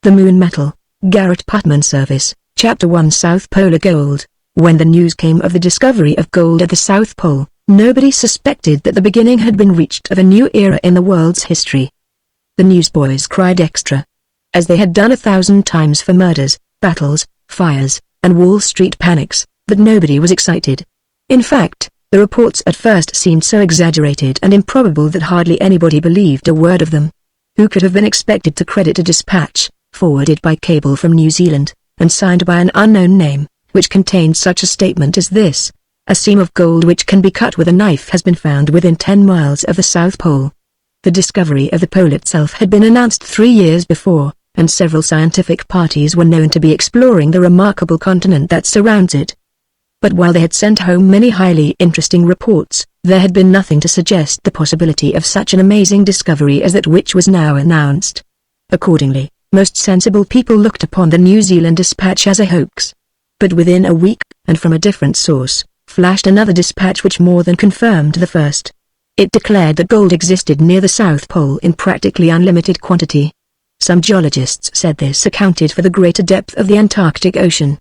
The Moon Metal, Garrett Putman Serviss, Chapter 1 South Polar Gold. When the news came of the discovery of gold at the South Pole, nobody suspected that the beginning had been reached of a new era in the world's history. The newsboys cried extra, as they had done 1,000 times for murders, battles, fires, and Wall Street panics, but nobody was excited. In fact, the reports at first seemed so exaggerated and improbable that hardly anybody believed a word of them. Who could have been expected to credit a dispatch, forwarded by cable from New Zealand, and signed by an unknown name, which contained such a statement as this: a seam of gold which can be cut with a knife has been found within 10 miles of the South Pole. The discovery of the pole itself had been announced 3 years before, and several scientific parties were known to be exploring the remarkable continent that surrounds it. But while they had sent home many highly interesting reports, there had been nothing to suggest the possibility of such an amazing discovery as that which was now announced. Accordingly, most sensible people looked upon the New Zealand dispatch as a hoax. But within a week, and from a different source, flashed another dispatch which more than confirmed the first. It declared that gold existed near the South Pole in practically unlimited quantity. Some geologists said this accounted for the greater depth of the Antarctic Ocean.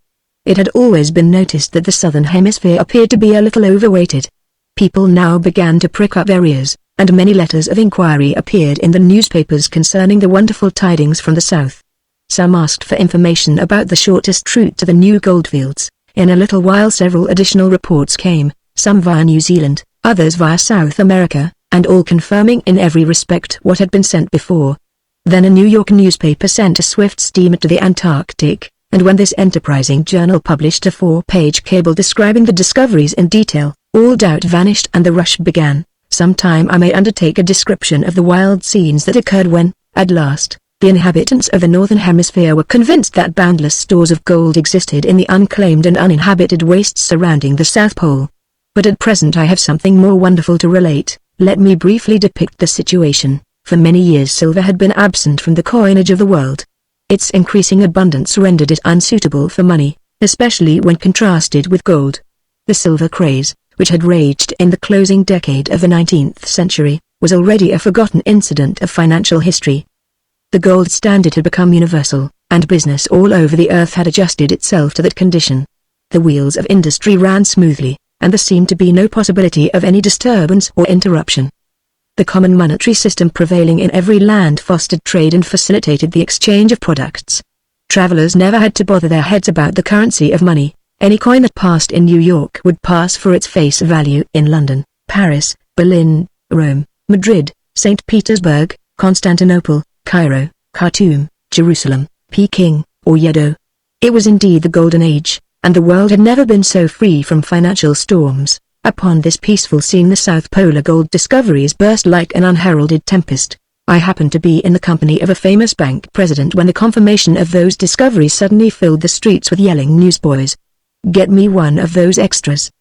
It had always been noticed that the southern hemisphere appeared to be a little overweighted. People now began to prick up their ears, and many letters of inquiry appeared in the newspapers concerning the wonderful tidings from the south. Some asked for information about the shortest route to the new goldfields. In a little while several additional reports came, some via New Zealand, others via South America, and all confirming in every respect what had been sent before. Then a New York newspaper sent a swift steamer to the Antarctic, and when this enterprising journal published a 4-page cable describing the discoveries in detail, all doubt vanished and the rush began. Sometime I may undertake a description of the wild scenes that occurred when, at last, the inhabitants of the northern hemisphere were convinced that boundless stores of gold existed in the unclaimed and uninhabited wastes surrounding the South Pole. But at present I have something more wonderful to relate. Let me briefly depict the situation. For many years silver had been absent from the coinage of the world. Its increasing abundance rendered it unsuitable for money, especially when contrasted with gold. The silver craze, which had raged in the closing decade of the 19th century, was already a forgotten incident of financial history. The gold standard had become universal, and business all over the earth had adjusted itself to that condition. The wheels of industry ran smoothly, and there seemed to be no possibility of any disturbance or interruption. The common monetary system prevailing in every land fostered trade and facilitated the exchange of products. Travelers never had to bother their heads about the currency of money. Any coin that passed in New York would pass for its face value in London, Paris, Berlin, Rome, Madrid, St. Petersburg, Constantinople, Cairo, Khartoum, Jerusalem, Peking, or Yedo. It was indeed the Golden Age, and the world had never been so free from financial storms. Upon this peaceful scene the South Polar gold discoveries burst like an unheralded tempest. I happened to be in the company of a famous bank president when the confirmation of those discoveries suddenly filled the streets with yelling newsboys. "Get me one of those extras,"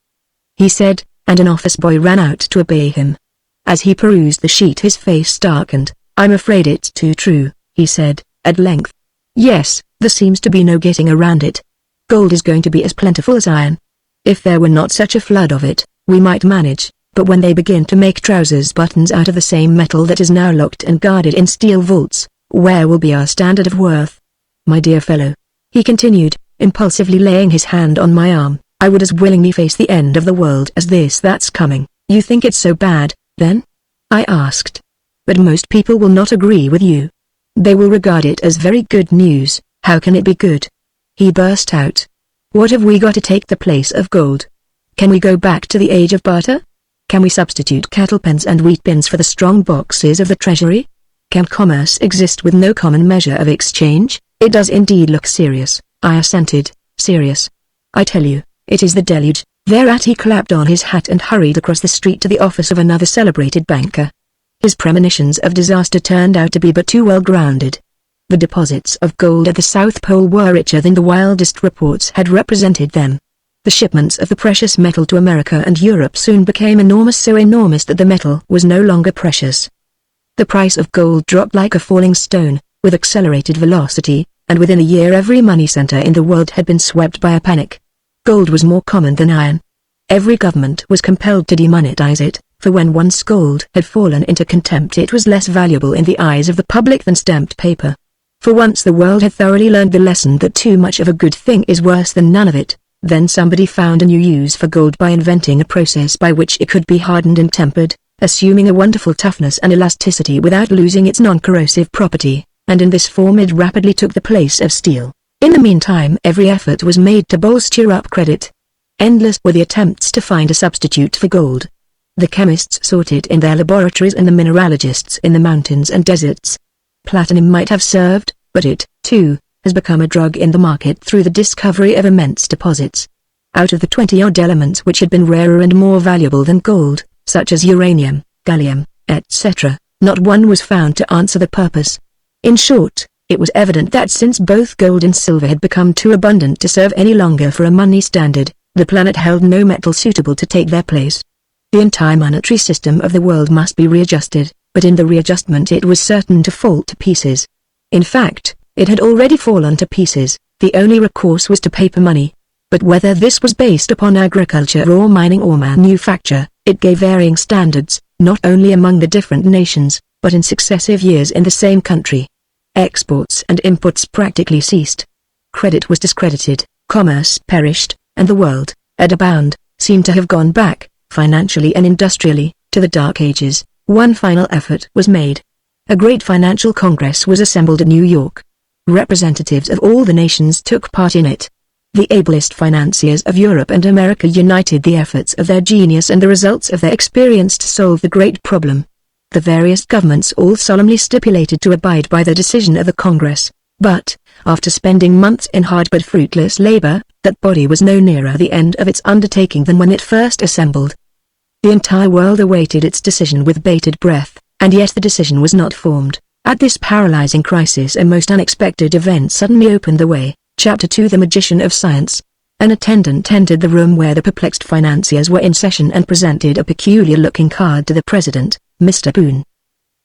he said, and an office boy ran out to obey him. As he perused the sheet his face darkened. "I'm afraid it's too true," he said, at length. "Yes, there seems to be no getting around it. Gold is going to be as plentiful as iron. If there were not such a flood of it, we might manage, but when they begin to make trousers buttons out of the same metal that is now locked and guarded in steel vaults, where will be our standard of worth? My dear fellow," he continued, impulsively laying his hand on my arm, "I would as willingly face the end of the world as this that's coming." "You think it's so bad, then?" I asked. "But most people will not agree with you. They will regard it as very good news." "How can it be good?" he burst out. "What have we got to take the place of gold? Can we go back to the age of barter? Can we substitute cattle pens and wheat bins for the strong boxes of the treasury? Can commerce exist with no common measure of exchange?" "It does indeed look serious," I assented. "Serious? I tell you, it is the deluge." Thereat he clapped on his hat and hurried across the street to the office of another celebrated banker. His premonitions of disaster turned out to be but too well grounded. The deposits of gold at the South Pole were richer than the wildest reports had represented them. The shipments of the precious metal to America and Europe soon became enormous, so enormous that the metal was no longer precious. The price of gold dropped like a falling stone, with accelerated velocity, and within a year every money center in the world had been swept by a panic. Gold was more common than iron. Every government was compelled to demonetize it, for when once gold had fallen into contempt it was less valuable in the eyes of the public than stamped paper. For once the world had thoroughly learned the lesson that too much of a good thing is worse than none of it. Then somebody found a new use for gold by inventing a process by which it could be hardened and tempered, assuming a wonderful toughness and elasticity without losing its non-corrosive property, and in this form it rapidly took the place of steel. In the meantime every effort was made to bolster up credit. Endless were the attempts to find a substitute for gold. The chemists sought it in their laboratories and the mineralogists in the mountains and deserts. Platinum might have served, but it, too, has become a drug in the market through the discovery of immense deposits. Out of the 20-odd elements which had been rarer and more valuable than gold, such as uranium, gallium, etc., not one was found to answer the purpose. In short, it was evident that since both gold and silver had become too abundant to serve any longer for a money standard, the planet held no metal suitable to take their place. The entire monetary system of the world must be readjusted, but in the readjustment it was certain to fall to pieces. In fact, it had already fallen to pieces. The only recourse was to paper money. But whether this was based upon agriculture or mining or manufacture, it gave varying standards, not only among the different nations, but in successive years in the same country. Exports and imports practically ceased. Credit was discredited, commerce perished, and the world, at a bound, seemed to have gone back, financially and industrially, to the Dark Ages. One final effort was made. A great financial congress was assembled at New York. Representatives of all the nations took part in it. The ablest financiers of Europe and America united the efforts of their genius and the results of their experience to solve the great problem. The various governments all solemnly stipulated to abide by the decision of the Congress, but, after spending months in hard but fruitless labor, that body was no nearer the end of its undertaking than when it first assembled. The entire world awaited its decision with bated breath, and yet the decision was not formed. At this paralyzing crisis a most unexpected event suddenly opened the way. Chapter 2 The Magician of Science. An attendant entered the room where the perplexed financiers were in session and presented a peculiar-looking card to the president, Mr. Boone.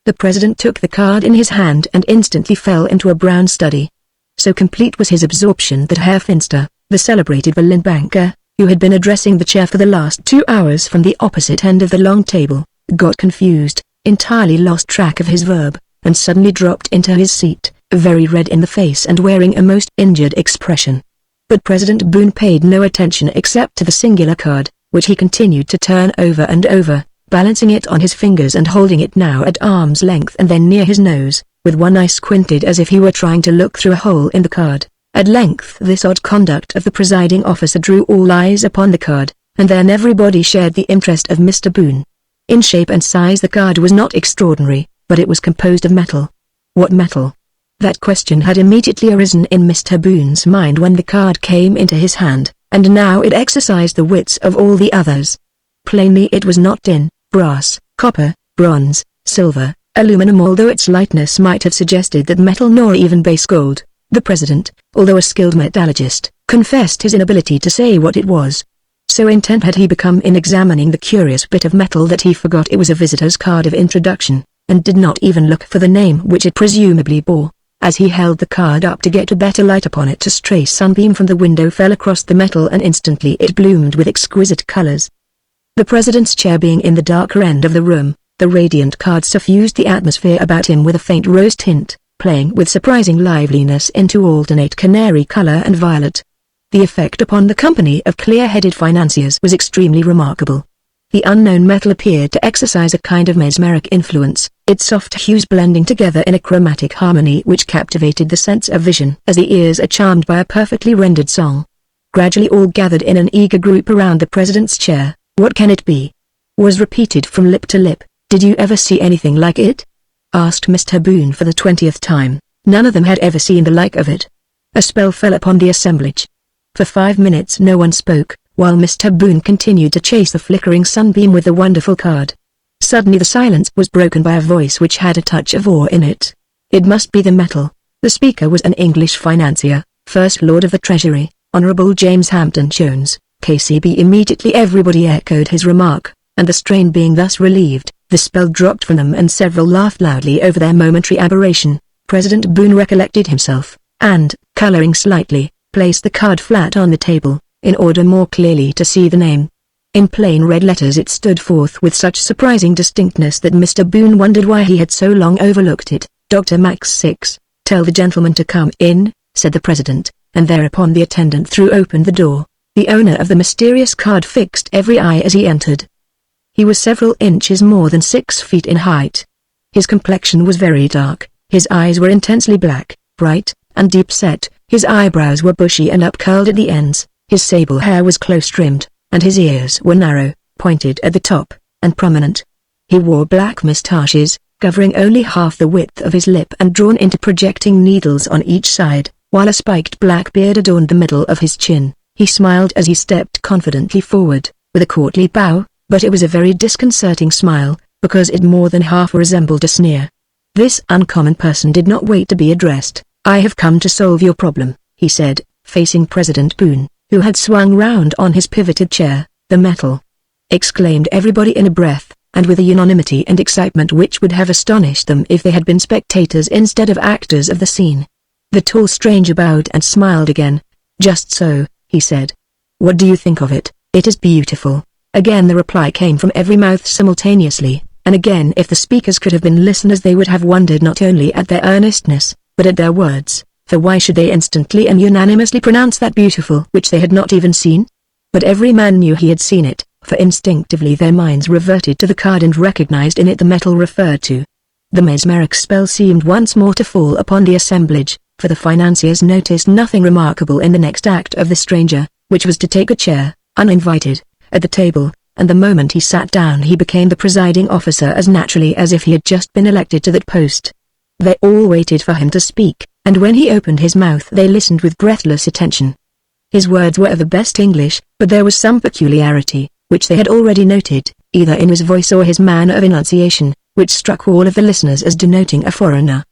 The president took the card in his hand and instantly fell into a brown study. So complete was his absorption that Herr Finster, the celebrated Berlin banker, who had been addressing the chair for the last 2 hours from the opposite end of the long table, got confused, entirely lost track of his verb, and suddenly dropped into his seat, very red in the face and wearing a most injured expression. But President Boone paid no attention except to the singular card, which he continued to turn over and over, balancing it on his fingers and holding it now at arm's length and then near his nose, with one eye squinted as if he were trying to look through a hole in the card. At length this odd conduct of the presiding officer drew all eyes upon the card, and then everybody shared the interest of Mr. Boone. In shape and size the card was not extraordinary, but it was composed of metal. What metal? That question had immediately arisen in Mr. Boone's mind when the card came into his hand, and now it exercised the wits of all the others. Plainly it was not tin, brass, copper, bronze, silver, aluminum, although its lightness might have suggested that metal, nor even base gold. The president, although a skilled metallurgist, confessed his inability to say what it was. So intent had he become in examining the curious bit of metal that he forgot it was a visitor's card of introduction, and did not even look for the name which it presumably bore. As he held the card up to get a better light upon it, a stray sunbeam from the window fell across the metal and instantly it bloomed with exquisite colors. The president's chair being in the darker end of the room, the radiant card suffused the atmosphere about him with a faint rose tint, playing with surprising liveliness into alternate canary color and violet. The effect upon the company of clear-headed financiers was extremely remarkable. The unknown metal appeared to exercise a kind of mesmeric influence, its soft hues blending together in a chromatic harmony which captivated the sense of vision as the ears are charmed by a perfectly rendered song. Gradually all gathered in an eager group around the president's chair. "What can it be?" was repeated from lip to lip. "Did you ever see anything like it?" asked Mr. Boone for the 20th time. None of them had ever seen the like of it. A spell fell upon the assemblage. For 5 minutes no one spoke, while Mr. Boone continued to chase the flickering sunbeam with the wonderful card. Suddenly the silence was broken by a voice which had a touch of awe in it. It must be the metal. The speaker was an English financier, First Lord of the Treasury, Honorable James Hampton Jones, KCB. Immediately everybody echoed his remark, and the strain being thus relieved, the spell dropped from them and several laughed loudly over their momentary aberration. President Boone recollected himself, and, coloring slightly, placed the card flat on the table, in order more clearly to see the name. In plain red letters it stood forth with such surprising distinctness that Mr. Boone wondered why he had so long overlooked it. Dr. Max 6. "Tell the gentleman to come in," said the president, and thereupon the attendant threw open the door. The owner of the mysterious card fixed every eye as he entered. He was several inches more than 6 feet in height. His complexion was very dark, his eyes were intensely black, bright, and deep-set, his eyebrows were bushy and up-curled at the ends, his sable hair was close-trimmed, and his ears were narrow, pointed at the top, and prominent. He wore black moustaches, covering only half the width of his lip and drawn into projecting needles on each side, while a spiked black beard adorned the middle of his chin. He smiled as he stepped confidently forward, with a courtly bow, but it was a very disconcerting smile, because it more than half resembled a sneer. This uncommon person did not wait to be addressed. "I have come to solve your problem," he said, facing President Boone, who had swung round on his pivoted chair. "The metal!" exclaimed everybody in a breath, and with a unanimity and excitement which would have astonished them if they had been spectators instead of actors of the scene. The tall stranger bowed and smiled again. "Just so," he said. "What do you think of it?" "It is beautiful." Again the reply came from every mouth simultaneously, and again if the speakers could have been listeners they would have wondered not only at their earnestness, but at their words, for why should they instantly and unanimously pronounce that beautiful which they had not even seen? But every man knew he had seen it, for instinctively their minds reverted to the card and recognized in it the metal referred to. The mesmeric spell seemed once more to fall upon the assemblage, for the financiers noticed nothing remarkable in the next act of the stranger, which was to take a chair, uninvited, at the table, and the moment he sat down he became the presiding officer as naturally as if he had just been elected to that post. They all waited for him to speak, and when he opened his mouth they listened with breathless attention. His words were of the best English, but there was some peculiarity, which they had already noted, either in his voice or his manner of enunciation, which struck all of the listeners as denoting a foreigner.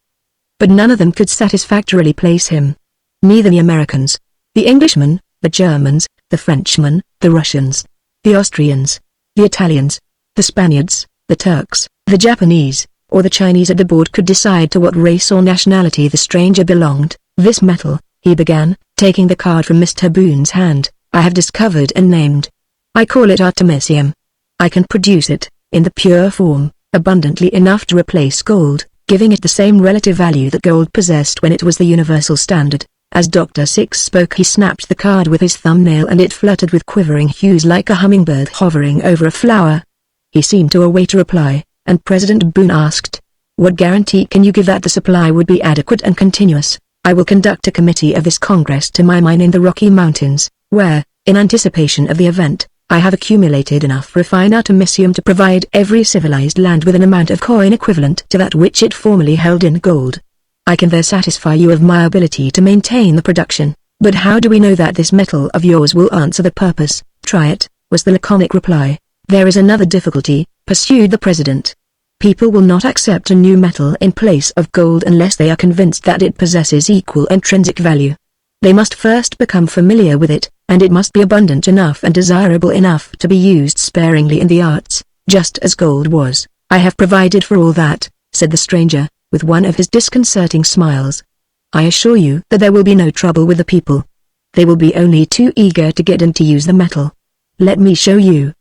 But none of them could satisfactorily place him. Neither the Americans, the Englishmen, the Germans, the Frenchmen, the Russians, the Austrians, the Italians, the Spaniards, the Turks, the Japanese, or the Chinese at the board could decide to what race or nationality the stranger belonged. "This metal," he began, taking the card from Mr. Boone's hand, "I have discovered and named. I call it artemisium. I can produce it, in the pure form, abundantly enough to replace gold, giving it the same relative value that gold possessed when it was the universal standard." As Dr. Six spoke he snapped the card with his thumbnail and it fluttered with quivering hues like a hummingbird hovering over a flower. He seemed to await a reply, and President Boone asked, "What guarantee can you give that the supply would be adequate and continuous?" "I will conduct a committee of this Congress to my mine in the Rocky Mountains, where, in anticipation of the event, I have accumulated enough refined artemisium to provide every civilized land with an amount of coin equivalent to that which it formerly held in gold. I can there satisfy you of my ability to maintain the production, but how do we know that this metal of yours will answer the purpose?" "Try it," was the laconic reply. "There is another difficulty," pursued the president. "People will not accept a new metal in place of gold unless they are convinced that it possesses equal intrinsic value. They must first become familiar with it, and it must be abundant enough and desirable enough to be used sparingly in the arts, just as gold was." "I have provided for all that," said the stranger, with one of his disconcerting smiles. "I assure you that there will be no trouble with the people. They will be only too eager to get in to use the metal. Let me show you."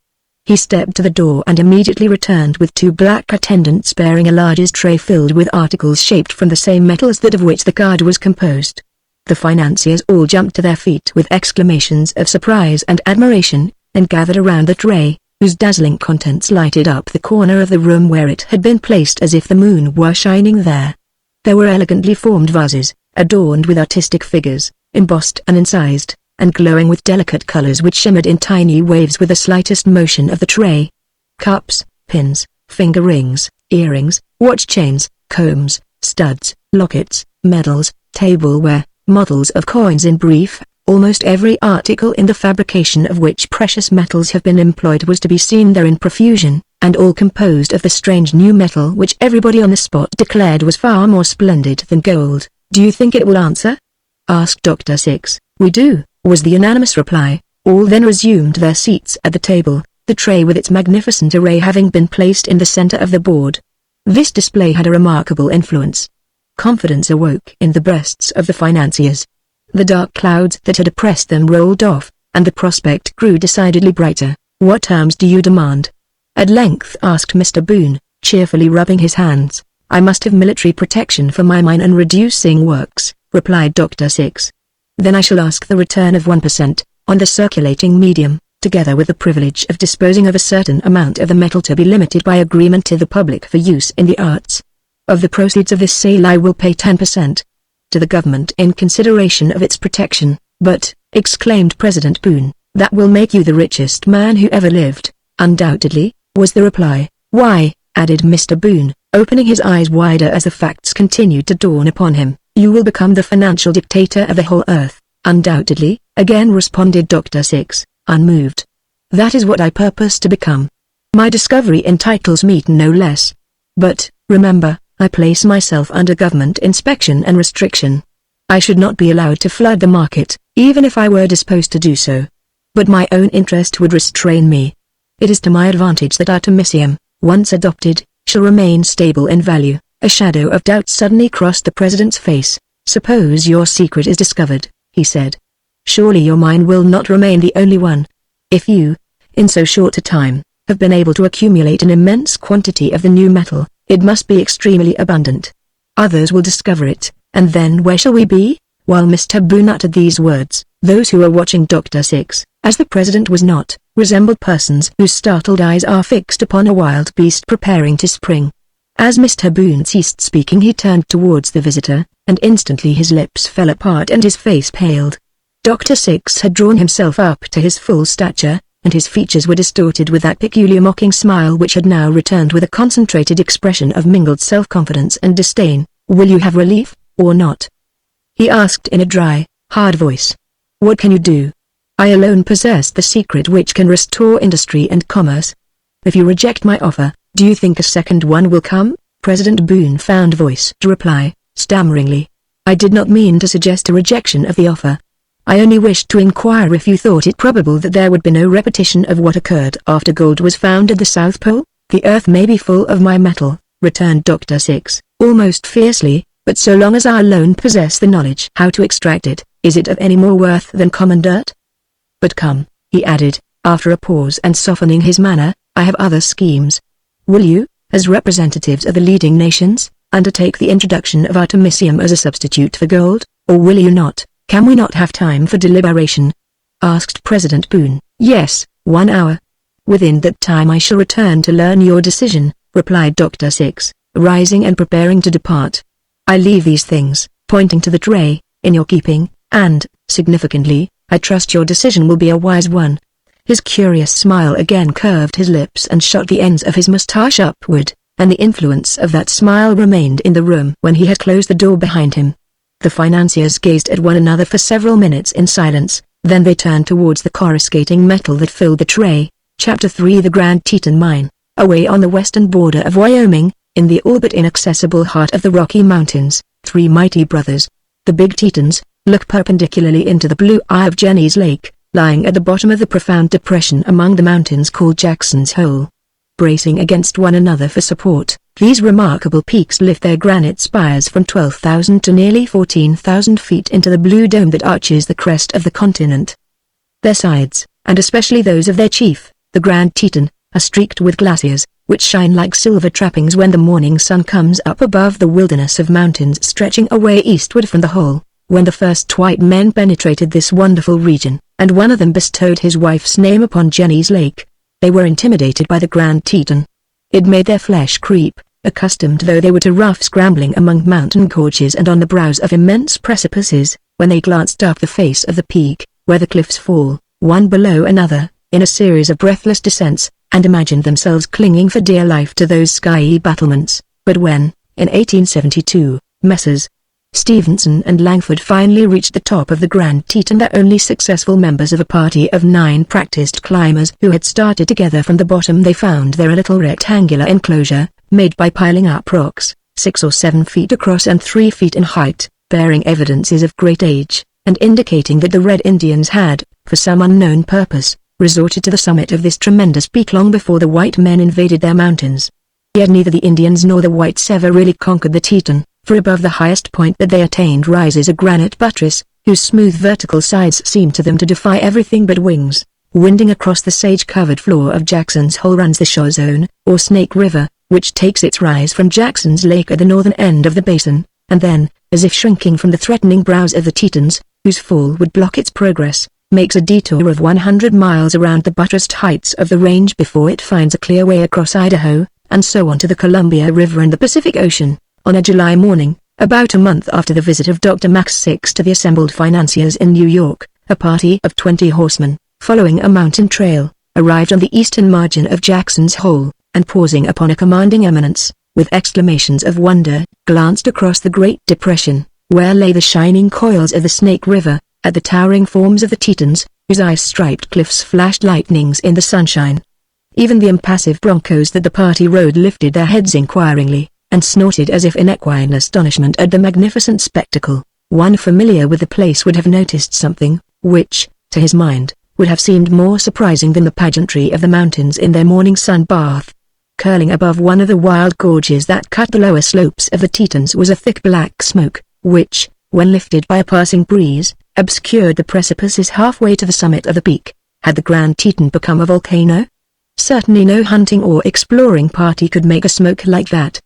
He stepped to the door and immediately returned with 2 black attendants bearing a large tray filled with articles shaped from the same metal as that of which the card was composed. The financiers all jumped to their feet with exclamations of surprise and admiration, and gathered around the tray, whose dazzling contents lighted up the corner of the room where it had been placed as if the moon were shining there. There were elegantly formed vases, adorned with artistic figures, embossed and incised, and glowing with delicate colors which shimmered in tiny waves with the slightest motion of the tray. Cups, pins, finger rings, earrings, watch chains, combs, studs, lockets, medals, tableware, models of coins, in brief, almost every article in the fabrication of which precious metals have been employed was to be seen there in profusion, and all composed of the strange new metal which everybody on the spot declared was far more splendid than gold. "Do you think it will answer?" asked Dr. Six. "We do," was the unanimous reply. All then resumed their seats at the table, the tray with its magnificent array having been placed in the center of the board. This display had a remarkable influence. Confidence awoke in the breasts of the financiers. The dark clouds that had oppressed them rolled off, and the prospect grew decidedly brighter. "What terms do you demand?" at length asked Mr. Boone, cheerfully rubbing his hands. I must have military protection for my mine and reducing works, replied Dr. Six. Then I shall ask the return of 1% on the circulating medium, together with the privilege of disposing of a certain amount of the metal to be limited by agreement to the public for use in the arts. Of the proceeds of this sale I will pay 10% to the government in consideration of its protection. But, exclaimed President Boone, that will make you the richest man who ever lived. Undoubtedly, was the reply. Why, added Mr. Boone, opening his eyes wider as the facts continued to dawn upon him, you will become the financial dictator of the whole earth. Undoubtedly, again responded Dr. Six, unmoved. That is what I purpose to become. My discovery entitles me to no less. But, remember, I place myself under government inspection and restriction. I should not be allowed to flood the market, even if I were disposed to do so. But my own interest would restrain me. It is to my advantage that artemisium, once adopted, shall remain stable in value. A shadow of doubt suddenly crossed the president's face. Suppose your secret is discovered, he said. Surely your mine will not remain the only one. If you, in so short a time, have been able to accumulate an immense quantity of the new metal, it must be extremely abundant. Others will discover it, and then where shall we be? While Mr. Boone uttered these words, those who were watching Dr. Six, as the president was not, resembled persons whose startled eyes are fixed upon a wild beast preparing to spring. As Mr. Boone ceased speaking he turned towards the visitor, and instantly his lips fell apart and his face paled. Dr. Six had drawn himself up to his full stature, and his features were distorted with that peculiar mocking smile which had now returned with a concentrated expression of mingled self-confidence and disdain. Will you have relief, or not? He asked in a dry, hard voice. What can you do? I alone possess the secret which can restore industry and commerce. If you reject my offer, do you think a second one will come? President Boone found voice to reply, stammeringly. I did not mean to suggest a rejection of the offer. I only wished to inquire if you thought it probable that there would be no repetition of what occurred after gold was found at the South Pole. The earth may be full of my metal, returned Dr. Six, almost fiercely, but so long as I alone possess the knowledge how to extract it, is it of any more worth than common dirt? But come, he added, after a pause and softening his manner, I have other schemes. Will you, as representatives of the leading nations, undertake the introduction of artemisium as a substitute for gold, or will you not? Can we not have time for deliberation? Asked President Boone. Yes, 1 hour. Within that time I shall return to learn your decision, replied Dr. Six, rising and preparing to depart. I leave these things, pointing to the tray, in your keeping, and, significantly, I trust your decision will be a wise one. His curious smile again curved his lips and shot the ends of his mustache upward, and the influence of that smile remained in the room when he had closed the door behind him. The financiers gazed at one another for several minutes in silence, then they turned towards the coruscating metal that filled the tray. Chapter 3 The Grand Teton Mine. Away on the western border of Wyoming, in the all but inaccessible heart of the Rocky Mountains, three mighty brothers, the Big Tetons, look perpendicularly into the blue eye of Jenny's Lake, lying at the bottom of the profound depression among the mountains called Jackson's Hole. Bracing against one another for support, these remarkable peaks lift their granite spires from 12,000 to nearly 14,000 feet into the blue dome that arches the crest of the continent. Their sides, and especially those of their chief, the Grand Teton, are streaked with glaciers, which shine like silver trappings when the morning sun comes up above the wilderness of mountains stretching away eastward from the hole. When the first white men penetrated this wonderful region, and one of them bestowed his wife's name upon Jenny's Lake, they were intimidated by the Grand Teton. It made their flesh creep, accustomed though they were to rough scrambling among mountain gorges and on the brows of immense precipices, when they glanced up the face of the peak, where the cliffs fall, one below another, in a series of breathless descents, and imagined themselves clinging for dear life to those skiey battlements. But when, in 1872, Messrs. Stevenson and Langford finally reached the top of the Grand Teton, the only successful members of a party of 9 practiced climbers who had started together from the bottom, they found there a little rectangular enclosure, made by piling up rocks, 6 or 7 feet across and 3 feet in height, bearing evidences of great age, and indicating that the Red Indians had, for some unknown purpose, resorted to the summit of this tremendous peak long before the white men invaded their mountains. Yet neither the Indians nor the whites ever really conquered the Teton, for above the highest point that they attained rises a granite buttress, whose smooth vertical sides seem to them to defy everything but wings. Winding across the sage-covered floor of Jackson's Hole runs the Shawzone, or Snake River, which takes its rise from Jackson's Lake at the northern end of the basin, and then, as if shrinking from the threatening brows of the Tetons, whose fall would block its progress, makes a detour of 100 miles around the buttressed heights of the range before it finds a clear way across Idaho, and so on to the Columbia River and the Pacific Ocean. On a July morning, about a month after the visit of Dr. Max 6 to the assembled financiers in New York, a party of 20 horsemen, following a mountain trail, arrived on the eastern margin of Jackson's Hole, and pausing upon a commanding eminence, with exclamations of wonder, glanced across the Great Depression, where lay the shining coils of the Snake River, at the towering forms of the Tetons, whose ice-striped cliffs flashed lightnings in the sunshine. Even the impassive broncos that the party rode lifted their heads inquiringly, and snorted as if in equine astonishment at the magnificent spectacle. One familiar with the place would have noticed something, which, to his mind, would have seemed more surprising than the pageantry of the mountains in their morning sun bath. Curling above one of the wild gorges that cut the lower slopes of the Tetons was a thick black smoke, which, when lifted by a passing breeze, obscured the precipices halfway to the summit of the peak. Had the Grand Teton become a volcano? Certainly no hunting or exploring party could make a smoke like that.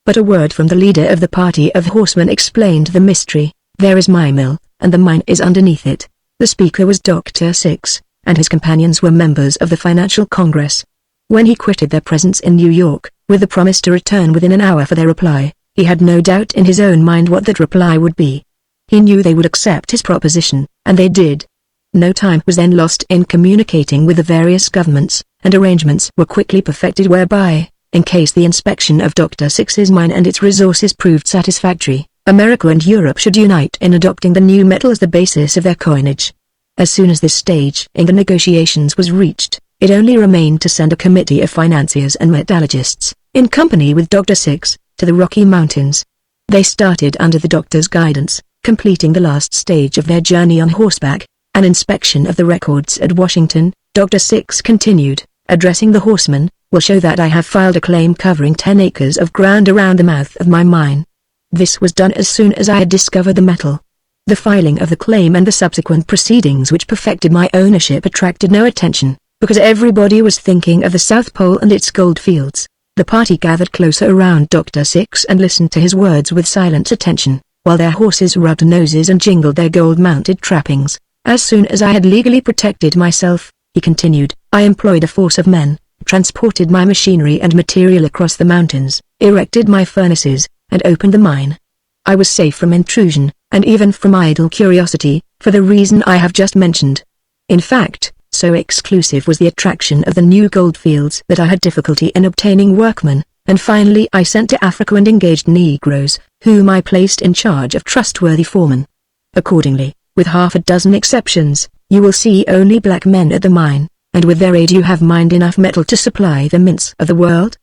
But a word from the leader of the party of horsemen explained the mystery. There is my mill, and the mine is underneath it. The speaker was Dr. Six, and his companions were members of the Financial Congress. When he quitted their presence in New York, with the promise to return within an hour for their reply, he had no doubt in his own mind what that reply would be. He knew they would accept his proposition, and they did. No time was then lost in communicating with the various governments, and arrangements were quickly perfected whereby, in case the inspection of Dr. Six's mine and its resources proved satisfactory, America and Europe should unite in adopting the new metal as the basis of their coinage. As soon as this stage in the negotiations was reached, it only remained to send a committee of financiers and metallurgists, in company with Dr. Six, to the Rocky Mountains. They started under the doctor's guidance, completing the last stage of their journey on horseback, an inspection of the records at Washington. Dr. Six continued, addressing the horsemen, will show that I have filed a claim covering 10 acres of ground around the mouth of my mine. This was done as soon as I had discovered the metal. The filing of the claim and the subsequent proceedings which perfected my ownership attracted no attention, because everybody was thinking of the South Pole and its gold fields. The party gathered closer around Dr. Six and listened to his words with silent attention, while their horses rubbed noses and jingled their gold-mounted trappings. As soon as I had legally protected myself, he continued, I employed a force of men, transported my machinery and material across the mountains, erected my furnaces, and opened the mine. I was safe from intrusion, and even from idle curiosity, for the reason I have just mentioned. In fact, so exclusive was the attraction of the new gold fields that I had difficulty in obtaining workmen, and finally I sent to Africa and engaged Negroes, whom I placed in charge of trustworthy foremen. Accordingly, with half a dozen exceptions, you will see only black men at the mine, and with their aid you have mined enough metal to supply the mints of the world?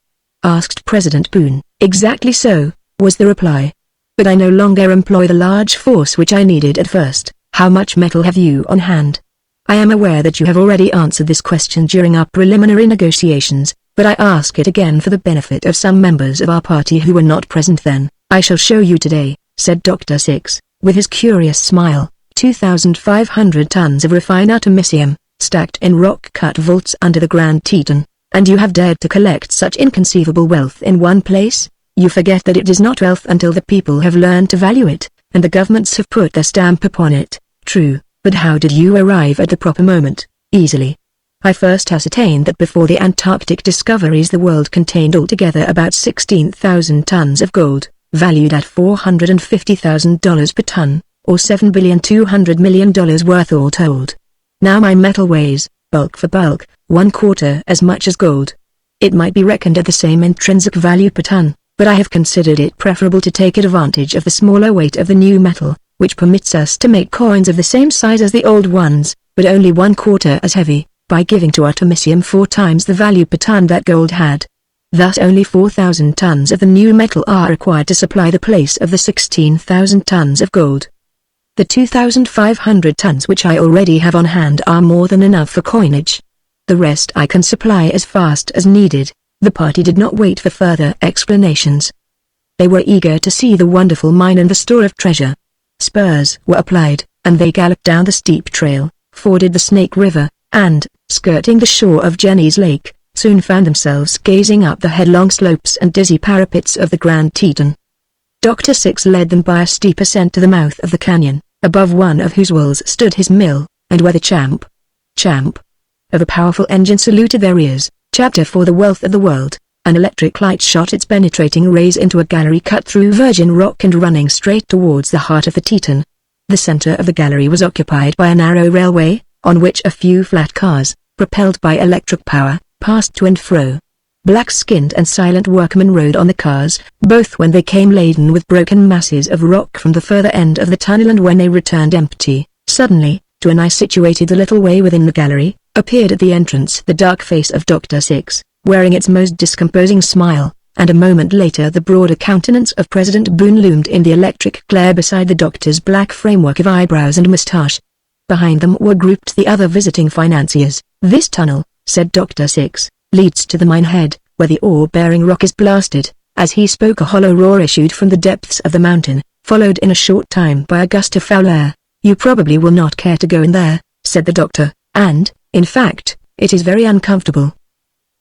Asked President Boone. Exactly so, was the reply. But I no longer employ the large force which I needed at first. How much metal have you on hand? I am aware that you have already answered this question during our preliminary negotiations, but I ask it again for the benefit of some members of our party who were not present then. I shall show you today, said Dr. Six, with his curious smile, 2,500 tons of refined artemisium, stacked in rock-cut vaults under the Grand Teton, and you have dared to collect such inconceivable wealth in one place? You forget that it is not wealth until the people have learned to value it, and the governments have put their stamp upon it. True, but how did you arrive at the proper moment? Easily. I first ascertained that before the Antarctic discoveries the world contained altogether about 16,000 tons of gold, valued at $450,000 per ton, or $7,200 million worth all told. Now my metal weighs, bulk for bulk, 1/4 as much as gold. It might be reckoned at the same intrinsic value per ton, but I have considered it preferable to take advantage of the smaller weight of the new metal, which permits us to make coins of the same size as the old ones, but only 1/4 as heavy, by giving to artemisium 4 times the value per ton that gold had. Thus only 4,000 tons of the new metal are required to supply the place of the 16,000 tons of gold. The 2,500 tons which I already have on hand are more than enough for coinage. The rest I can supply as fast as needed. The party did not wait for further explanations. They were eager to see the wonderful mine and the store of treasure. Spurs were applied, and they galloped down the steep trail, forded the Snake River, and, skirting the shore of Jenny's Lake, soon found themselves gazing up the headlong slopes and dizzy parapets of the Grand Teton. Dr. Six led them by a steep ascent to the mouth of the canyon, above one of whose walls stood his mill, and where the champ of a powerful engine saluted their ears. Chapter 4: The Wealth of the World. An electric light shot its penetrating rays into a gallery cut through virgin rock and running straight towards the heart of the Teton. The center of the gallery was occupied by a narrow railway, on which a few flat cars, propelled by electric power, passed to and fro. Black-skinned and silent workmen rode on the cars, both when they came laden with broken masses of rock from the further end of the tunnel and when they returned empty. Suddenly, to an eye situated a little way within the gallery, appeared at the entrance the dark face of Dr. Six, wearing its most discomposing smile, and a moment later the broader countenance of President Boone loomed in the electric glare beside the doctor's black framework of eyebrows and moustache. Behind them were grouped the other visiting financiers. "This tunnel," said Dr. Six, "leads to the mine head, where the ore-bearing rock is blasted." As he spoke a hollow roar issued from the depths of the mountain, followed in a short time by a gust of foul air. "You probably will not care to go in there," said the doctor, "and, in fact, it is very uncomfortable.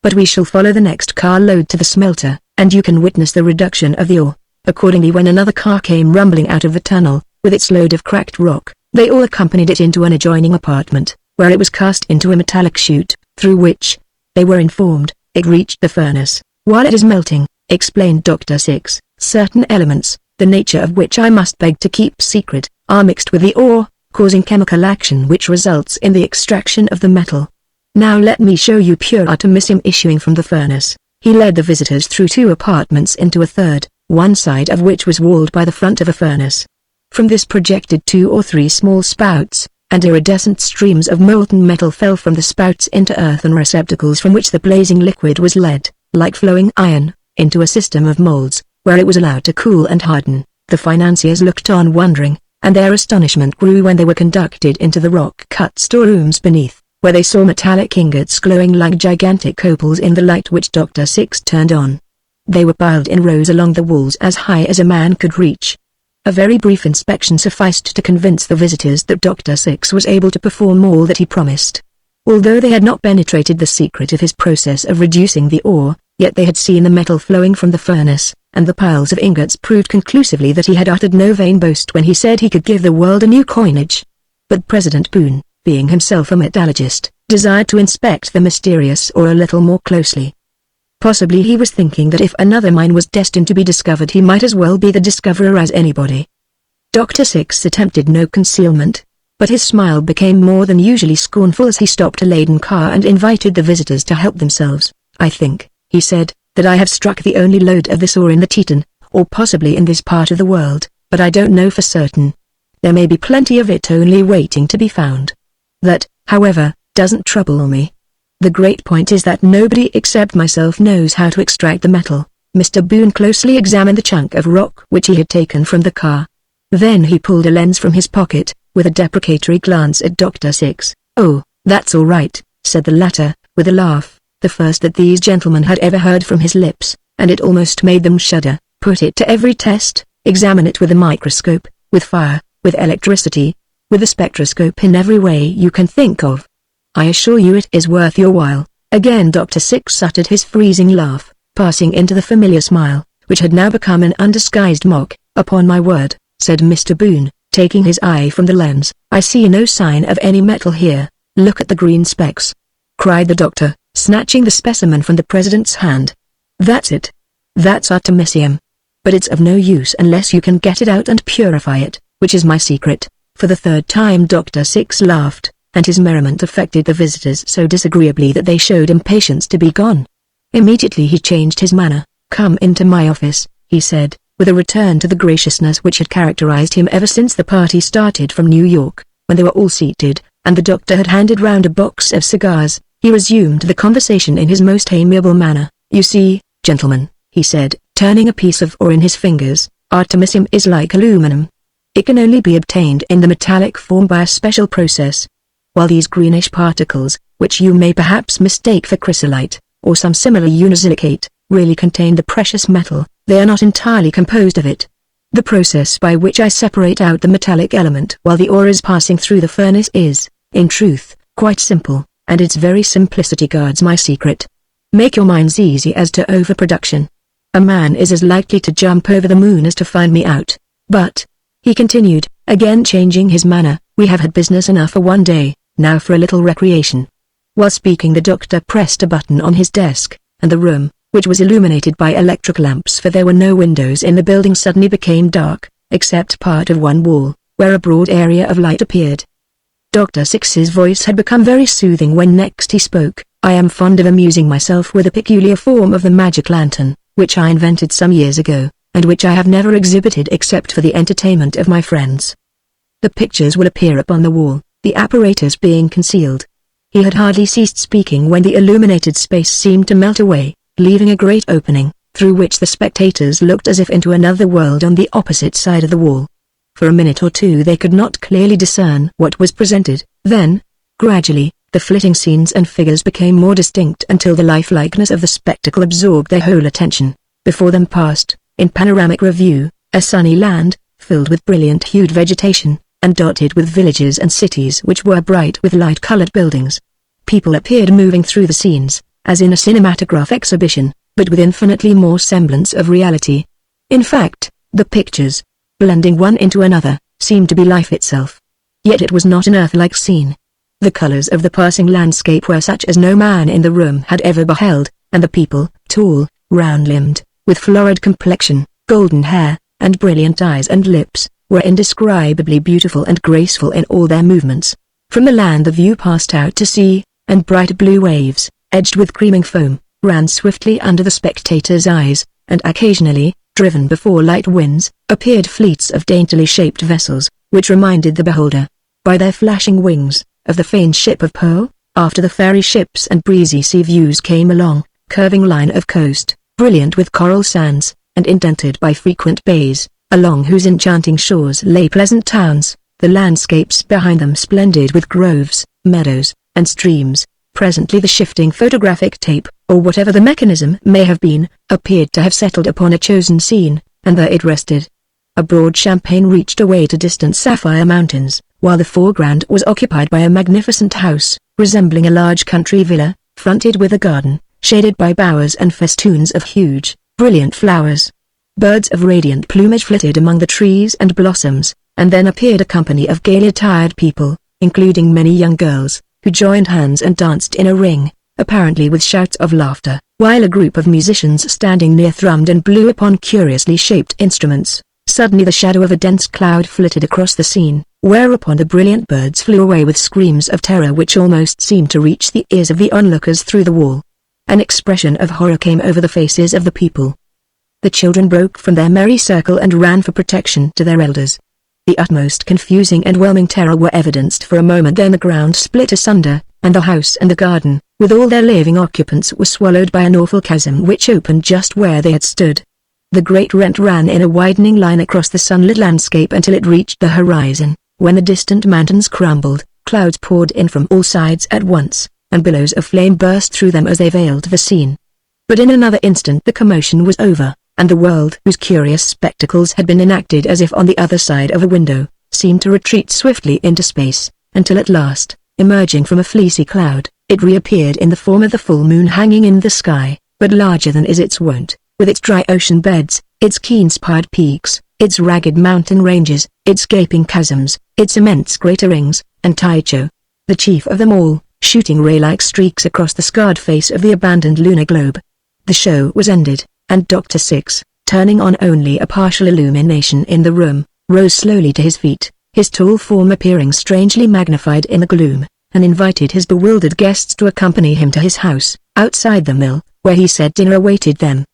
But we shall follow the next car load to the smelter, and you can witness the reduction of the ore." Accordingly, when another car came rumbling out of the tunnel, with its load of cracked rock, they all accompanied it into an adjoining apartment, where it was cast into a metallic chute, through which, they were informed, it reached the furnace. "While it is melting," explained Dr. Six, "certain elements, the nature of which I must beg to keep secret, are mixed with the ore, causing chemical action which results in the extraction of the metal. Now let me show you pure artemisium issuing from the furnace." He led the visitors through 2 apartments into a third, one side of which was walled by the front of a furnace. From this projected 2 or 3 small spouts, and iridescent streams of molten metal fell from the spouts into earthen receptacles from which the blazing liquid was led, like flowing iron, into a system of molds, where it was allowed to cool and harden. The financiers looked on wondering, and their astonishment grew when they were conducted into the rock-cut storerooms beneath, where they saw metallic ingots glowing like gigantic opals in the light which Dr. Six turned on. They were piled in rows along the walls as high as a man could reach. A very brief inspection sufficed to convince the visitors that Dr. Six was able to perform all that he promised. Although they had not penetrated the secret of his process of reducing the ore, yet they had seen the metal flowing from the furnace, and the piles of ingots proved conclusively that he had uttered no vain boast when he said he could give the world a new coinage. But President Boone, being himself a metallurgist, desired to inspect the mysterious ore a little more closely. Possibly he was thinking that if another mine was destined to be discovered he might as well be the discoverer as anybody. Dr. Six attempted no concealment, but his smile became more than usually scornful as he stopped a laden car and invited the visitors to help themselves. "I think," he said, "that I have struck the only lode of this ore in the Teton, or possibly in this part of the world, but I don't know for certain. There may be plenty of it only waiting to be found. That, however, doesn't trouble me. The great point is that nobody except myself knows how to extract the metal." Mr. Boone closely examined the chunk of rock which he had taken from the car. Then he pulled a lens from his pocket, with a deprecatory glance at Dr. Six. "Oh, that's all right," said the latter, with a laugh, the first that these gentlemen had ever heard from his lips, and it almost made them shudder. "Put it to every test, examine it with a microscope, with fire, with electricity, with a spectroscope, in every way you can think of. I assure you it is worth your while." Again Dr. Six uttered his freezing laugh, passing into the familiar smile, which had now become an undisguised mock. "Upon my word," said Mr. Boone, taking his eye from the lens, "I see no sign of any metal here. Look at the green specks," cried the doctor, snatching the specimen from the president's hand. "That's it. That's artemisium. But it's of no use unless you can get it out and purify it, which is my secret." For the third time Dr. Six laughed, and his merriment affected the visitors so disagreeably that they showed impatience to be gone. Immediately he changed his manner. "Come into my office," he said, with a return to the graciousness which had characterized him ever since the party started from New York. When they were all seated, and the doctor had handed round a box of cigars, he resumed the conversation in his most amiable manner. "You see, gentlemen," he said, turning a piece of ore in his fingers, "artemisium is like aluminum. It can only be obtained in the metallic form by a special process. While these greenish particles, which you may perhaps mistake for chrysolite, or some similar unisilicate, really contain the precious metal, they are not entirely composed of it. The process by which I separate out the metallic element while the ore is passing through the furnace is, in truth, quite simple, and its very simplicity guards my secret. make your minds easy as to overproduction. A man is as likely to jump over the moon as to find me out. But, he continued, again changing his manner, we have had business enough for one day, now for a little recreation. While speaking, the doctor pressed a button on his desk, and the room, which was illuminated by electric lamps for there were no windows in the building, suddenly became dark, except part of one wall, where a broad area of light appeared. Dr. Six's voice had become very soothing when next he spoke. I am fond of amusing myself with a peculiar form of the magic lantern, which I invented some years ago, and which I have never exhibited except for the entertainment of my friends. The pictures will appear upon the wall, the apparatus being concealed. He had hardly ceased speaking when the illuminated space seemed to melt away, leaving a great opening, through which the spectators looked as if into another world on the opposite side of the wall. For a minute or two they could not clearly discern what was presented, then, gradually, the flitting scenes and figures became more distinct until the lifelikeness of the spectacle absorbed their whole attention. Before them passed, in panoramic review, a sunny land, filled with brilliant-hued vegetation, and dotted with villages and cities which were bright with light-colored buildings. People appeared moving through the scenes, as in a cinematograph exhibition, but with infinitely more semblance of reality. In fact, the pictures, blending one into another, seemed to be life itself. Yet it was not an earth-like scene. The colors of the passing landscape were such as no man in the room had ever beheld, and the people, tall, round-limbed, with florid complexion, golden hair, and brilliant eyes and lips, were indescribably beautiful and graceful in all their movements. From the land the view passed out to sea, and bright blue waves, edged with creaming foam, ran swiftly under the spectators' eyes, and occasionally, driven before light winds, appeared fleets of daintily shaped vessels, which reminded the beholder, by their flashing wings, of the famed ship of Pearl. After the fairy ships and breezy sea views came a long, curving line of coast, brilliant with coral sands, and indented by frequent bays, along whose enchanting shores lay pleasant towns, the landscapes behind them splendid with groves, meadows, and streams. Presently the shifting photographic tape, or whatever the mechanism may have been, appeared to have settled upon a chosen scene, and there it rested. A broad champaign reached away to distant sapphire mountains, while the foreground was occupied by a magnificent house, resembling a large country villa, fronted with a garden, shaded by bowers and festoons of huge, brilliant flowers. Birds of radiant plumage flitted among the trees and blossoms, and then appeared a company of gaily attired people, including many young girls, who joined hands and danced in a ring, apparently with shouts of laughter, while a group of musicians standing near thrummed and blew upon curiously shaped instruments. Suddenly the shadow of a dense cloud flitted across the scene, whereupon the brilliant birds flew away with screams of terror which almost seemed to reach the ears of the onlookers through the wall. An expression of horror came over the faces of the people. The children broke from their merry circle and ran for protection to their elders. The utmost confusing and whelming terror were evidenced for a moment, then the ground split asunder, and the house and the garden, with all their living occupants, were swallowed by an awful chasm which opened just where they had stood. The great rent ran in a widening line across the sunlit landscape until it reached the horizon, when the distant mountains crumbled, clouds poured in from all sides at once, and billows of flame burst through them as they veiled the scene. But in another instant the commotion was over, and the world, whose curious spectacles had been enacted as if on the other side of a window, seemed to retreat swiftly into space, until at last, emerging from a fleecy cloud, it reappeared in the form of the full moon hanging in the sky, but larger than is its wont, with its dry ocean beds, its keen-spired peaks, its ragged mountain ranges, its gaping chasms, its immense crater rings, and Tycho, the chief of them all, shooting ray-like streaks across the scarred face of the abandoned lunar globe. The show was ended, and Dr. Six, turning on only a partial illumination in the room, rose slowly to his feet, his tall form appearing strangely magnified in the gloom, and invited his bewildered guests to accompany him to his house, outside the mill, where he said dinner awaited them.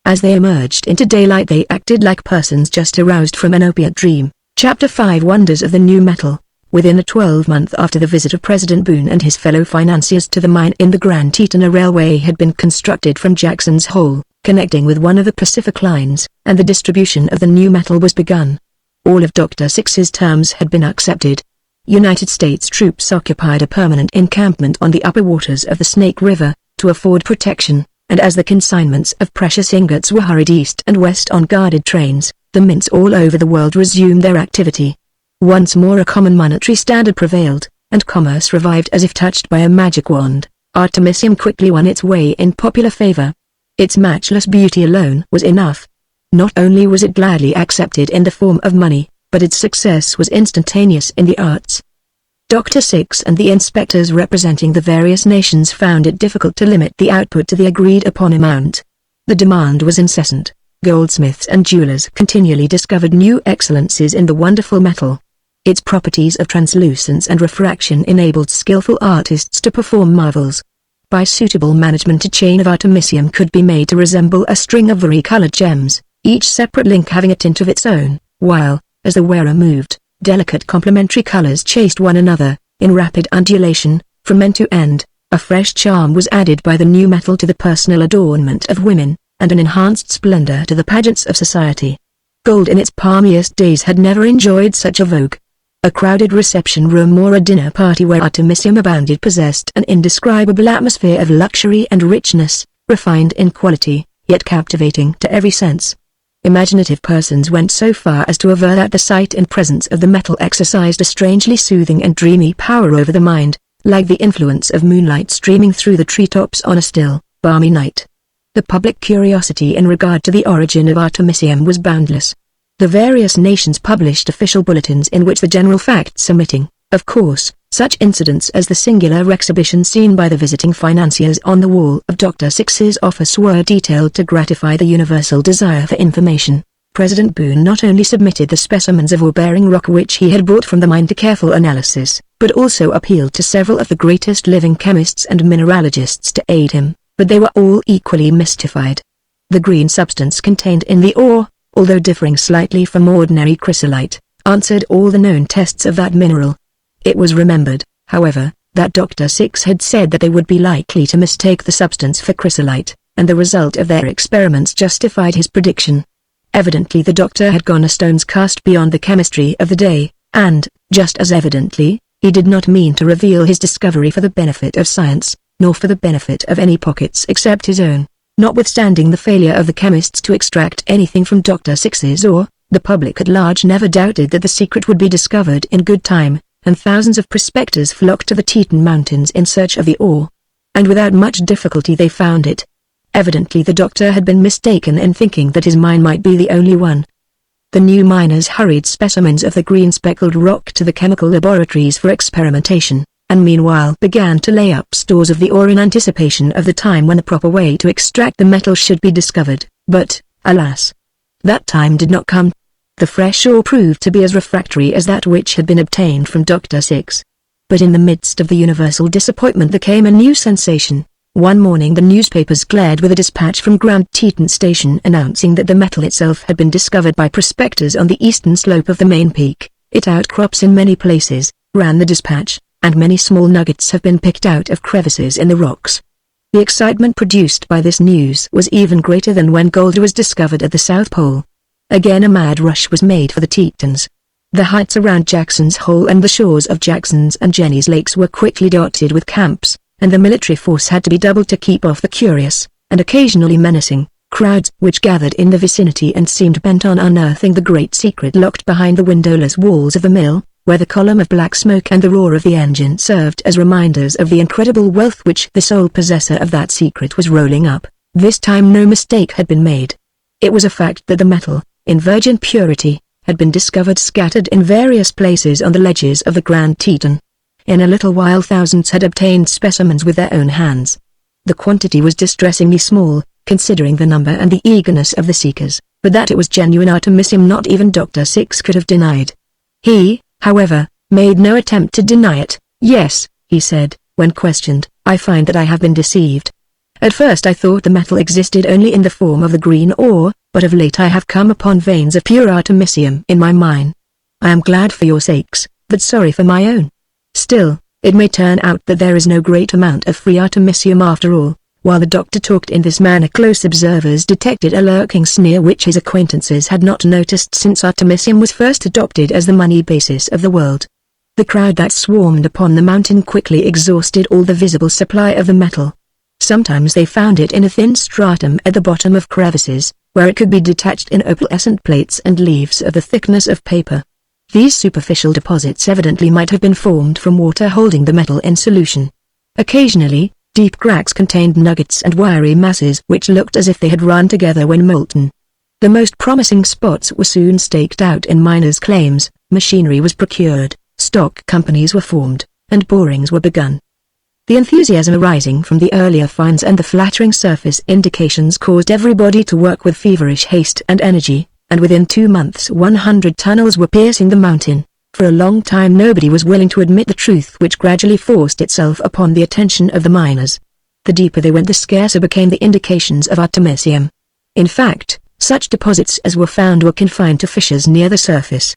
As they emerged into daylight they acted like persons just aroused from an opiate dream. Chapter 5 Wonders of the New Metal. Within a 12-month after the visit of President Boone and his fellow financiers to the mine in the Grand Teton, a railway had been constructed from Jackson's Hole, connecting with one of the Pacific lines, and the distribution of the new metal was begun. All of Dr. Six's terms had been accepted. United States troops occupied a permanent encampment on the upper waters of the Snake River, to afford protection, and as the consignments of precious ingots were hurried east and west on guarded trains, the mints all over the world resumed their activity. Once more a common monetary standard prevailed, and commerce revived as if touched by a magic wand. artemisium quickly won its way in popular favor. Its matchless beauty alone was enough. Not only was it gladly accepted in the form of money, but its success was instantaneous in the arts. Dr. Six and the inspectors representing the various nations found it difficult to limit the output to the agreed-upon amount. The demand was incessant. Goldsmiths and jewelers continually discovered new excellences in the wonderful metal. Its properties of translucence and refraction enabled skillful artists to perform marvels. By suitable management, a chain of artemisium could be made to resemble a string of vari-colored gems, each separate link having a tint of its own, while, as the wearer moved, delicate complementary colors chased one another, in rapid undulation, from end to end. A fresh charm was added by the new metal to the personal adornment of women, and an enhanced splendor to the pageants of society. Gold in its palmiest days had never enjoyed such a vogue. A crowded reception room or a dinner party where artemisium abounded possessed an indescribable atmosphere of luxury and richness, refined in quality, yet captivating to every sense. Imaginative persons went so far as to aver that the sight and presence of the metal exercised a strangely soothing and dreamy power over the mind, like the influence of moonlight streaming through the treetops on a still, balmy night. The public curiosity in regard to the origin of artemisium was boundless. The various nations published official bulletins in which the general facts omitting, of course, such incidents as the singular exhibition seen by the visiting financiers on the wall of Dr. Six's office were detailed to gratify the universal desire for information. President Boone not only submitted the specimens of ore-bearing rock which he had brought from the mine to careful analysis, but also appealed to several of the greatest living chemists and mineralogists to aid him, but they were all equally mystified. The green substance contained in the ore, although differing slightly from ordinary chrysolite, answered all the known tests of that mineral. It was remembered, however, that Dr. Six had said that they would be likely to mistake the substance for chrysolite, and the result of their experiments justified his prediction. Evidently the doctor had gone a stone's cast beyond the chemistry of the day, and, just as evidently, he did not mean to reveal his discovery for the benefit of science, nor for the benefit of any pockets except his own. Notwithstanding the failure of the chemists to extract anything from Dr. Six's ore, the public at large never doubted that the secret would be discovered in good time, and thousands of prospectors flocked to the Teton Mountains in search of the ore. And without much difficulty they found it. Evidently the doctor had been mistaken in thinking that his mine might be the only one. The new miners hurried specimens of the green speckled rock to the chemical laboratories for experimentation, and meanwhile began to lay up stores of the ore in anticipation of the time when the proper way to extract the metal should be discovered. But, alas! That time did not come. The fresh ore proved to be as refractory as that which had been obtained from Dr. Six. But in the midst of the universal disappointment there came a new sensation. One morning the newspapers glared with a dispatch from Grand Teton Station announcing that the metal itself had been discovered by prospectors on the eastern slope of the main peak. It outcrops in many places, ran the dispatch, and many small nuggets have been picked out of crevices in the rocks. The excitement produced by this news was even greater than when gold was discovered at the South Pole. Again a mad rush was made for the Tetons. The heights around Jackson's Hole and the shores of Jackson's and Jenny's lakes were quickly dotted with camps, and the military force had to be doubled to keep off the curious, and occasionally menacing, crowds which gathered in the vicinity and seemed bent on unearthing the great secret locked behind the windowless walls of the mill, where the column of black smoke and the roar of the engine served as reminders of the incredible wealth which the sole possessor of that secret was rolling up. This time no mistake had been made. It was a fact that the metal, in virgin purity, had been discovered scattered in various places on the ledges of the Grand Teton. In a little while thousands had obtained specimens with their own hands. The quantity was distressingly small, considering the number and the eagerness of the seekers, but that it was genuine artemisium not even Dr. Six could have denied. He, however, made no attempt to deny it. "Yes," he said, when questioned, "I find that I have been deceived. At first I thought the metal existed only in the form of the green ore, but of late I have come upon veins of pure artemisium in my mine. I am glad for your sakes, but sorry for my own. Still, it may turn out that there is no great amount of free artemisium after all." While the doctor talked in this manner close observers detected a lurking sneer which his acquaintances had not noticed since artemisium was first adopted as the money basis of the world. The crowd that swarmed upon the mountain quickly exhausted all the visible supply of the metal. Sometimes they found it in a thin stratum at the bottom of crevices, where it could be detached in opalescent plates and leaves of the thickness of paper. These superficial deposits evidently might have been formed from water holding the metal in solution. Occasionally, Deep cracks contained nuggets and wiry masses which looked as if they had run together when molten. The most promising spots were soon staked out in miners' claims, machinery was procured, stock companies were formed, and borings were begun. The enthusiasm arising from the earlier finds and the flattering surface indications caused everybody to work with feverish haste and energy, and within 2 months 100 tunnels were piercing the mountain. For a long time nobody was willing to admit the truth which gradually forced itself upon the attention of the miners. The deeper they went the scarcer became the indications of artemisium. In fact, such deposits as were found were confined to fissures near the surface.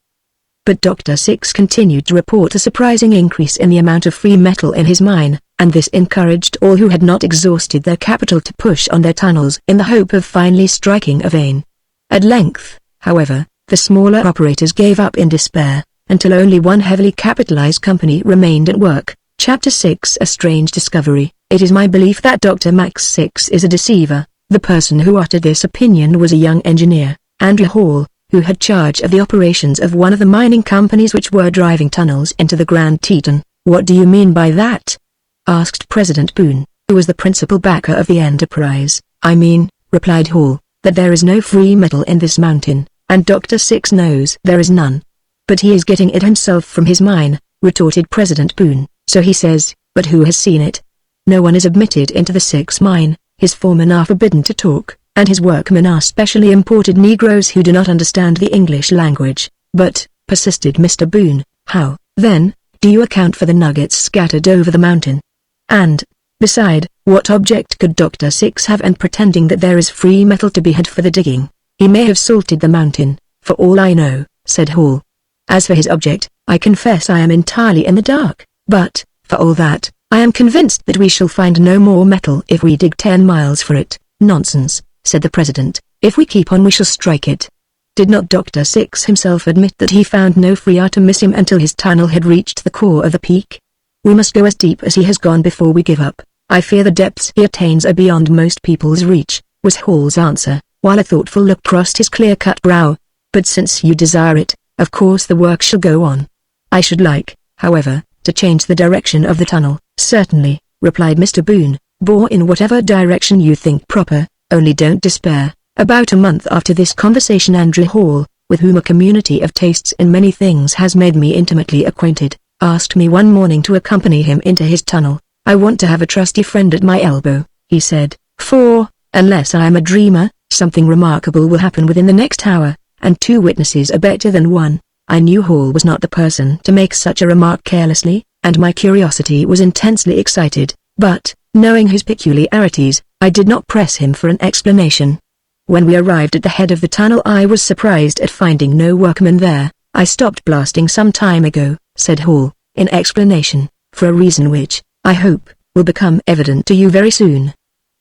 But Dr. Six continued to report a surprising increase in the amount of free metal in his mine, and this encouraged all who had not exhausted their capital to push on their tunnels in the hope of finally striking a vein. At length, however, the smaller operators gave up in despair, until only one heavily capitalized company remained at work. Chapter 6 A Strange Discovery. It is my belief that Dr. Max Six is a deceiver. The person who uttered this opinion was a young engineer, Andrew Hall, who had charge of the operations of one of the mining companies which were driving tunnels into the Grand Teton. "What do you mean by that?" asked President Boone, who was the principal backer of the enterprise. "I mean," replied Hall, "that there is no free metal in this mountain, and Dr. Six knows there is none." "But he is getting it himself from his mine," retorted President Boone. "So he says, but who has seen it? No one is admitted into the Six mine. His foremen are forbidden to talk, and his workmen are specially imported Negroes who do not understand the English language." "But," persisted Mr. Boone, "how, then, do you account for the nuggets scattered over the mountain? And, beside, what object could Dr. Six have in pretending that there is free metal to be had for the digging? He may have salted the mountain, for all I know," said Hall. "As for his object, I confess I am entirely in the dark, but, for all that, I am convinced that we shall find no more metal if we dig 10 miles for it." "Nonsense," said the president. "If we keep on we shall strike it." Did not Dr. Six himself admit that he found no free artemisium until his tunnel had reached the core of the peak? "We must go as deep as he has gone before we give up. I fear the depths he attains are beyond most people's reach," was Hall's answer, while a thoughtful look crossed his clear-cut brow. "But since you desire it, of course the work shall go on. I should like, however, to change the direction of the tunnel." "Certainly," replied Mr. Boone, "bore in whatever direction you think proper, only don't despair." About a month after this conversation Andrew Hall, with whom a community of tastes in many things has made me intimately acquainted, asked me one morning to accompany him into his tunnel. "I want to have a trusty friend at my elbow," he said, "for, unless I am a dreamer, something remarkable will happen within the next hour, and 2 witnesses are better than 1. I knew Hall was not the person to make such a remark carelessly, and my curiosity was intensely excited, but, knowing his peculiarities, I did not press him for an explanation. When we arrived at the head of the tunnel I was surprised at finding no workmen there. "I stopped blasting some time ago," said Hall, in explanation, "for a reason which, I hope, will become evident to you very soon.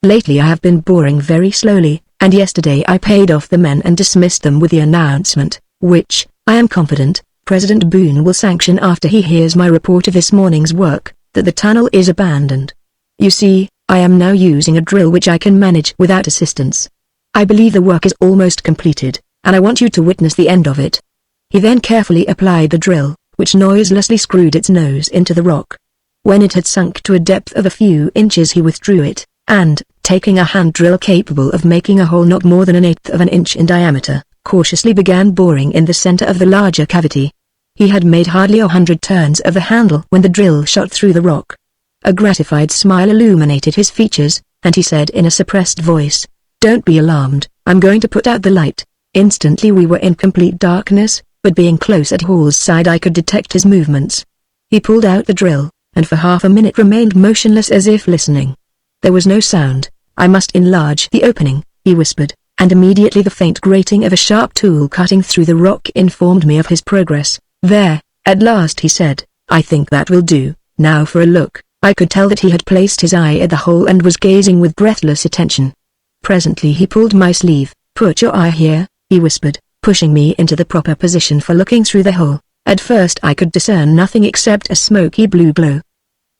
Lately I have been boring very slowly, and yesterday I paid off the men and dismissed them with the announcement, which, I am confident, President Boone will sanction after he hears my report of this morning's work, that the tunnel is abandoned. You see, I am now using a drill which I can manage without assistance. I believe the work is almost completed, and I want you to witness the end of it." He then carefully applied the drill, which noiselessly screwed its nose into the rock. When it had sunk to a depth of a few inches he withdrew it, and, taking a hand drill capable of making a hole not more than 1/8 of an inch in diameter, cautiously began boring in the center of the larger cavity. He had made hardly 100 turns of the handle when the drill shot through the rock. A gratified smile illuminated his features, and he said in a suppressed voice, "Don't be alarmed, I'm going to put out the light." Instantly we were in complete darkness, but being close at Hall's side I could detect his movements. He pulled out the drill, and for half a minute remained motionless as if listening. There was no sound. "I must enlarge the opening," he whispered, and immediately the faint grating of a sharp tool cutting through the rock informed me of his progress. "There, at last," he said, "I think that will do. Now for a look." I could tell that he had placed his eye at the hole and was gazing with breathless attention. Presently he pulled my sleeve. "Put your eye here," he whispered, pushing me into the proper position for looking through the hole. At first I could discern nothing except a smoky blue glow.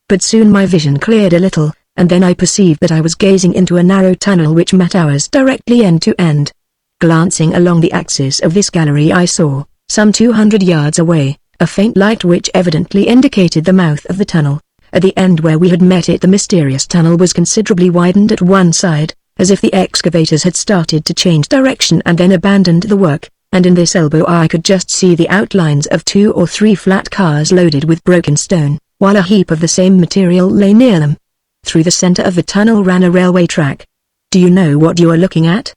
But soon my vision cleared a little, and then I perceived that I was gazing into a narrow tunnel which met ours directly end to end. Glancing along the axis of this gallery I saw, some 200 yards away, a faint light which evidently indicated the mouth of the tunnel. At the end where we had met it, the mysterious tunnel was considerably widened at one side, as if the excavators had started to change direction and then abandoned the work, and in this elbow I could just see the outlines of 2 or 3 flat cars loaded with broken stone, while a heap of the same material lay near them. Through the center of the tunnel ran a railway track. "Do you know what you are looking at?"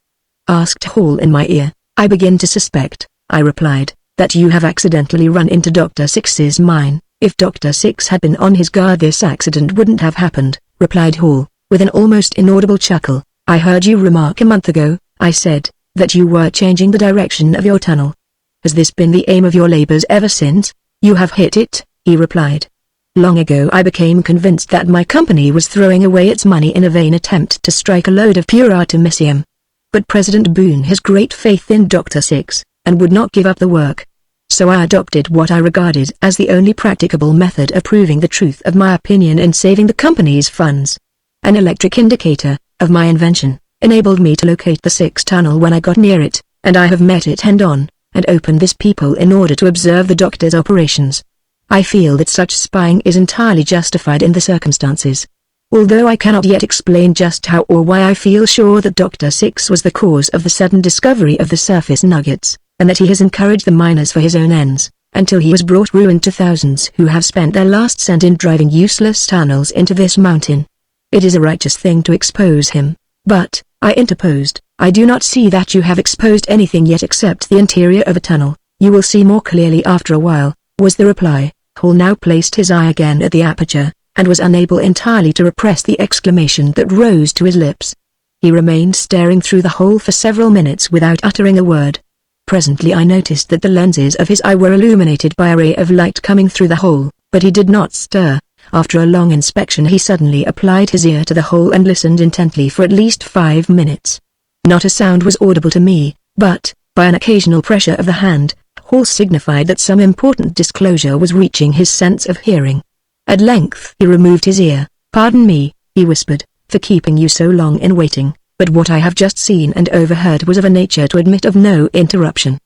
asked Hall in my ear. "I begin to suspect," I replied, "that you have accidentally run into Dr. Six's mine." "If Dr. Six had been on his guard, this accident wouldn't have happened," replied Hall, with an almost inaudible chuckle. "I heard you remark a month ago," I said, "that you were changing the direction of your tunnel. Has this been the aim of your labors ever since?" "You have hit it," he replied. "Long ago I became convinced that my company was throwing away its money in a vain attempt to strike a lode of pure artemisium. But President Boone has great faith in Dr. Six, and would not give up the work. So I adopted what I regarded as the only practicable method of proving the truth of my opinion in saving the company's funds. An electric indicator, of my invention, enabled me to locate the Six tunnel when I got near it, and I have met it head-on, and opened this peephole in order to observe the doctor's operations. I feel that such spying is entirely justified in the circumstances. Although I cannot yet explain just how or why I feel sure that Dr. Six was the cause of the sudden discovery of the surface nuggets, and that he has encouraged the miners for his own ends, until he has brought ruin to thousands who have spent their last cent in driving useless tunnels into this mountain. It is a righteous thing to expose him, but, I interposed, I do not see that you have exposed anything yet except the interior of a tunnel. You will see more clearly after a while, was the reply. Hall now placed his eye again at the aperture, and was unable entirely to repress the exclamation that rose to his lips. He remained staring through the hole for several minutes without uttering a word. Presently I noticed that the lenses of his eye were illuminated by a ray of light coming through the hole, but he did not stir. After a long inspection he suddenly applied his ear to the hole and listened intently for at least 5 minutes. Not a sound was audible to me, but, by an occasional pressure of the hand, Hall signified that some important disclosure was reaching his sense of hearing. At length he removed his ear. "Pardon me," he whispered, "for keeping you so long in waiting, but what I have just seen and overheard was of a nature to admit of no interruption."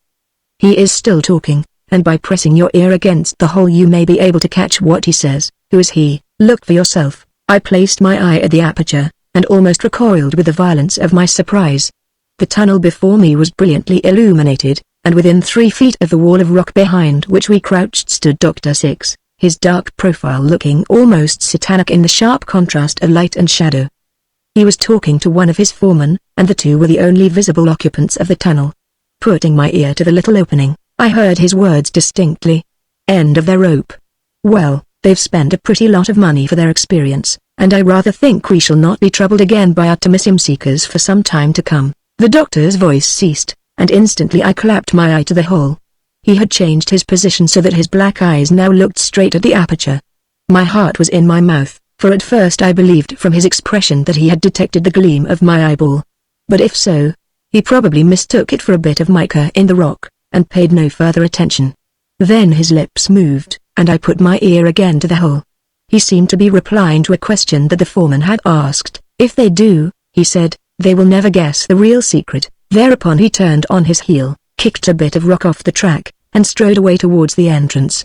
He is still talking, and by pressing your ear against the hole you may be able to catch what he says. "Who is he? Look for yourself." I placed my eye at the aperture, and almost recoiled with the violence of my surprise. The tunnel before me was brilliantly illuminated, and within 3 feet of the wall of rock behind which we crouched stood Dr. Six, his dark profile looking almost satanic in the sharp contrast of light and shadow. He was talking to one of his foremen, and the two were the only visible occupants of the tunnel. Putting my ear to the little opening, I heard his words distinctly. "End of their rope. Well, they've spent a pretty lot of money for their experience, and I rather think we shall not be troubled again by artemisium seekers for some time to come." The doctor's voice ceased, and instantly I clapped my eye to the hole. He had changed his position so that his black eyes now looked straight at the aperture. My heart was in my mouth, for at first I believed from his expression that he had detected the gleam of my eyeball. But if so, he probably mistook it for a bit of mica in the rock, and paid no further attention. Then his lips moved, and I put my ear again to the hole. He seemed to be replying to a question that the foreman had asked. "If they do," he said, "they will never guess the real secret." Thereupon he turned on his heel, kicked a bit of rock off the track, and strode away towards the entrance.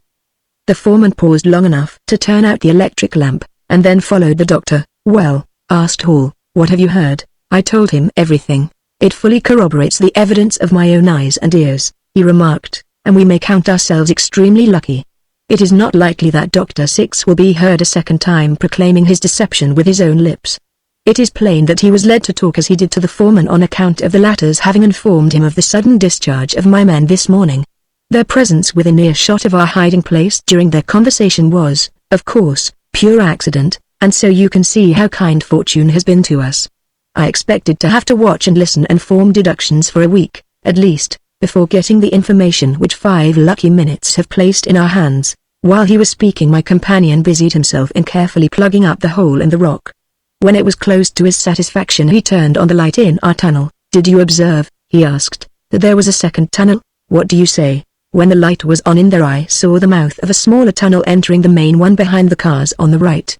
The foreman paused long enough to turn out the electric lamp, and then followed the doctor. "Well," asked Hall, "what have you heard?" I told him everything. "It fully corroborates the evidence of my own eyes and ears," he remarked, "and we may count ourselves extremely lucky. It is not likely that Dr. Six will be heard a second time proclaiming his deception with his own lips. It is plain that he was led to talk as he did to the foreman on account of the latter's having informed him of the sudden discharge of my men this morning. Their presence within earshot of our hiding place during their conversation was, of course, pure accident, and so you can see how kind fortune has been to us. I expected to have to watch and listen and form deductions for a week, at least, before getting the information which 5 lucky minutes have placed in our hands." While he was speaking my companion busied himself in carefully plugging up the hole in the rock. When it was closed to his satisfaction he turned on the light in our tunnel. "Did you observe," he asked, "that there was a second tunnel?" "What do you say?" When the light was on in there I saw the mouth of a smaller tunnel entering the main one behind the cars on the right.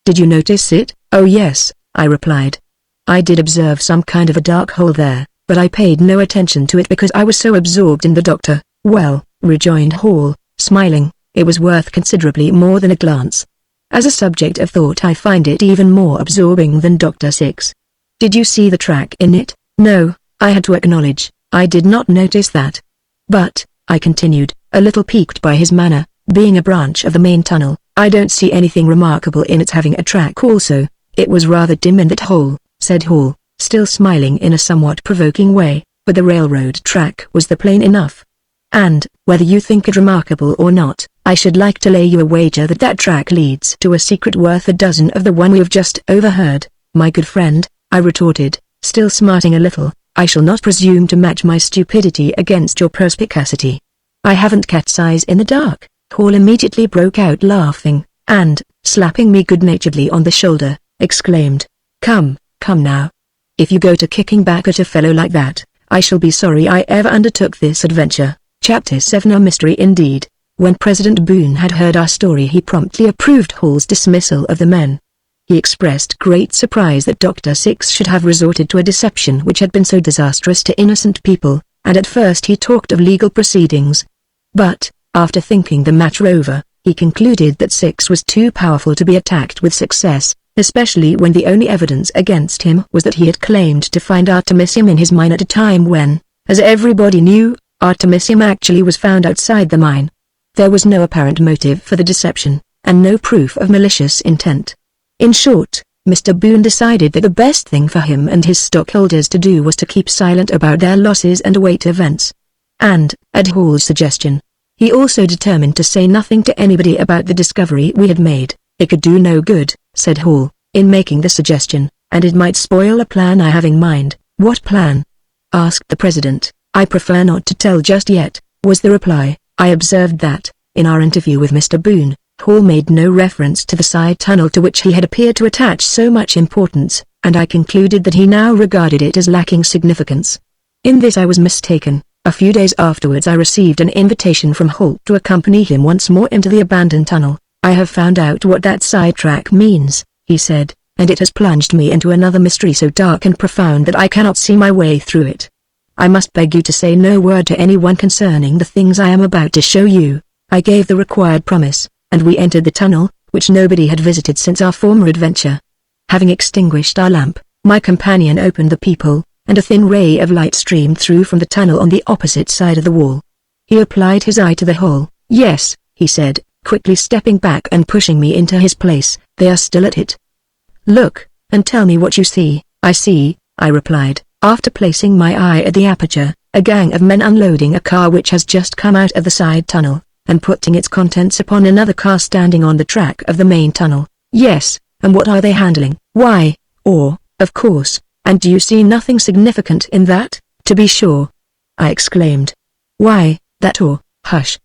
"Did you notice it?" "Oh yes," I replied. "I did observe some kind of a dark hole there, but I paid no attention to it because I was so absorbed in the doctor." "Well," rejoined Hall, smiling, "it was worth considerably more than a glance. As a subject of thought I find it even more absorbing than Dr. Six. Did you see the track in it? No, I had to acknowledge, I did not notice that. But, I continued, a little piqued by his manner, being a branch of the main tunnel, I don't see anything remarkable in its having a track also. It was rather dim in that hole, said Hall, still smiling in a somewhat provoking way, but the railroad track was the plain enough. And, whether you think it remarkable or not, I should like to lay you a wager that that track leads to a secret worth a dozen of the one we have just overheard, my good friend, I retorted, still smarting a little. I shall not presume to match my stupidity against your perspicacity. I haven't cat's eyes in the dark. Hall immediately broke out laughing, and, slapping me good-naturedly on the shoulder, exclaimed, Come now. If you go to kicking back at a fellow like that, I shall be sorry I ever undertook this adventure. Chapter 7 A mystery indeed. When President Boone had heard our story he promptly approved Hall's dismissal of the men. He expressed great surprise that Dr. Six should have resorted to a deception which had been so disastrous to innocent people, and at first he talked of legal proceedings. But, after thinking the matter over, he concluded that Six was too powerful to be attacked with success, especially when the only evidence against him was that he had claimed to find artemisium in his mine at a time when, as everybody knew, artemisium actually was found outside the mine. There was no apparent motive for the deception, and no proof of malicious intent. In short, Mr. Boone decided that the best thing for him and his stockholders to do was to keep silent about their losses and await events. And, at Hall's suggestion, he also determined to say nothing to anybody about the discovery we had made. It could do no good, said Hall, in making the suggestion, and it might spoil a plan I have in mind. What plan? Asked the president. I prefer not to tell just yet, was the reply. I observed that, in our interview with Mr. Boone, Hall made no reference to the side tunnel to which he had appeared to attach so much importance, and I concluded that he now regarded it as lacking significance. In this I was mistaken. A few days afterwards I received an invitation from Hall to accompany him once more into the abandoned tunnel. I have found out what that sidetrack means, he said, and it has plunged me into another mystery so dark and profound that I cannot see my way through it. I must beg you to say no word to anyone concerning the things I am about to show you. I gave the required promise, and we entered the tunnel, which nobody had visited since our former adventure. Having extinguished our lamp, my companion opened the peephole, and a thin ray of light streamed through from the tunnel on the opposite side of the wall. He applied his eye to the hole. Yes, he said, quickly stepping back and pushing me into his place, they are still at it. Look, and tell me what you see. I see, I replied, after placing my eye at the aperture, a gang of men unloading a car which has just come out of the side tunnel, and putting its contents upon another car standing on the track of the main tunnel. Yes, and what are they handling? Why, ore, of course, and do you see nothing significant in that? To be sure, I exclaimed. Why, that ore. Hush.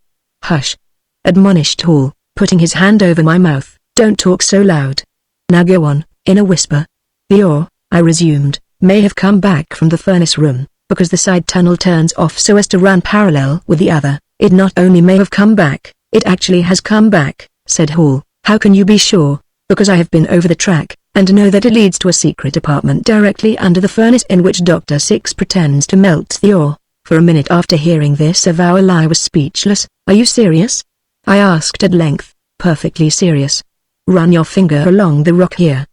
Hush. Admonished Hall, putting his hand over my mouth. Don't talk so loud. Now go on, in a whisper. The ore, I resumed, may have come back from the furnace room, because the side tunnel turns off so as to run parallel with the other. It not only may have come back, it actually has come back, said Hall. How can you be sure? Because I have been over the track, and know that it leads to a secret apartment directly under the furnace in which Dr. Six pretends to melt the ore. For a minute after hearing this avowal I was speechless. Are you serious? I asked at length. Perfectly serious. Run your finger along the rock here.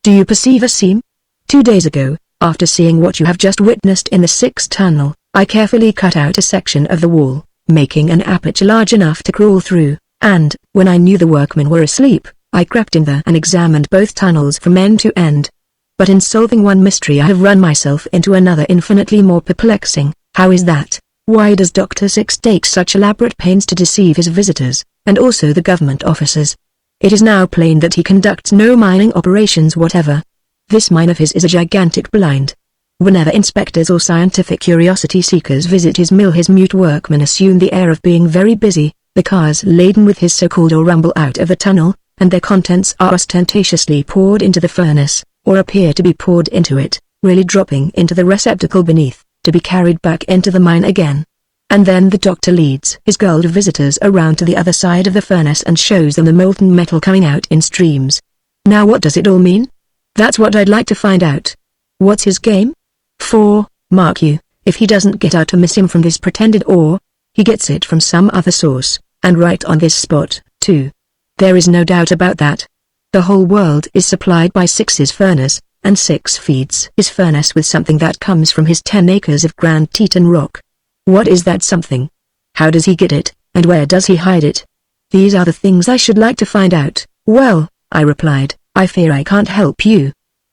Do you perceive a seam? 2 days ago, after seeing what you have just witnessed in the 6th tunnel, I carefully cut out a section of the wall, making an aperture large enough to crawl through, and, when I knew the workmen were asleep, I crept in there and examined both tunnels from end to end. But in solving one mystery I have run myself into another infinitely more perplexing. How is that? Why does Dr. Six take such elaborate pains to deceive his visitors, and also the government officers? It is now plain that he conducts no mining operations whatever. This mine of his is a gigantic blind. Whenever inspectors or scientific curiosity seekers visit his mill his mute workmen assume the air of being very busy, the cars laden with his so-called ore rumble out of the tunnel, and their contents are ostentatiously poured into the furnace, or appear to be poured into it, really dropping into the receptacle beneath, to be carried back into the mine again. And then the doctor leads his gulled visitors around to the other side of the furnace and shows them the molten metal coming out in streams. Now what does it all mean? That's what I'd like to find out. What's his game? For, mark you, if he doesn't get artemisium from this pretended ore, he gets it from some other source, and right on this spot, too. There is no doubt about that. The whole world is supplied by Six's furnace, and Six feeds his furnace with something that comes from his 10 acres of Grand Teton rock. What is that something? How does he get it, and where does he hide it? These are the things I should like to find out. Well, I replied, I fear I can't help you.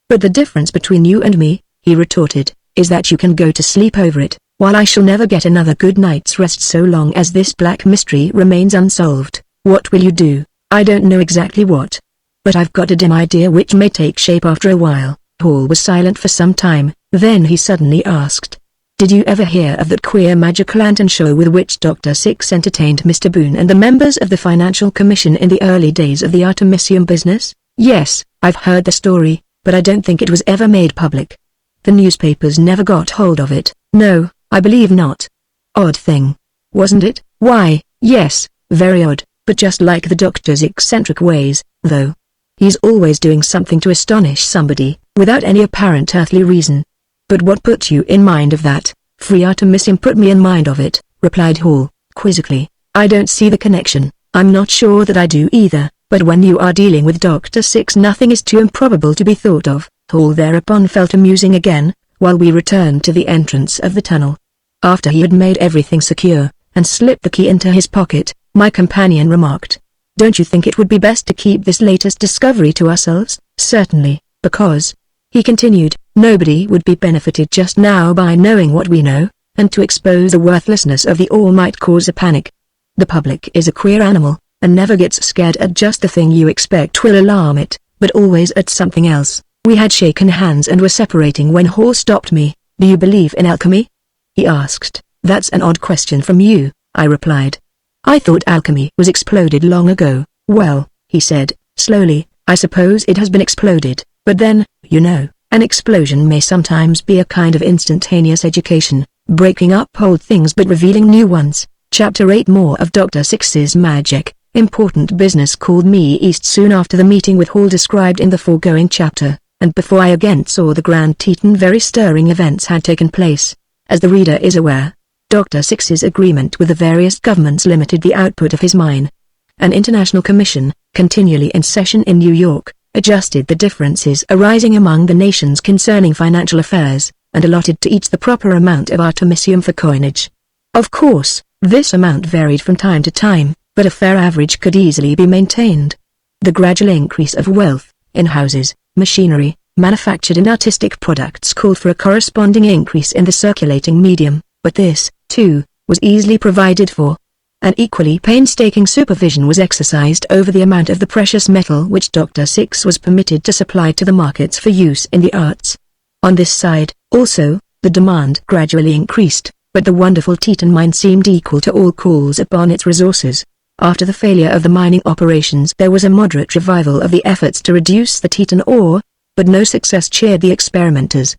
But the difference between you and me, he retorted, is that you can go to sleep over it, while I shall never get another good night's rest so long as this black mystery remains unsolved. What will you do? I don't know exactly what. But I've got a dim idea which may take shape after a while. Hall was silent for some time, then he suddenly asked, did you ever hear of that queer magic lantern show with which Dr. Six entertained Mr. Boone and the members of the Financial Commission in the early days of the Artemisium business? Yes, I've heard the story, but I don't think it was ever made public. The newspapers never got hold of it. No, I believe not. Odd thing. Wasn't it? Why, yes, very odd, but just like the doctor's eccentric ways, though. He's always doing something to astonish somebody, without any apparent earthly reason. But what put you in mind of that? Free Artemisium put me in mind of it, replied Hall, quizzically. I don't see the connection. I'm not sure that I do either, but when you are dealing with Dr. Six nothing is too improbable to be thought of. Hall thereupon felt amusing again, while we returned to the entrance of the tunnel. After he had made everything secure, and slipped the key into his pocket, my companion remarked, don't you think it would be best to keep this latest discovery to ourselves? Certainly, because, he continued, nobody would be benefited just now by knowing what we know, and to expose the worthlessness of the all might cause a panic. The public is a queer animal, and never gets scared at just the thing you expect will alarm it, but always at something else. We had shaken hands and were separating when Hall stopped me. Do you believe in alchemy? He asked. That's an odd question from you, I replied. I thought alchemy was exploded long ago. Well, he said, slowly, I suppose it has been exploded, but then, you know, an explosion may sometimes be a kind of instantaneous education, breaking up old things but revealing new ones. Chapter 8. More of Dr. Six's magic. Important business called me east soon after the meeting with Hall described in the foregoing chapter, and before I again saw the Grand Teton very stirring events had taken place. As the reader is aware, Dr. Six's agreement with the various governments limited the output of his mine. An international commission, continually in session in New York, adjusted the differences arising among the nations concerning financial affairs, and allotted to each the proper amount of artemisium for coinage. Of course, this amount varied from time to time, but a fair average could easily be maintained. The gradual increase of wealth, in houses, machinery, manufactured and artistic products called for a corresponding increase in the circulating medium, but this, too, was easily provided for. An equally painstaking supervision was exercised over the amount of the precious metal which Dr. Six was permitted to supply to the markets for use in the arts. On this side, also, the demand gradually increased, but the wonderful Teton mine seemed equal to all calls upon its resources. After the failure of the mining operations there was a moderate revival of the efforts to reduce the Teton ore, but no success cheered the experimenters.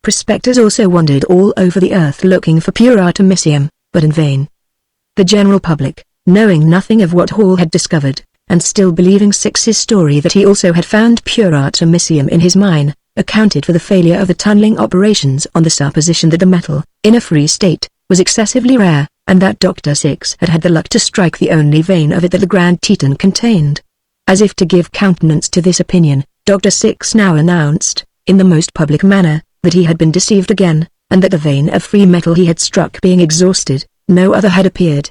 Prospectors also wandered all over the earth looking for pure artemisium, but in vain. The general public, knowing nothing of what Hall had discovered, and still believing Six's story that he also had found pure artemisium in his mine, accounted for the failure of the tunneling operations on the supposition that the metal, in a free state, was excessively rare, and that Dr. Six had had the luck to strike the only vein of it that the Grand Teton contained. As if to give countenance to this opinion, Dr. Six now announced, in the most public manner, that he had been deceived again, and that the vein of free metal he had struck being exhausted, no other had appeared.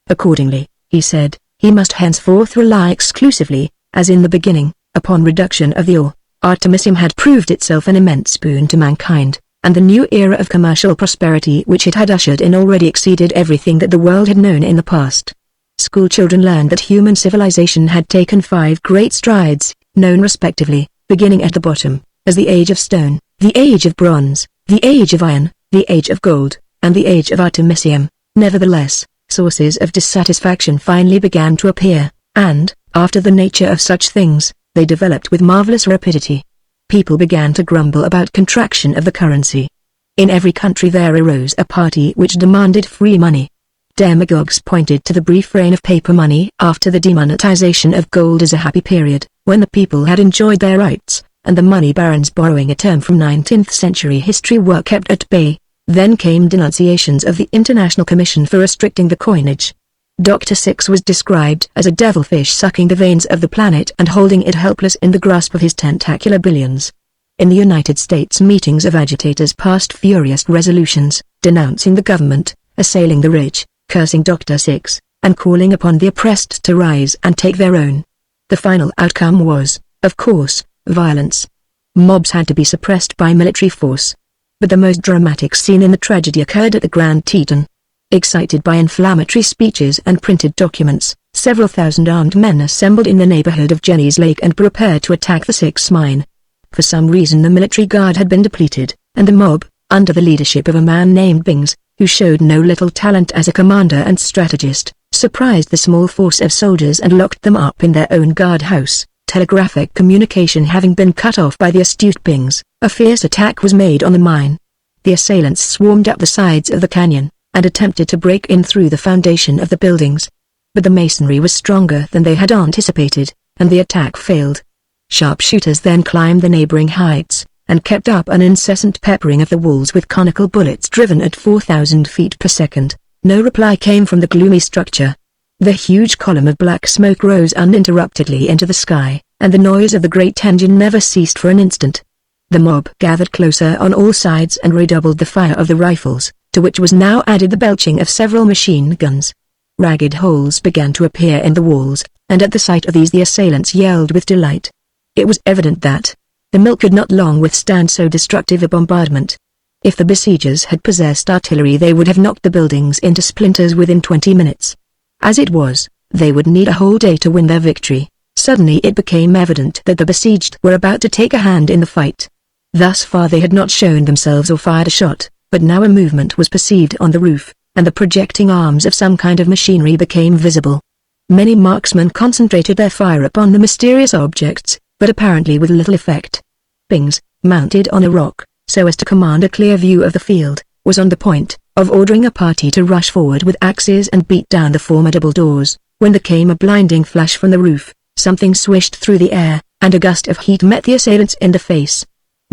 Accordingly, he said, he must henceforth rely exclusively, as in the beginning, upon reduction of the ore. Artemisium had proved itself an immense boon to mankind, and the new era of commercial prosperity which it had ushered in already exceeded everything that the world had known in the past. School children learned that human civilization had taken 5 great strides, known respectively, beginning at the bottom, as the Age of Stone, the Age of Bronze, the Age of Iron, the Age of Gold, and the Age of Artemisium. Nevertheless, sources of dissatisfaction finally began to appear, and, after the nature of such things, they developed with marvelous rapidity. People began to grumble about contraction of the currency. In every country there arose a party which demanded free money. Demagogues pointed to the brief reign of paper money after the demonetization of gold as a happy period, when the people had enjoyed their rights, and the money barons, borrowing a term from 19th century history, were kept at bay. Then came denunciations of the International Commission for restricting the coinage. Dr. Six was described as a devilfish sucking the veins of the planet and holding it helpless in the grasp of his tentacular billions. In the United States, meetings of agitators passed furious resolutions, denouncing the government, assailing the rich, cursing Dr. Six, and calling upon the oppressed to rise and take their own. The final outcome was, of course, violence. Mobs had to be suppressed by military force. But the most dramatic scene in the tragedy occurred at the Grand Teton. Excited by inflammatory speeches and printed documents, several thousand armed men assembled in the neighborhood of Jenny's Lake and prepared to attack the Six mine. For some reason the military guard had been depleted, and the mob, under the leadership of a man named Bings, who showed no little talent as a commander and strategist, surprised the small force of soldiers and locked them up in their own guardhouse. Telegraphic communication having been cut off by the astute Bings, a fierce attack was made on the mine. The assailants swarmed up the sides of the canyon, and attempted to break in through the foundation of the buildings. But the masonry was stronger than they had anticipated, and the attack failed. Sharpshooters then climbed the neighboring heights, and kept up an incessant peppering of the walls with conical bullets driven at 4,000 feet per second. No reply came from the gloomy structure. The huge column of black smoke rose uninterruptedly into the sky, and the noise of the great engine never ceased for an instant. The mob gathered closer on all sides and redoubled the fire of the rifles, to which was now added the belching of several machine guns. Ragged holes began to appear in the walls, and at the sight of these the assailants yelled with delight. It was evident that the mill could not long withstand so destructive a bombardment. If the besiegers had possessed artillery they would have knocked the buildings into splinters within 20 minutes. As it was, they would need a whole day to win their victory. Suddenly it became evident that the besieged were about to take a hand in the fight. Thus far they had not shown themselves or fired a shot, but now a movement was perceived on the roof, and the projecting arms of some kind of machinery became visible. Many marksmen concentrated their fire upon the mysterious objects, but apparently with little effect. Bings, mounted on a rock, so as to command a clear view of the field, was on the point of ordering a party to rush forward with axes and beat down the formidable doors, when there came a blinding flash from the roof, something swished through the air, and a gust of heat met the assailants in the face.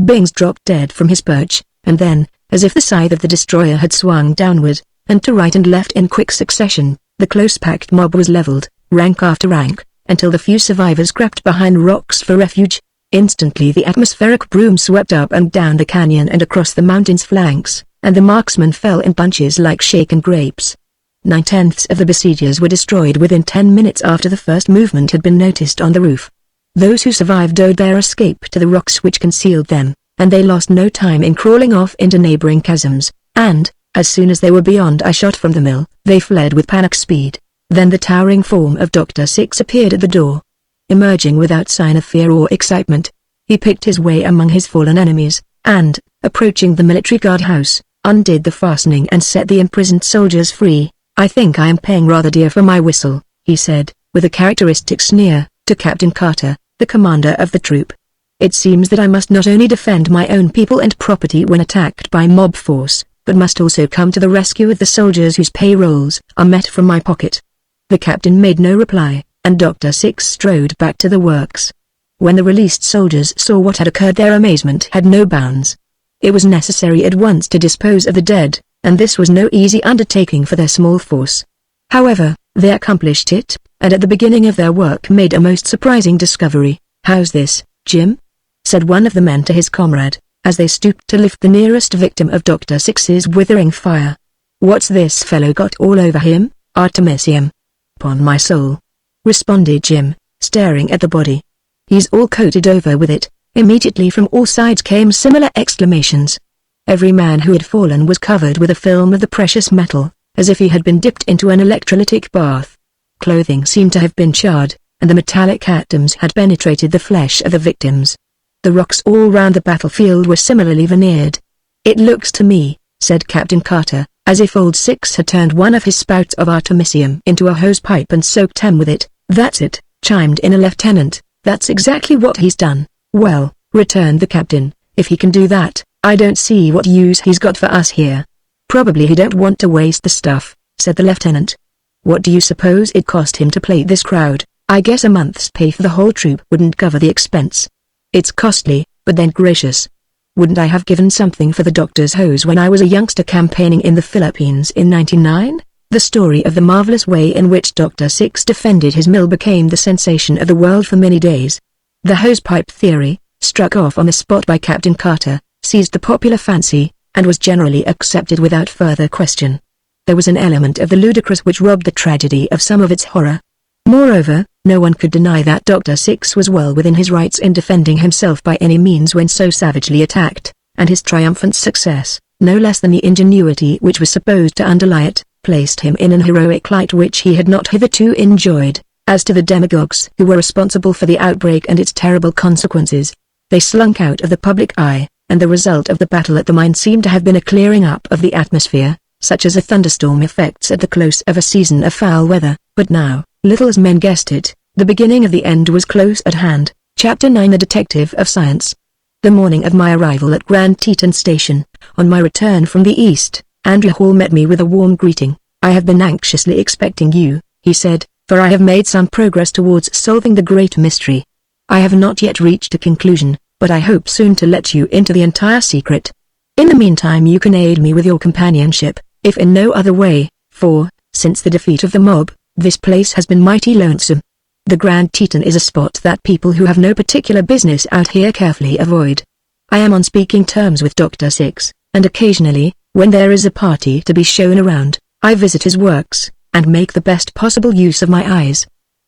Bings dropped dead from his perch, and then, as if the scythe of the destroyer had swung downward, and to right and left in quick succession, the close-packed mob was leveled, rank after rank, until the few survivors crept behind rocks for refuge. Instantly the atmospheric broom swept up and down the canyon and across the mountain's flanks, and the marksmen fell in bunches like shaken grapes. 9/10 of the besiegers were destroyed within 10 minutes after the first movement had been noticed on the roof. Those who survived owed their escape to the rocks which concealed them, and they lost no time in crawling off into neighboring chasms, and, as soon as they were beyond a shot from the mill, they fled with panic speed. Then the towering form of Dr. Six appeared at the door. Emerging without sign of fear or excitement, he picked his way among his fallen enemies, and, approaching the military guardhouse, undid the fastening and set the imprisoned soldiers free. "I think I am paying rather dear for my whistle," he said, with a characteristic sneer, to Captain Carter, the commander of the troop. "It seems that I must not only defend my own people and property when attacked by mob force, but must also come to the rescue of the soldiers whose payrolls are met from my pocket." The captain made no reply, and Dr. Six strode back to the works. When the released soldiers saw what had occurred, their amazement had no bounds. It was necessary at once to dispose of the dead, and this was no easy undertaking for their small force. However, they accomplished it, and at the beginning of their work made a most surprising discovery. "How's this, Jim?" said one of the men to his comrade, as they stooped to lift the nearest victim of Dr. Six's withering fire. "What's this fellow got all over him, artemisium?" "'Pon my soul," responded Jim, staring at the body. "He's all coated over with it." Immediately from all sides came similar exclamations. Every man who had fallen was covered with a film of the precious metal, as if he had been dipped into an electrolytic bath. Clothing seemed to have been charred, and the metallic atoms had penetrated the flesh of the victims. The rocks all round the battlefield were similarly veneered. "It looks to me," said Captain Carter, "as if old Six had turned one of his spouts of artemisium into a hose pipe and soaked him with it." "That's it," chimed in a lieutenant, "that's exactly what he's done." "Well," returned the captain, "if he can do that, I don't see what use he's got for us here." "Probably he don't want to waste the stuff," said the lieutenant. "What do you suppose it cost him to plate this crowd? I guess a month's pay for the whole troop wouldn't cover the expense." "It's costly, but then gracious. Wouldn't I have given something for the doctor's hose when I was a youngster campaigning in the Philippines in '99? The story of the marvelous way in which Dr. Six defended his mill became the sensation of the world for many days. The hosepipe theory, struck off on the spot by Captain Carter, seized the popular fancy, and was generally accepted without further question. There was an element of the ludicrous which robbed the tragedy of some of its horror. Moreover, no one could deny that Dr. Six was well within his rights in defending himself by any means when so savagely attacked, and his triumphant success, no less than the ingenuity which was supposed to underlie it, placed him in an heroic light which he had not hitherto enjoyed. As to the demagogues who were responsible for the outbreak and its terrible consequences, they slunk out of the public eye, and the result of the battle at the mine seemed to have been a clearing up of the atmosphere, such as a thunderstorm effects at the close of a season of foul weather. But now, little as men guessed it, the beginning of the end was close at hand. Chapter 9: The Detective of Science. The morning of my arrival at Grand Teton Station, on my return from the east, Andrew Hall met me with a warm greeting. "I have been anxiously expecting you," he said, "for I have made some progress towards solving the great mystery. I have not yet reached a conclusion, but I hope soon to let you into the entire secret. In the meantime you can aid me with your companionship, if in no other way, for, since the defeat of the mob, this place has been mighty lonesome. The Grand Teton is a spot that people who have no particular business out here carefully avoid. I am on speaking terms with Dr. Six, and occasionally, when there is a party to be shown around, I visit his works, and make the best possible use of my eyes.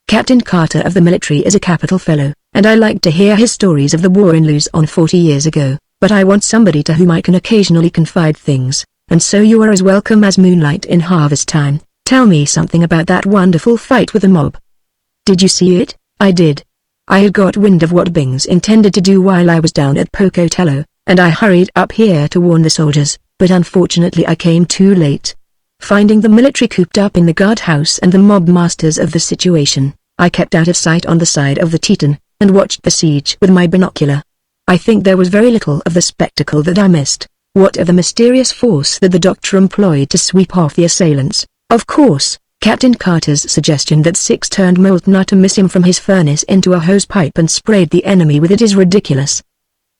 Captain Carter of the military is a capital fellow, and I like to hear his stories of the war in Luzon 40 years ago, but I want somebody to whom I can occasionally confide things, and so you are as welcome as moonlight in harvest time. Tell me something about that wonderful fight with the mob." "Did you see it?" "I did. I had got wind of what Bings intended to do while I was down at Pocatello, and I hurried up here to warn the soldiers, but unfortunately I came too late. Finding the military cooped up in the guardhouse and the mob masters of the situation, I kept out of sight on the side of the Teton, and watched the siege with my binocular. I think there was very little of the spectacle that I missed. What of the mysterious force that the doctor employed to sweep off the assailants? Of course, Captain Carter's suggestion that Six turned Moltner to miss him from his furnace into a hosepipe and sprayed the enemy with it is ridiculous.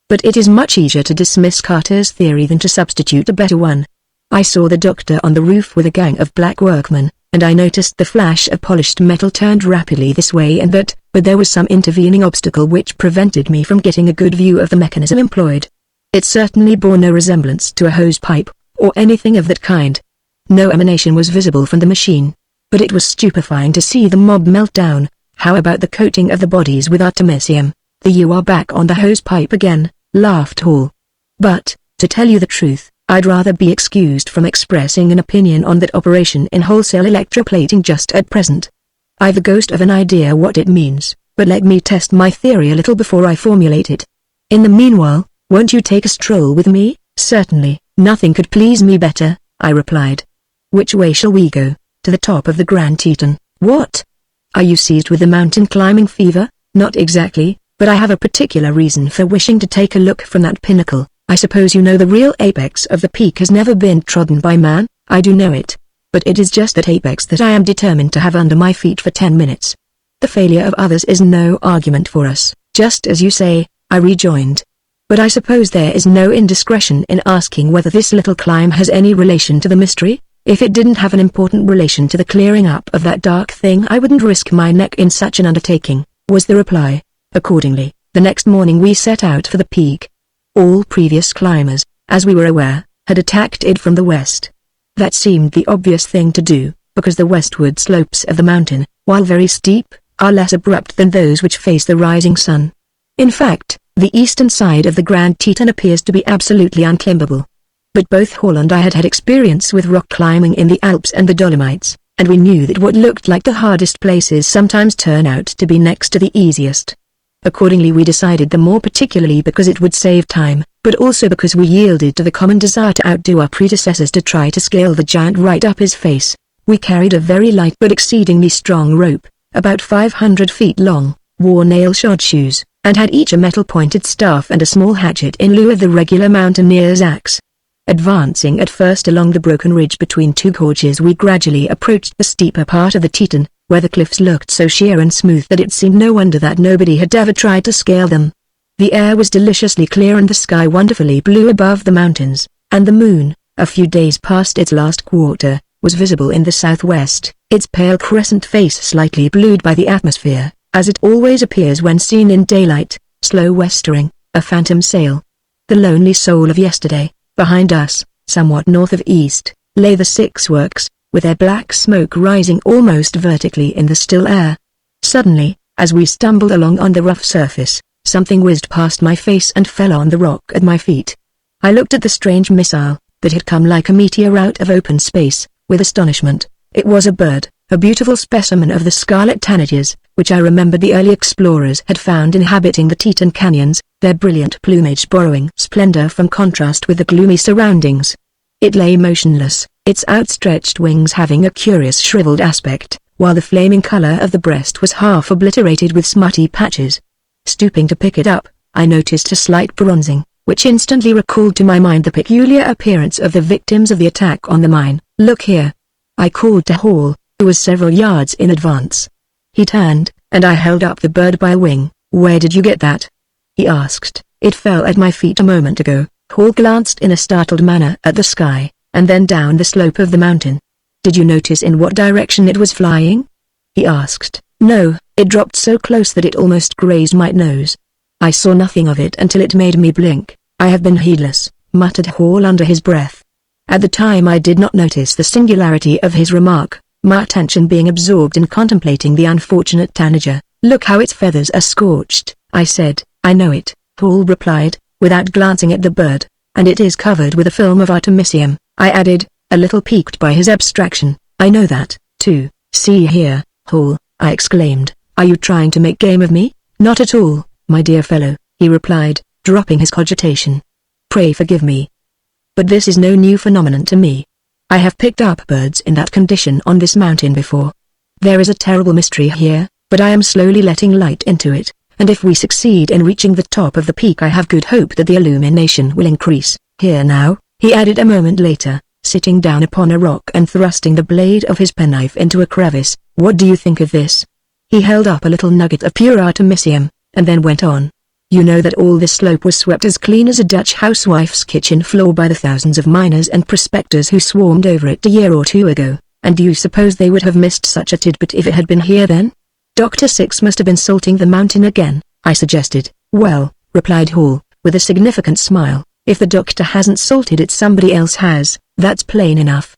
But it is much easier to dismiss Carter's theory than to substitute a better one. I saw the doctor on the roof with a gang of black workmen, and I noticed the flash of polished metal turned rapidly this way and that, but there was some intervening obstacle which prevented me from getting a good view of the mechanism employed. It certainly bore no resemblance to a hosepipe, or anything of that kind. No emanation was visible from the machine. But it was stupefying to see the mob melt down. How about the coating of the bodies with artemisium? You are back on the hosepipe again, laughed Hall. But, to tell you the truth, I'd rather be excused from expressing an opinion on that operation in wholesale electroplating just at present. I've a ghost of an idea what it means, but let me test my theory a little before I formulate it. In the meanwhile, won't you take a stroll with me? Certainly, nothing could please me better, I replied. Which way shall we go? To the top of the Grand Teton. What? Are you seized with the mountain climbing fever? Not exactly, but I have a particular reason for wishing to take a look from that pinnacle. I suppose you know the real apex of the peak has never been trodden by man. I do know it. But it is just that apex that I am determined to have under my feet for 10 minutes. The failure of others is no argument for us, just as you say, I rejoined. But I suppose there is no indiscretion in asking whether this little climb has any relation to the mystery? If it didn't have an important relation to the clearing up of that dark thing I wouldn't risk my neck in such an undertaking, was the reply. Accordingly, the next morning we set out for the peak. All previous climbers, as we were aware, had attacked it from the west. That seemed the obvious thing to do, because the westward slopes of the mountain, while very steep, are less abrupt than those which face the rising sun. In fact, the eastern side of the Grand Teton appears to be absolutely unclimbable. But both Hall and I had had experience with rock climbing in the Alps and the Dolomites, and we knew that what looked like the hardest places sometimes turn out to be next to the easiest. Accordingly we decided the more particularly because it would save time, but also because we yielded to the common desire to outdo our predecessors to try to scale the giant right up his face. We carried a very light but exceedingly strong rope, about 500 feet long, wore nail-shod shoes, and had each a metal-pointed staff and a small hatchet in lieu of the regular mountaineer's axe. Advancing at first along the broken ridge between two gorges we gradually approached the steeper part of the Teton, where the cliffs looked so sheer and smooth that it seemed no wonder that nobody had ever tried to scale them. The air was deliciously clear and the sky wonderfully blue above the mountains, and the moon, a few days past its last quarter, was visible in the southwest, its pale crescent face slightly blued by the atmosphere, as it always appears when seen in daylight, slow westering, a phantom sail. The lonely soul of yesterday. Behind us, somewhat north of east, lay the 6 works, with their black smoke rising almost vertically in the still air. Suddenly, as we stumbled along on the rough surface, something whizzed past my face and fell on the rock at my feet. I looked at the strange missile, that had come like a meteor out of open space, with astonishment. It was a bird, a beautiful specimen of the scarlet tanagers, which I remembered the early explorers had found inhabiting the Teton canyons, their brilliant plumage borrowing splendor from contrast with the gloomy surroundings. It lay motionless, its outstretched wings having a curious shriveled aspect, while the flaming color of the breast was half obliterated with smutty patches. Stooping to pick it up, I noticed a slight bronzing, which instantly recalled to my mind the peculiar appearance of the victims of the attack on the mine. "Look here!" I called to Hall, who was several yards in advance. He turned, and I held up the bird by a wing. "Where did you get that?" he asked. "It fell at my feet a moment ago." Hall glanced in a startled manner at the sky, and then down the slope of the mountain. "Did you notice in what direction it was flying?" he asked. "No, it dropped so close that it almost grazed my nose. I saw nothing of it until it made me blink." "I have been heedless," muttered Hall under his breath. At the time I did not notice the singularity of his remark, my attention being absorbed in contemplating the unfortunate tanager. "Look how its feathers are scorched," I said. "I know it," Hall replied, without glancing at the bird, "and it is covered with a film of artemisium," I added, a little piqued by his abstraction. "I know that, too. See here, Hall," I exclaimed, "are you trying to make game of me?" "Not at all, my dear fellow," he replied, dropping his cogitation. "Pray forgive me. But this is no new phenomenon to me. I have picked up birds in that condition on this mountain before. There is a terrible mystery here, but I am slowly letting light into it, and if we succeed in reaching the top of the peak I have good hope that the illumination will increase. Here now," he added a moment later, sitting down upon a rock and thrusting the blade of his penknife into a crevice, "what do you think of this?" He held up a little nugget of pure artemisium, and then went on. "You know that all this slope was swept as clean as a Dutch housewife's kitchen floor by the thousands of miners and prospectors who swarmed over it a year or two ago, and do you suppose they would have missed such a tidbit if it had been here then?" "Dr. Six must have been salting the mountain again," I suggested. "Well," replied Hall, with a significant smile, "if the doctor hasn't salted it somebody else has, that's plain enough.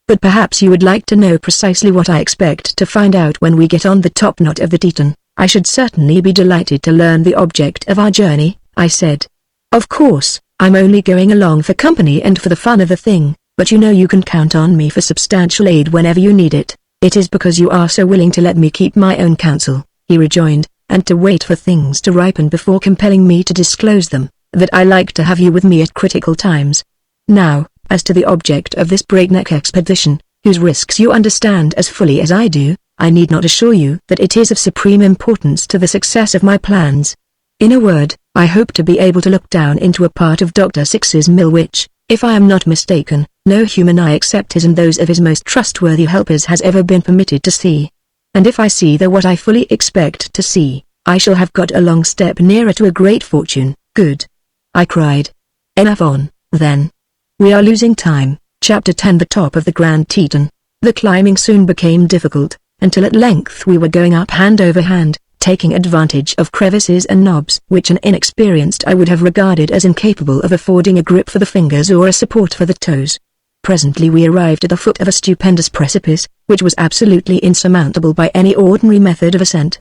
But perhaps you would like to know precisely what I expect to find out when we get on the top knot of the Teton." "I should certainly be delighted to learn the object of our journey," I said. "Of course, I'm only going along for company and for the fun of the thing, but you know you can count on me for substantial aid whenever you need it." "It is because you are so willing to let me keep my own counsel," he rejoined, "and to wait for things to ripen before compelling me to disclose them, that I like to have you with me at critical times. Now, as to the object of this breakneck expedition, whose risks you understand as fully as I do, I need not assure you that it is of supreme importance to the success of my plans. In a word, I hope to be able to look down into a part of Dr. Six's mill which, if I am not mistaken, no human eye except his and those of his most trustworthy helpers has ever been permitted to see. And if I see there what I fully expect to see, I shall have got a long step nearer to a great fortune." "Good," I cried. "Enough on, then. We are losing time." Chapter 10 The top of the Grand Teton. The climbing soon became difficult, until at length we were going up hand over hand, taking advantage of crevices and knobs which an inexperienced eye would have regarded as incapable of affording a grip for the fingers or a support for the toes. Presently we arrived at the foot of a stupendous precipice, which was absolutely insurmountable by any ordinary method of ascent.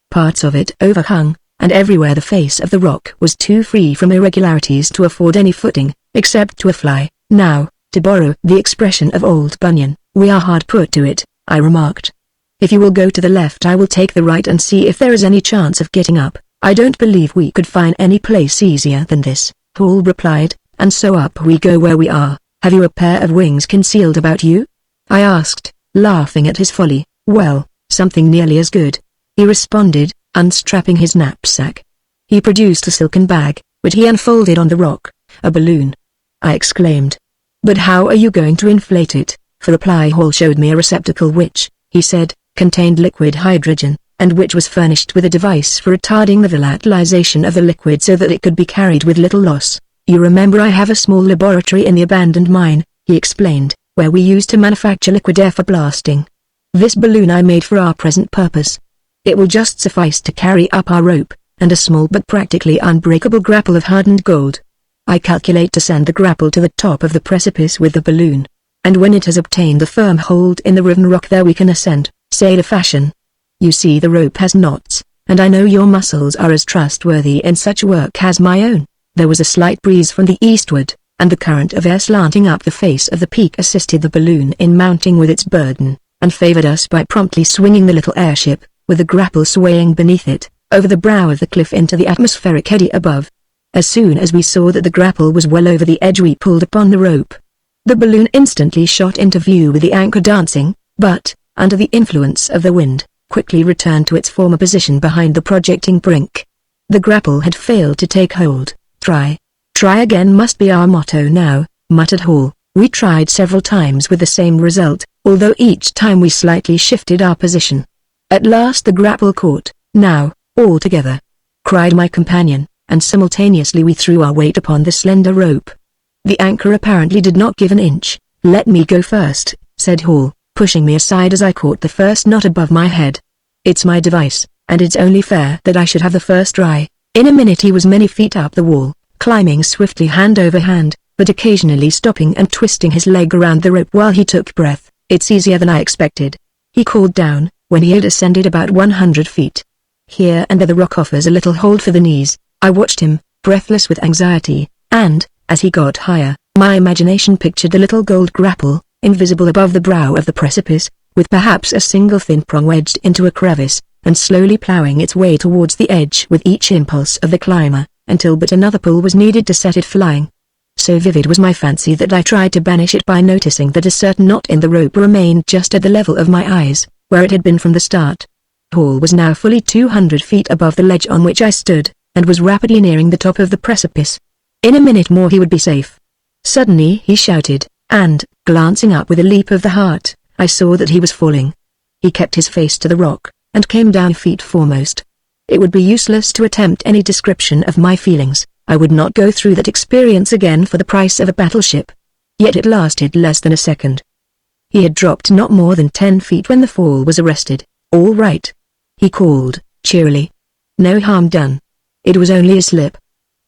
Parts of it overhung, and everywhere the face of the rock was too free from irregularities to afford any footing, except to a fly. "Now, to borrow the expression of old Bunyan, we are hard put to it," I remarked. "If you will go to the left I will take the right and see if there is any chance of getting up." "I don't believe we could find any place easier than this," Hall replied, "and so up we go where we are." "Have you a pair of wings concealed about you?" I asked, laughing at his folly. "Well, something nearly as good," he responded, unstrapping his knapsack. He produced a silken bag, which he unfolded on the rock. "A balloon!" I exclaimed. "But how are you going to inflate it?" For reply Hall showed me a receptacle which, he said, contained liquid hydrogen, and which was furnished with a device for retarding the volatilization of the liquid so that it could be carried with little loss. "You remember I have a small laboratory in the abandoned mine," he explained. where we used to manufacture liquid air for blasting. This balloon I made for our present purpose. It will just suffice to carry up our rope, and a small but practically unbreakable grapple of hardened gold. I calculate to send the grapple to the top of the precipice with the balloon. And when it has obtained a firm hold in the riven rock there we can ascend, sailor fashion. You see the rope has knots, and I know your muscles are as trustworthy in such work as my own. There was a slight breeze from the eastward, and the current of air slanting up the face of the peak assisted the balloon in mounting with its burden, and favored us by promptly swinging the little airship, with the grapple swaying beneath it, over the brow of the cliff into the atmospheric eddy above. As soon as we saw that the grapple was well over the edge we pulled upon the rope. The balloon instantly shot into view with the anchor dancing, but, under the influence of the wind, quickly returned to its former position behind the projecting brink. The grapple had failed to take hold. Try again must be our motto now, muttered Hall. We tried several times with the same result, although each time we slightly shifted our position. At last the grapple caught. Now, all together, cried my companion, and simultaneously we threw our weight upon the slender rope. The anchor apparently did not give an inch. Let me go first, said Hall, pushing me aside as I caught the first knot above my head. It's my device, and it's only fair that I should have the first try. In a minute he was many feet up the wall, climbing swiftly hand over hand, but occasionally stopping and twisting his leg around the rope while he took breath. It's easier than I expected, he called down, when he had ascended about 100 feet. Here and there the rock offers a little hold for the knees. I watched him, breathless with anxiety, and, as he got higher, my imagination pictured the little gold grapple, invisible above the brow of the precipice, with perhaps a single thin prong wedged into a crevice, and slowly ploughing its way towards the edge with each impulse of the climber, until but another pull was needed to set it flying. So vivid was my fancy that I tried to banish it by noticing that a certain knot in the rope remained just at the level of my eyes, where it had been from the start. Hall was now fully 200 feet above the ledge on which I stood, and was rapidly nearing the top of the precipice. In a minute more he would be safe. Suddenly he shouted, and, glancing up with a leap of the heart, I saw that he was falling. He kept his face to the rock, and came down feet foremost. It would be useless to attempt any description of my feelings. I would not go through that experience again for the price of a battleship. Yet it lasted less than a second. He had dropped not more than 10 feet when the fall was arrested. All right, he called, cheerily. No harm done. It was only a slip.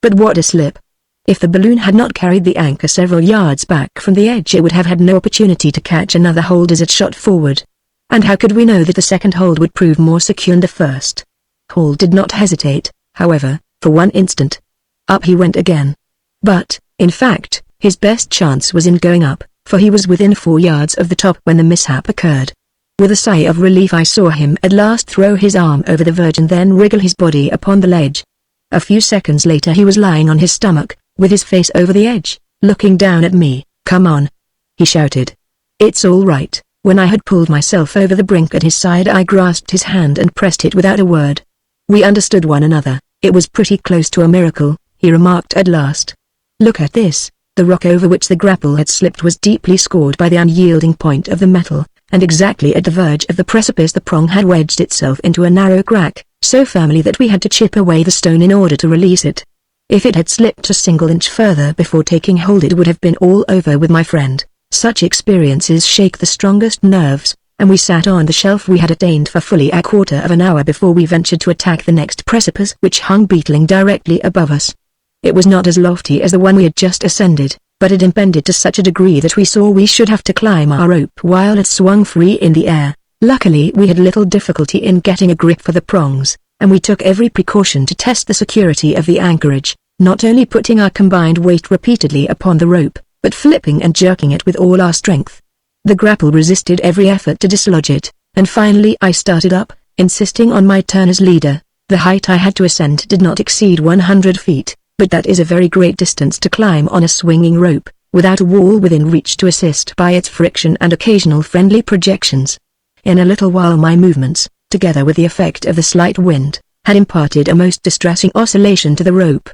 But what a slip! If the balloon had not carried the anchor several yards back from the edge it would have had no opportunity to catch another hold as it shot forward. And how could we know that the second hold would prove more secure than the first? Hall did not hesitate, however, for one instant. Up he went again. But, in fact, his best chance was in going up, for he was within 4 yards of the top when the mishap occurred. With a sigh of relief I saw him at last throw his arm over the verge and then wriggle his body upon the ledge. A few seconds later he was lying on his stomach, with his face over the edge, looking down at me. Come on, he shouted. It's all right. When I had pulled myself over the brink at his side I grasped his hand and pressed it without a word. We understood one another. It was pretty close to a miracle, he remarked at last. Look at this. The rock over which the grapple had slipped was deeply scored by the unyielding point of the metal, and exactly at the verge of the precipice the prong had wedged itself into a narrow crack, so firmly that we had to chip away the stone in order to release it. If it had slipped a single inch further before taking hold it would have been all over with my friend. Such experiences shake the strongest nerves, and we sat on the shelf we had attained for fully a quarter of an hour before we ventured to attack the next precipice which hung beetling directly above us. It was not as lofty as the one we had just ascended, but it impended to such a degree that we saw we should have to climb our rope while it swung free in the air. Luckily we had little difficulty in getting a grip for the prongs, and we took every precaution to test the security of the anchorage, not only putting our combined weight repeatedly upon the rope, but flipping and jerking it with all our strength. The grapple resisted every effort to dislodge it, and finally I started up, insisting on my turn as leader. The height I had to ascend did not exceed 100 feet, but that is a very great distance to climb on a swinging rope, without a wall within reach to assist by its friction and occasional friendly projections. In a little while my movements, together with the effect of the slight wind, had imparted a most distressing oscillation to the rope.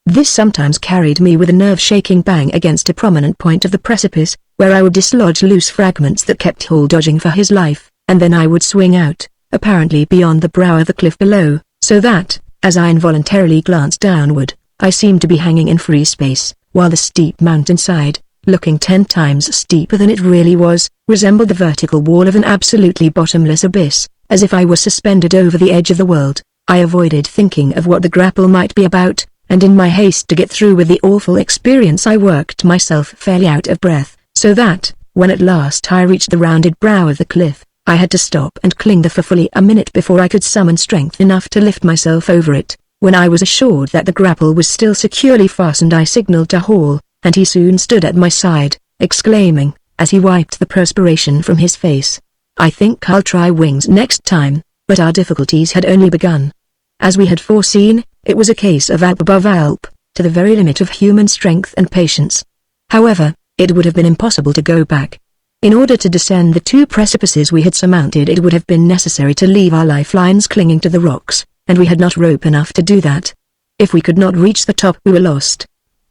This sometimes carried me with a nerve-shaking bang against a prominent point of the precipice, where I would dislodge loose fragments that kept Hall dodging for his life, and then I would swing out, apparently beyond the brow of the cliff below, so that, as I involuntarily glanced downward, I seemed to be hanging in free space, while the steep mountainside, looking 10 times steeper than it really was, resembled the vertical wall of an absolutely bottomless abyss, as if I were suspended over the edge of the world. I avoided thinking of what the grapple might be about, and in my haste to get through with the awful experience I worked myself fairly out of breath, so that, when at last I reached the rounded brow of the cliff, I had to stop and cling there for fully a minute before I could summon strength enough to lift myself over it. When I was assured that the grapple was still securely fastened, I signaled to Hall, and he soon stood at my side, exclaiming, as he wiped the perspiration from his face, "I think I'll try wings next time." But our difficulties had only begun. As we had foreseen, it was a case of Alp above Alp, to the very limit of human strength and patience. However, it would have been impossible to go back. In order to descend the 2 precipices we had surmounted, it would have been necessary to leave our lifelines clinging to the rocks, and we had not rope enough to do that. If we could not reach the top, we were lost.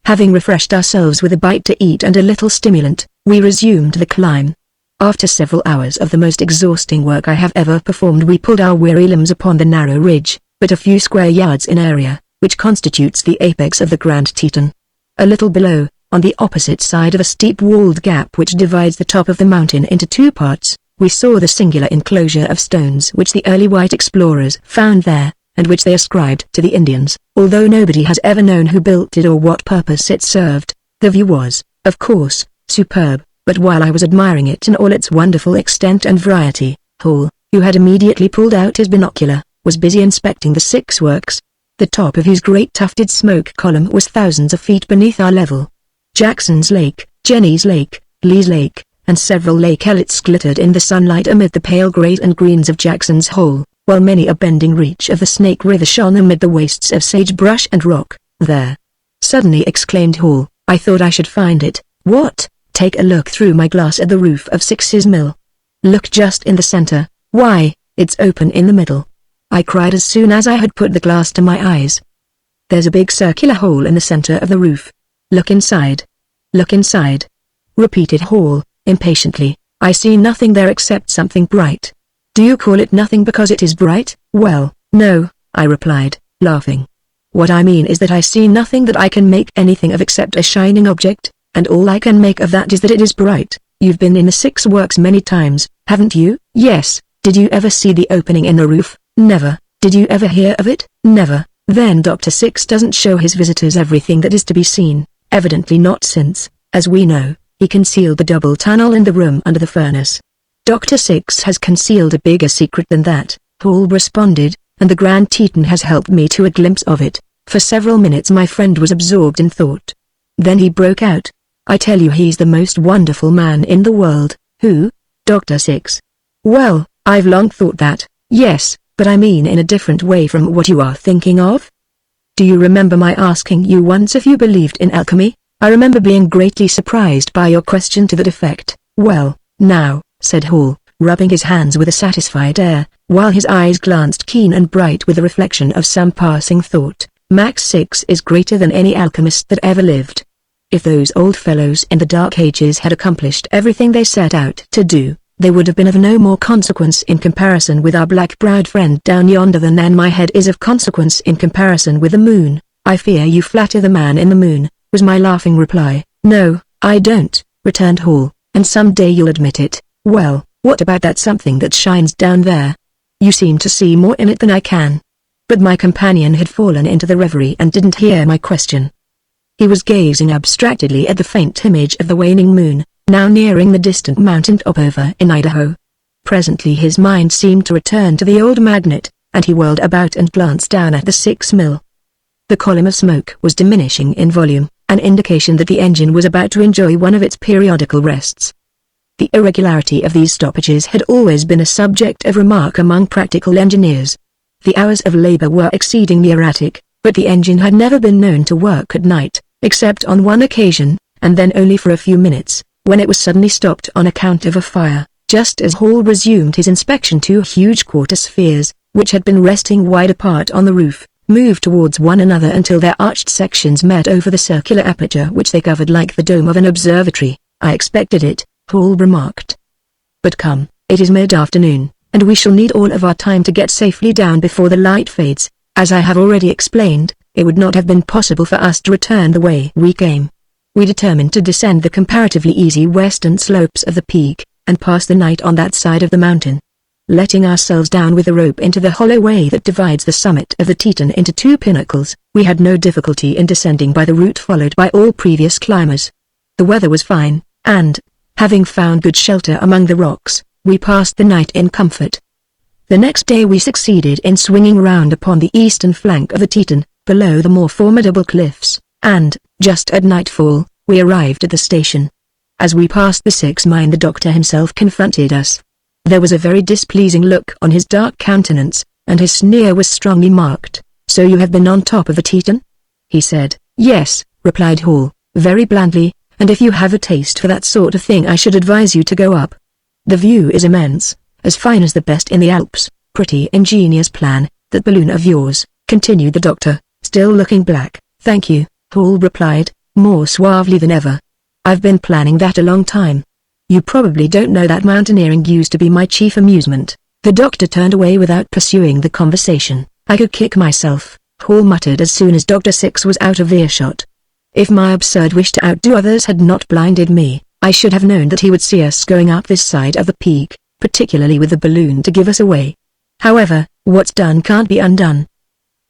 Having refreshed ourselves with a bite to eat and a little stimulant, we resumed the climb. After several hours of the most exhausting work I have ever performed, we pulled our weary limbs upon the narrow ridge, but a few square yards in area, which constitutes the apex of the Grand Teton. A little below, on the opposite side of a steep walled gap which divides the top of the mountain into 2 parts, we saw the singular enclosure of stones which the early white explorers found there, and which they ascribed to the Indians, although nobody has ever known who built it or what purpose it served. The view was, of course, superb, but while I was admiring it in all its wonderful extent and variety, Hall, who had immediately pulled out his binocular, was busy inspecting the 6 works, the top of whose great tufted smoke column was thousands of feet beneath our level. Jackson's Lake, Jenny's Lake, Lee's Lake, and several lakelets glittered in the sunlight amid the pale grays and greens of Jackson's Hole, while many a bending reach of the Snake River shone amid the wastes of sagebrush and rock. "There!" suddenly exclaimed Hall, "I thought I should find it." "What?" "Take a look through my glass at the roof of Six's mill. Look just in the center." "Why, it's open in the middle," I cried as soon as I had put the glass to my eyes. "There's a big circular hole in the center of the roof. Look inside." "Look inside," repeated Hall, impatiently. "I see nothing there except something bright." "Do you call it nothing because it is bright?" "Well, no," I replied, laughing. "What I mean is that I see nothing that I can make anything of except a shining object, and all I can make of that is that it is bright." "You've been in the 6 works many times, haven't you?" "Yes." "Did you ever see the opening in the roof?" "Never." "Did you ever hear of it?" "Never." "Then Dr. Six doesn't show his visitors everything that is to be seen." "Evidently not, since, as we know, he concealed the double tunnel in the room under the furnace." "Dr. Six has concealed a bigger secret than that," Hall responded, "and the Grand Teton has helped me to a glimpse of it." For several minutes my friend was absorbed in thought. Then he broke out, "I tell you, he's the most wonderful man in the world." "Who?" "Dr. Six." "Well, I've long thought that." "Yes, but I mean in a different way from what you are thinking of. Do you remember my asking you once if you believed in alchemy? I remember being greatly surprised by your question to that effect." "Well, now," said Hall, rubbing his hands with a satisfied air, while his eyes glanced keen and bright with the reflection of some passing thought, "Max Six is greater than any alchemist that ever lived. If those old fellows in the Dark Ages had accomplished everything they set out to do, they would have been of no more consequence in comparison with our black-browed friend down yonder than my head is of consequence in comparison with the moon." "I fear you flatter the man in the moon," was my laughing reply. "No, I don't," returned Hall, "and some day you'll admit it." "Well, what about that something that shines down there? You seem to see more in it than I can." But my companion had fallen into the reverie and didn't hear my question. He was gazing abstractedly at the faint image of the waning moon, now nearing the distant mountain top over in Idaho. Presently his mind seemed to return to the old magnet, and he whirled about and glanced down at the Six mill. The column of smoke was diminishing in volume, an indication that the engine was about to enjoy one of its periodical rests. The irregularity of these stoppages had always been a subject of remark among practical engineers. The hours of labor were exceedingly erratic, but the engine had never been known to work at night, except on one occasion, and then only for a few minutes, when it was suddenly stopped on account of a fire. Just as Hall resumed his inspection, 2 huge quarter spheres, which had been resting wide apart on the roof, moved towards one another until their arched sections met over the circular aperture which they covered like the dome of an observatory. "I expected it," Hall remarked. "But come, it is mid-afternoon, and we shall need all of our time to get safely down before the light fades. As I have already explained, it would not have been possible for us to return the way we came. We determined to descend the comparatively easy western slopes of the peak, and pass the night on that side of the mountain. Letting ourselves down with a rope into the hollow way that divides the summit of the Teton into two pinnacles, we had no difficulty in descending by the route followed by all previous climbers. The weather was fine, and, having found good shelter among the rocks, we passed the night in comfort. The next day we succeeded in swinging round upon the eastern flank of the Teton, below the more formidable cliffs, and, just at nightfall, we arrived at the station. As we passed the 6 mine the doctor himself confronted us. There was a very displeasing look on his dark countenance, and his sneer was strongly marked. "So you have been on top of the Teton?" he said. "Yes," replied Hall, very blandly, "and if you have a taste for that sort of thing I should advise you to go up. The view is immense, as fine as the best in the Alps." "Pretty ingenious plan, that balloon of yours," continued the doctor, still looking black. "Thank you," Hall replied, more suavely than ever. "I've been planning that a long time. You probably don't know that mountaineering used to be my chief amusement." The doctor turned away without pursuing the conversation. "I could kick myself," Hall muttered as soon as Dr. Six was out of earshot. "If my absurd wish to outdo others had not blinded me, I should have known that he would see us going up this side of the peak, particularly with the balloon to give us away. However, what's done can't be undone.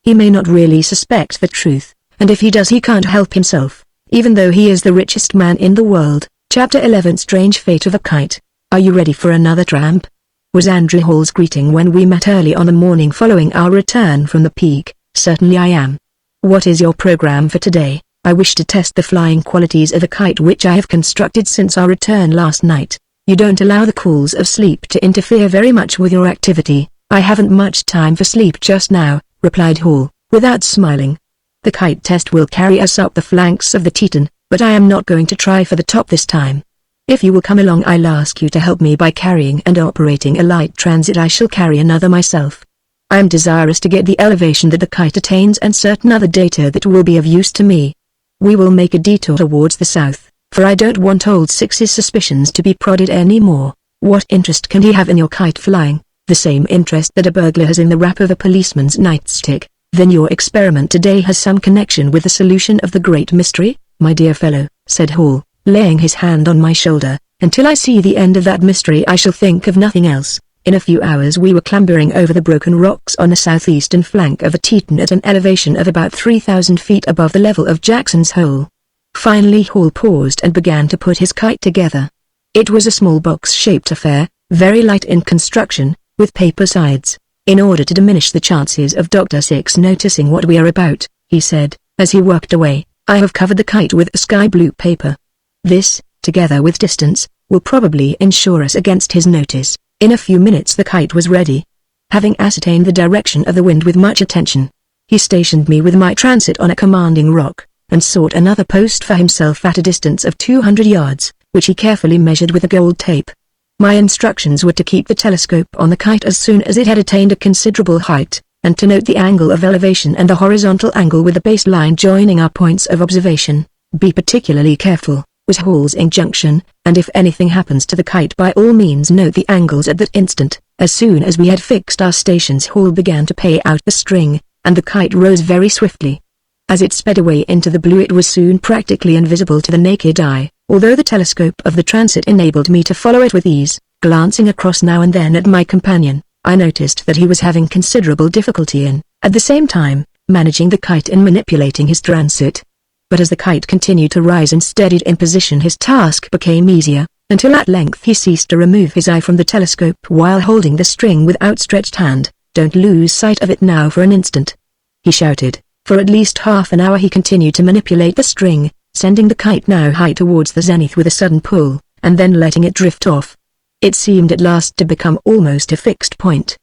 He may not really suspect the truth, and if he does he can't help himself, even though he is the richest man in the world." Chapter 11 Strange Fate of a Kite. "Are you ready for another tramp?" was Andrew Hall's greeting when we met early on the morning following our return from the peak. "Certainly I am." "What is your program for today?" "I wish to test the flying qualities of a kite which I have constructed since our return last night." "You don't allow the cools of sleep to interfere very much with your activity." "I haven't much time for sleep just now," replied Hall, without smiling. "The kite test will carry us up the flanks of the Teton, but I am not going to try for the top this time. If you will come along I'll ask you to help me by carrying and operating a light transit. I shall carry another myself. I am desirous to get the elevation that the kite attains and certain other data that will be of use to me. We will make a detour towards the south, for I don't want old Six's suspicions to be prodded any more." "What interest can he have in your kite flying?" "The same interest that a burglar has in the wrap of a policeman's nightstick." "Then your experiment today has some connection with the solution of the great mystery?" "My dear fellow," said Hall, laying his hand on my shoulder, "until I see the end of that mystery I shall think of nothing else." In a few hours we were clambering over the broken rocks on the southeastern flank of the Teton at an elevation of about 3,000 feet above the level of Jackson's Hole. Finally Hall paused and began to put his kite together. It was a small box-shaped affair, very light in construction, with paper sides. "In order to diminish the chances of Dr. Six noticing what we are about," he said, as he worked away, "I have covered the kite with sky blue paper. This, together with distance, will probably ensure us against his notice." In a few minutes the kite was ready. Having ascertained the direction of the wind with much attention, he stationed me with my transit on a commanding rock, and sought another post for himself at a distance of 200 yards, which he carefully measured with a gold tape. My instructions were to keep the telescope on the kite as soon as it had attained a considerable height, and to note the angle of elevation and the horizontal angle with the baseline joining our points of observation. "Be particularly careful," was Hall's injunction, "and if anything happens to the kite by all means note the angles at that instant." As soon as we had fixed our stations Hall began to pay out the string, and the kite rose very swiftly. As it sped away into the blue it was soon practically invisible to the naked eye, although the telescope of the transit enabled me to follow it with ease. Glancing across now and then at my companion, I noticed that he was having considerable difficulty in, at the same time, managing the kite and manipulating his transit. But as the kite continued to rise and steadied in position his task became easier, until at length he ceased to remove his eye from the telescope while holding the string with outstretched hand. "Don't lose sight of it now for an instant," he shouted. For at least half an hour he continued to manipulate the string, sending the kite now high towards the zenith with a sudden pull, and then letting it drift off. It seemed at last to become almost a fixed point.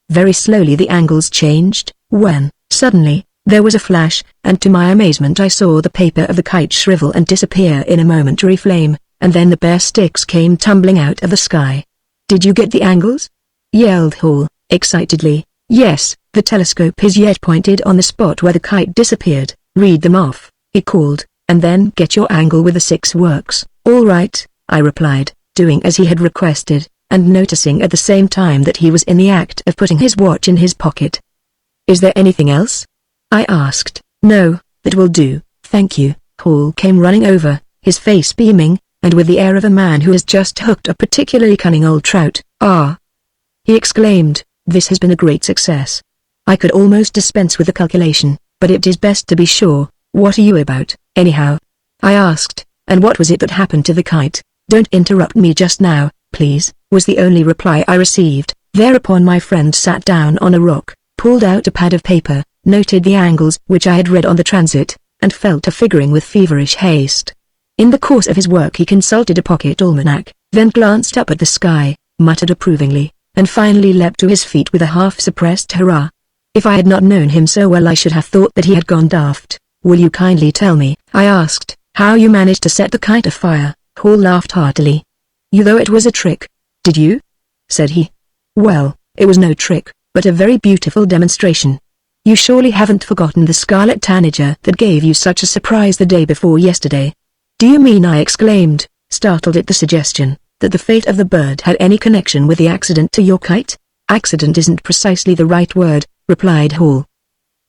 Very slowly the angles changed, when, suddenly, there was a flash, and to my amazement I saw the paper of the kite shrivel and disappear in a momentary flame, and then the bare sticks came tumbling out of the sky. "Did you get the angles?" yelled Hall, excitedly. "Yes, the telescope is yet pointed on the spot where the kite disappeared." "Read them off," he called, "and then get your angle with the 6 works." "All right," I replied, doing as he had requested, and noticing at the same time that he was in the act of putting his watch in his pocket. "Is there anything else?" I asked. "No, that will do, thank you." Hall came running over, his face beaming, and with the air of a man who has just hooked a particularly cunning old trout. "Ah!" he exclaimed, "this has been a great success. I could almost dispense with the calculation, but it is best to be sure. What are you about, anyhow?" I asked, "and what was it that happened to the kite?" "Don't interrupt me just now, please," was the only reply I received. Thereupon my friend sat down on a rock, pulled out a pad of paper, noted the angles which I had read on the transit, and fell to figuring with feverish haste. In the course of his work he consulted a pocket almanac, then glanced up at the sky, muttered approvingly, and finally leapt to his feet with a half-suppressed hurrah. If I had not known him so well I should have thought that he had gone daft. "Will you kindly tell me," I asked, "how you managed to set the kite afire?" Hall laughed heartily. "You thought it was a trick, did you?" said he. "Well, it was no trick, but a very beautiful demonstration. You surely haven't forgotten the scarlet tanager that gave you such a surprise the day before yesterday?" "Do you mean," I exclaimed, startled at the suggestion, "that the fate of the bird had any connection with the accident to your kite?" "Accident isn't precisely the right word," replied Hall.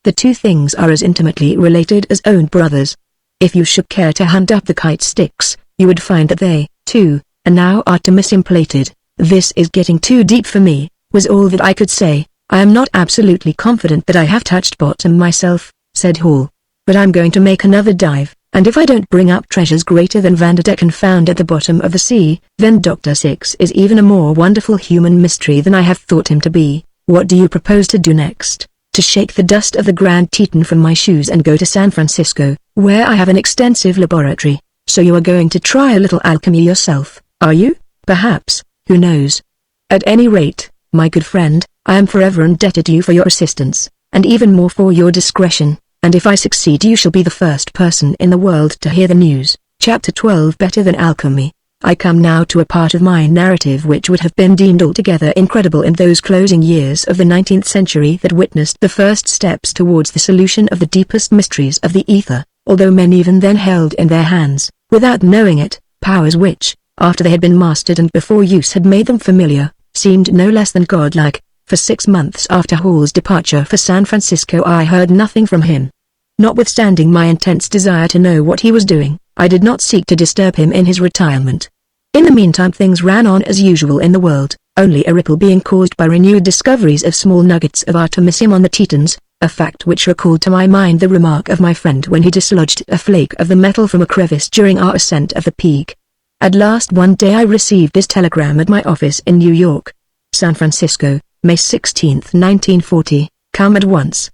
"The two things are as intimately related as own brothers. If you should care to hunt up the kite sticks, you would find that they, too, are now Artemisium-plated." "This is getting too deep for me," was all that I could say. "I am not absolutely confident that I have touched bottom myself," said Hall. "But I'm going to make another dive, and if I don't bring up treasures greater than Vanderdecken found at the bottom of the sea, then Dr. Six is even a more wonderful human mystery than I have thought him to be." "What do you propose to do next?" "To shake the dust of the Grand Teton from my shoes and go to San Francisco, where I have an extensive laboratory." "So you are going to try a little alchemy yourself, are you?" "Perhaps, who knows? At any rate, my good friend, I am forever indebted to you for your assistance, and even more for your discretion, and if I succeed you shall be the first person in the world to hear the news." Chapter 12 Better Than Alchemy. I come now to a part of my narrative which would have been deemed altogether incredible in those closing years of the 19th century that witnessed the first steps towards the solution of the deepest mysteries of the ether, although men even then held in their hands, without knowing it, powers which, after they had been mastered and before use had made them familiar, seemed no less than godlike. For 6 months after Hall's departure for San Francisco I heard nothing from him. Notwithstanding my intense desire to know what he was doing, I did not seek to disturb him in his retirement. In the meantime things ran on as usual in the world, only a ripple being caused by renewed discoveries of small nuggets of Artemisium on the Tetons, a fact which recalled to my mind the remark of my friend when he dislodged a flake of the metal from a crevice during our ascent of the peak. At last one day I received this telegram at my office in New York. San Francisco, May 16, 1940, come at once.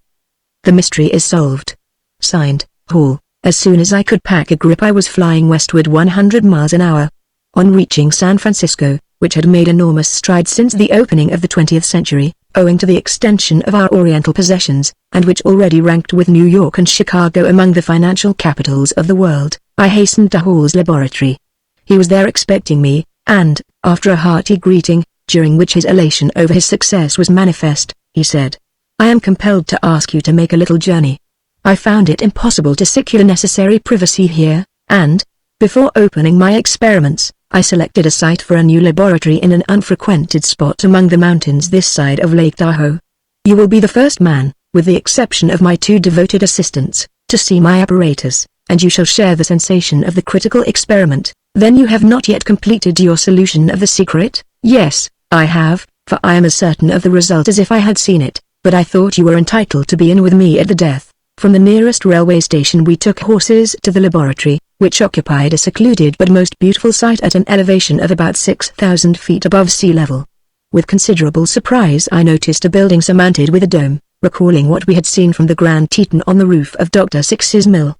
The mystery is solved. Signed, Hall. As soon as I could pack a grip I was flying westward 100 miles an hour. On reaching San Francisco, which had made enormous strides since the opening of the 20th century, owing to the extension of our Oriental possessions, and which already ranked with New York and Chicago among the financial capitals of the world, I hastened to Hall's laboratory. He was there expecting me, and, after a hearty greeting, during which his elation over his success was manifest, he said, "I am compelled to ask you to make a little journey. I found it impossible to secure necessary privacy here, and, before opening my experiments, I selected a site for a new laboratory in an unfrequented spot among the mountains this side of Lake Tahoe. You will be the first man, with the exception of my 2 devoted assistants, to see my apparatus, and you shall share the sensation of the critical experiment." "Then you have not yet completed your solution of the secret?" "Yes, I have, for I am as certain of the result as if I had seen it, but I thought you were entitled to be in with me at the death." From the nearest railway station we took horses to the laboratory, which occupied a secluded but most beautiful site at an elevation of about 6,000 feet above sea level. With considerable surprise I noticed a building surmounted with a dome, recalling what we had seen from the Grand Teton on the roof of Dr. Six's mill.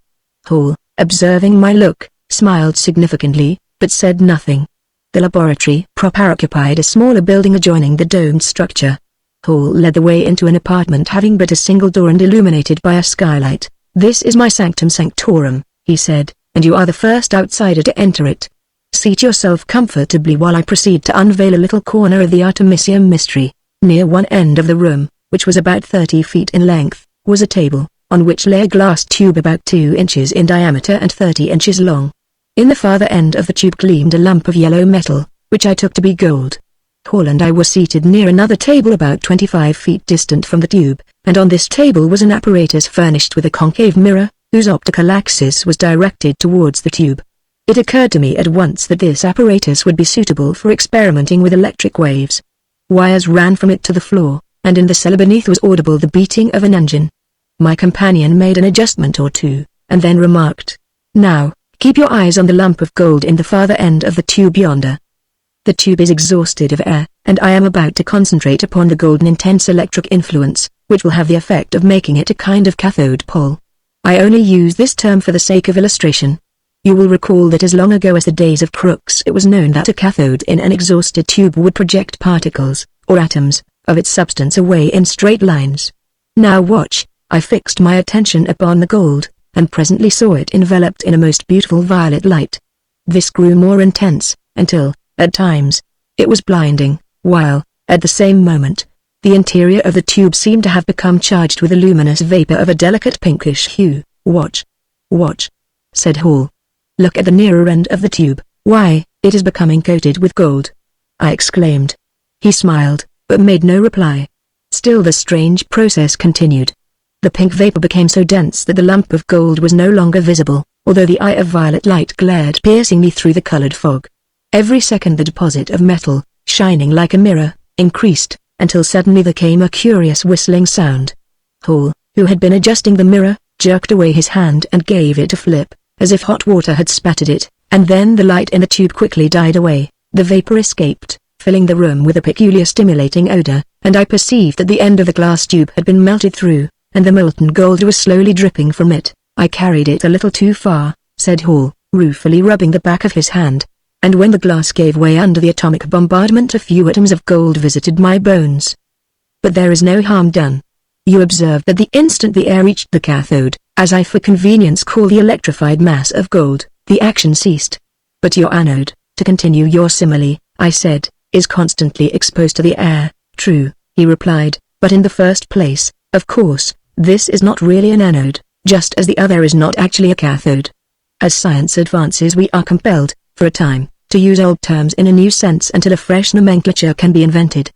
Hall, observing my look, smiled significantly, but said nothing. The laboratory proper occupied a smaller building adjoining the domed structure. Hall led the way into an apartment having but a single door and illuminated by a skylight. "This is my sanctum sanctorum," he said, "and you are the first outsider to enter it. Seat yourself comfortably while I proceed to unveil a little corner of the Artemisium mystery." Near one end of the room, which was about 30 feet in length, was a table, on which lay a glass tube about 2 inches in diameter and 30 inches long. In the farther end of the tube gleamed a lump of yellow metal, which I took to be gold. Hall and I were seated near another table about 25 feet distant from the tube, and on this table was an apparatus furnished with a concave mirror, whose optical axis was directed towards the tube. It occurred to me at once that this apparatus would be suitable for experimenting with electric waves. Wires ran from it to the floor, and in the cellar beneath was audible the beating of an engine. My companion made an adjustment or two, and then remarked, "Now, keep your eyes on the lump of gold in the farther end of the tube yonder. The tube is exhausted of air, and I am about to concentrate upon the golden intense electric influence, which will have the effect of making it a kind of cathode pole. I only use this term for the sake of illustration. You will recall that as long ago as the days of Crookes it was known that a cathode in an exhausted tube would project particles, or atoms, of its substance away in straight lines. Now watch." I fixed my attention upon the gold, and presently saw it enveloped in a most beautiful violet light. This grew more intense, until, at times, it was blinding, while, at the same moment, the interior of the tube seemed to have become charged with a luminous vapor of a delicate pinkish hue. "Watch. Watch," said Hall. "Look at the nearer end of the tube. Why, it is becoming coated with gold," I exclaimed. He smiled, but made no reply. Still the strange process continued. The pink vapor became so dense that the lump of gold was no longer visible, although the eye of violet light glared piercingly through the colored fog. Every second the deposit of metal, shining like a mirror, increased, until suddenly there came a curious whistling sound. Hall, who had been adjusting the mirror, jerked away his hand and gave it a flip, as if hot water had spattered it, and then the light in the tube quickly died away, the vapor escaped, filling the room with a peculiar stimulating odor, and I perceived that the end of the glass tube had been melted through, and the molten gold was slowly dripping from it. "I carried it a little too far," said Hall, ruefully rubbing the back of his hand. "And when the glass gave way under the atomic bombardment a few atoms of gold visited my bones. But there is no harm done. You observed that the instant the air reached the cathode, as I for convenience call the electrified mass of gold, the action ceased. But your anode, to continue your simile," I said, "is constantly exposed to the air." "True," he replied, "but in the first place, of course, this is not really an anode, just as the other is not actually a cathode. As science advances we are compelled, for a time, to use old terms in a new sense until a fresh nomenclature can be invented.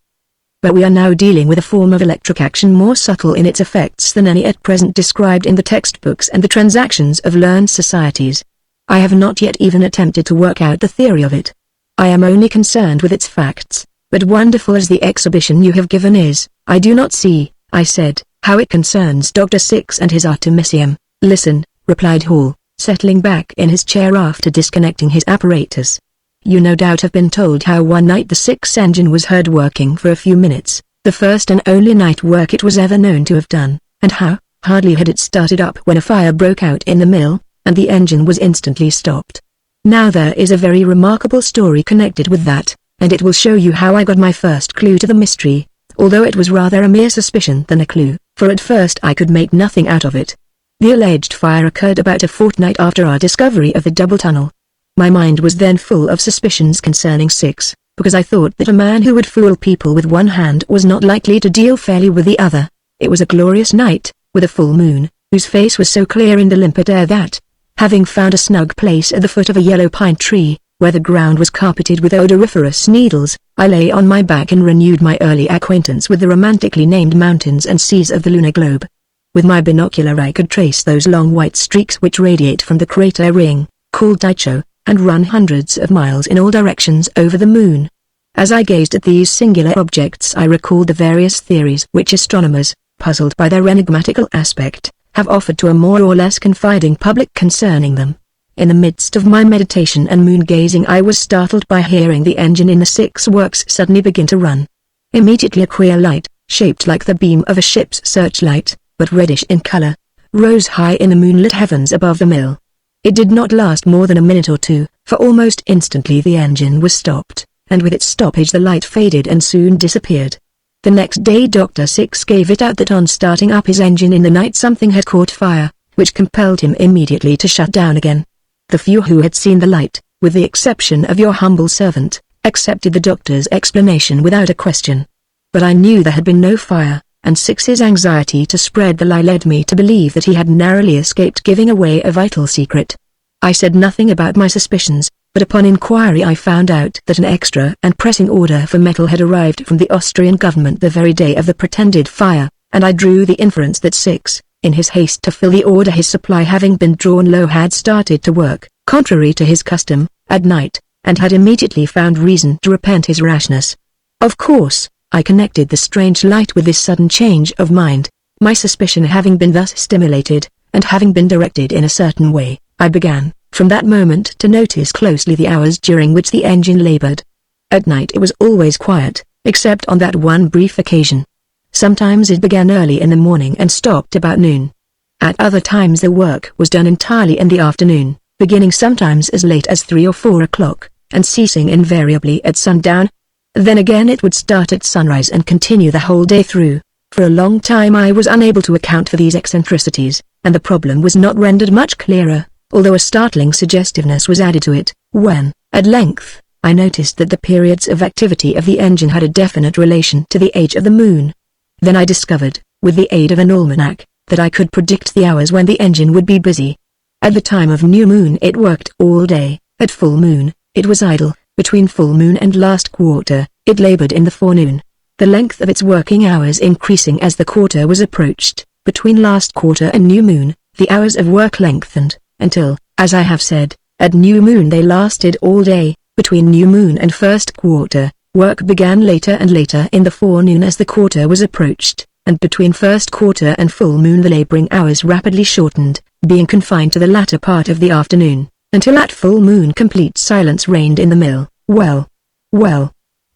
But we are now dealing with a form of electric action more subtle in its effects than any at present described in the textbooks and the transactions of learned societies. I have not yet even attempted to work out the theory of it. I am only concerned with its facts, but wonderful as the exhibition you have given is, I do not see," I said, "how it concerns Dr. Six and his Artemisium." "Listen," replied Hall, settling back in his chair after disconnecting his apparatus. "You no doubt have been told how one night the Six engine was heard working for a few minutes, the first and only night work it was ever known to have done, and how, hardly had it started up when a fire broke out in the mill, and the engine was instantly stopped. Now there is a very remarkable story connected with that, and it will show you how I got my first clue to the mystery, although it was rather a mere suspicion than a clue, for at first I could make nothing out of it. The alleged fire occurred about a fortnight after our discovery of the double tunnel. My mind was then full of suspicions concerning Six, because I thought that a man who would fool people with one hand was not likely to deal fairly with the other. It was a glorious night, with a full moon, whose face was so clear in the limpid air that, having found a snug place at the foot of a yellow pine tree, where the ground was carpeted with odoriferous needles, I lay on my back and renewed my early acquaintance with the romantically named mountains and seas of the lunar globe. With my binocular I could trace those long white streaks which radiate from the crater ring, called Tycho, and run hundreds of miles in all directions over the moon. As I gazed at these singular objects I recalled the various theories which astronomers, puzzled by their enigmatical aspect, have offered to a more or less confiding public concerning them. In the midst of my meditation and moon-gazing I was startled by hearing the engine in the Six works suddenly begin to run. Immediately a queer light, shaped like the beam of a ship's searchlight, but reddish in color, rose high in the moonlit heavens above the mill. It did not last more than a minute or two, for almost instantly the engine was stopped, and with its stoppage the light faded and soon disappeared. The next day Dr. Six gave it out that on starting up his engine in the night something had caught fire, which compelled him immediately to shut down again. The few who had seen the light, with the exception of your humble servant, accepted the doctor's explanation without a question. But I knew there had been no fire, and Six's anxiety to spread the lie led me to believe that he had narrowly escaped giving away a vital secret. I said nothing about my suspicions, but upon inquiry I found out that an extra and pressing order for metal had arrived from the Austrian government the very day of the pretended fire, and I drew the inference that Six, in his haste to fill the order his supply having been drawn low had started to work, contrary to his custom, at night, and had immediately found reason to repent his rashness. Of course, I connected the strange light with this sudden change of mind. My suspicion having been thus stimulated, and having been directed in a certain way, I began, from that moment, to notice closely the hours during which the engine labored. At night it was always quiet, except on that one brief occasion. Sometimes it began early in the morning and stopped about noon. At other times the work was done entirely in the afternoon, beginning sometimes as late as 3 or 4 o'clock, and ceasing invariably at sundown. Then again it would start at sunrise and continue the whole day through. For a long time I was unable to account for these eccentricities, and the problem was not rendered much clearer, although a startling suggestiveness was added to it, when, at length, I noticed that the periods of activity of the engine had a definite relation to the age of the moon. Then I discovered, with the aid of an almanac, that I could predict the hours when the engine would be busy. At the time of new moon it worked all day, at full moon, it was idle, between full moon and last quarter, it labored in the forenoon, the length of its working hours increasing as the quarter was approached. Between last quarter and new moon, the hours of work lengthened, until, as I have said, at new moon they lasted all day. Between new moon and first quarter, work began later and later in the forenoon as the quarter was approached, and between first quarter and full moon the laboring hours rapidly shortened, being confined to the latter part of the afternoon, until at full moon complete silence reigned in the mill. Well,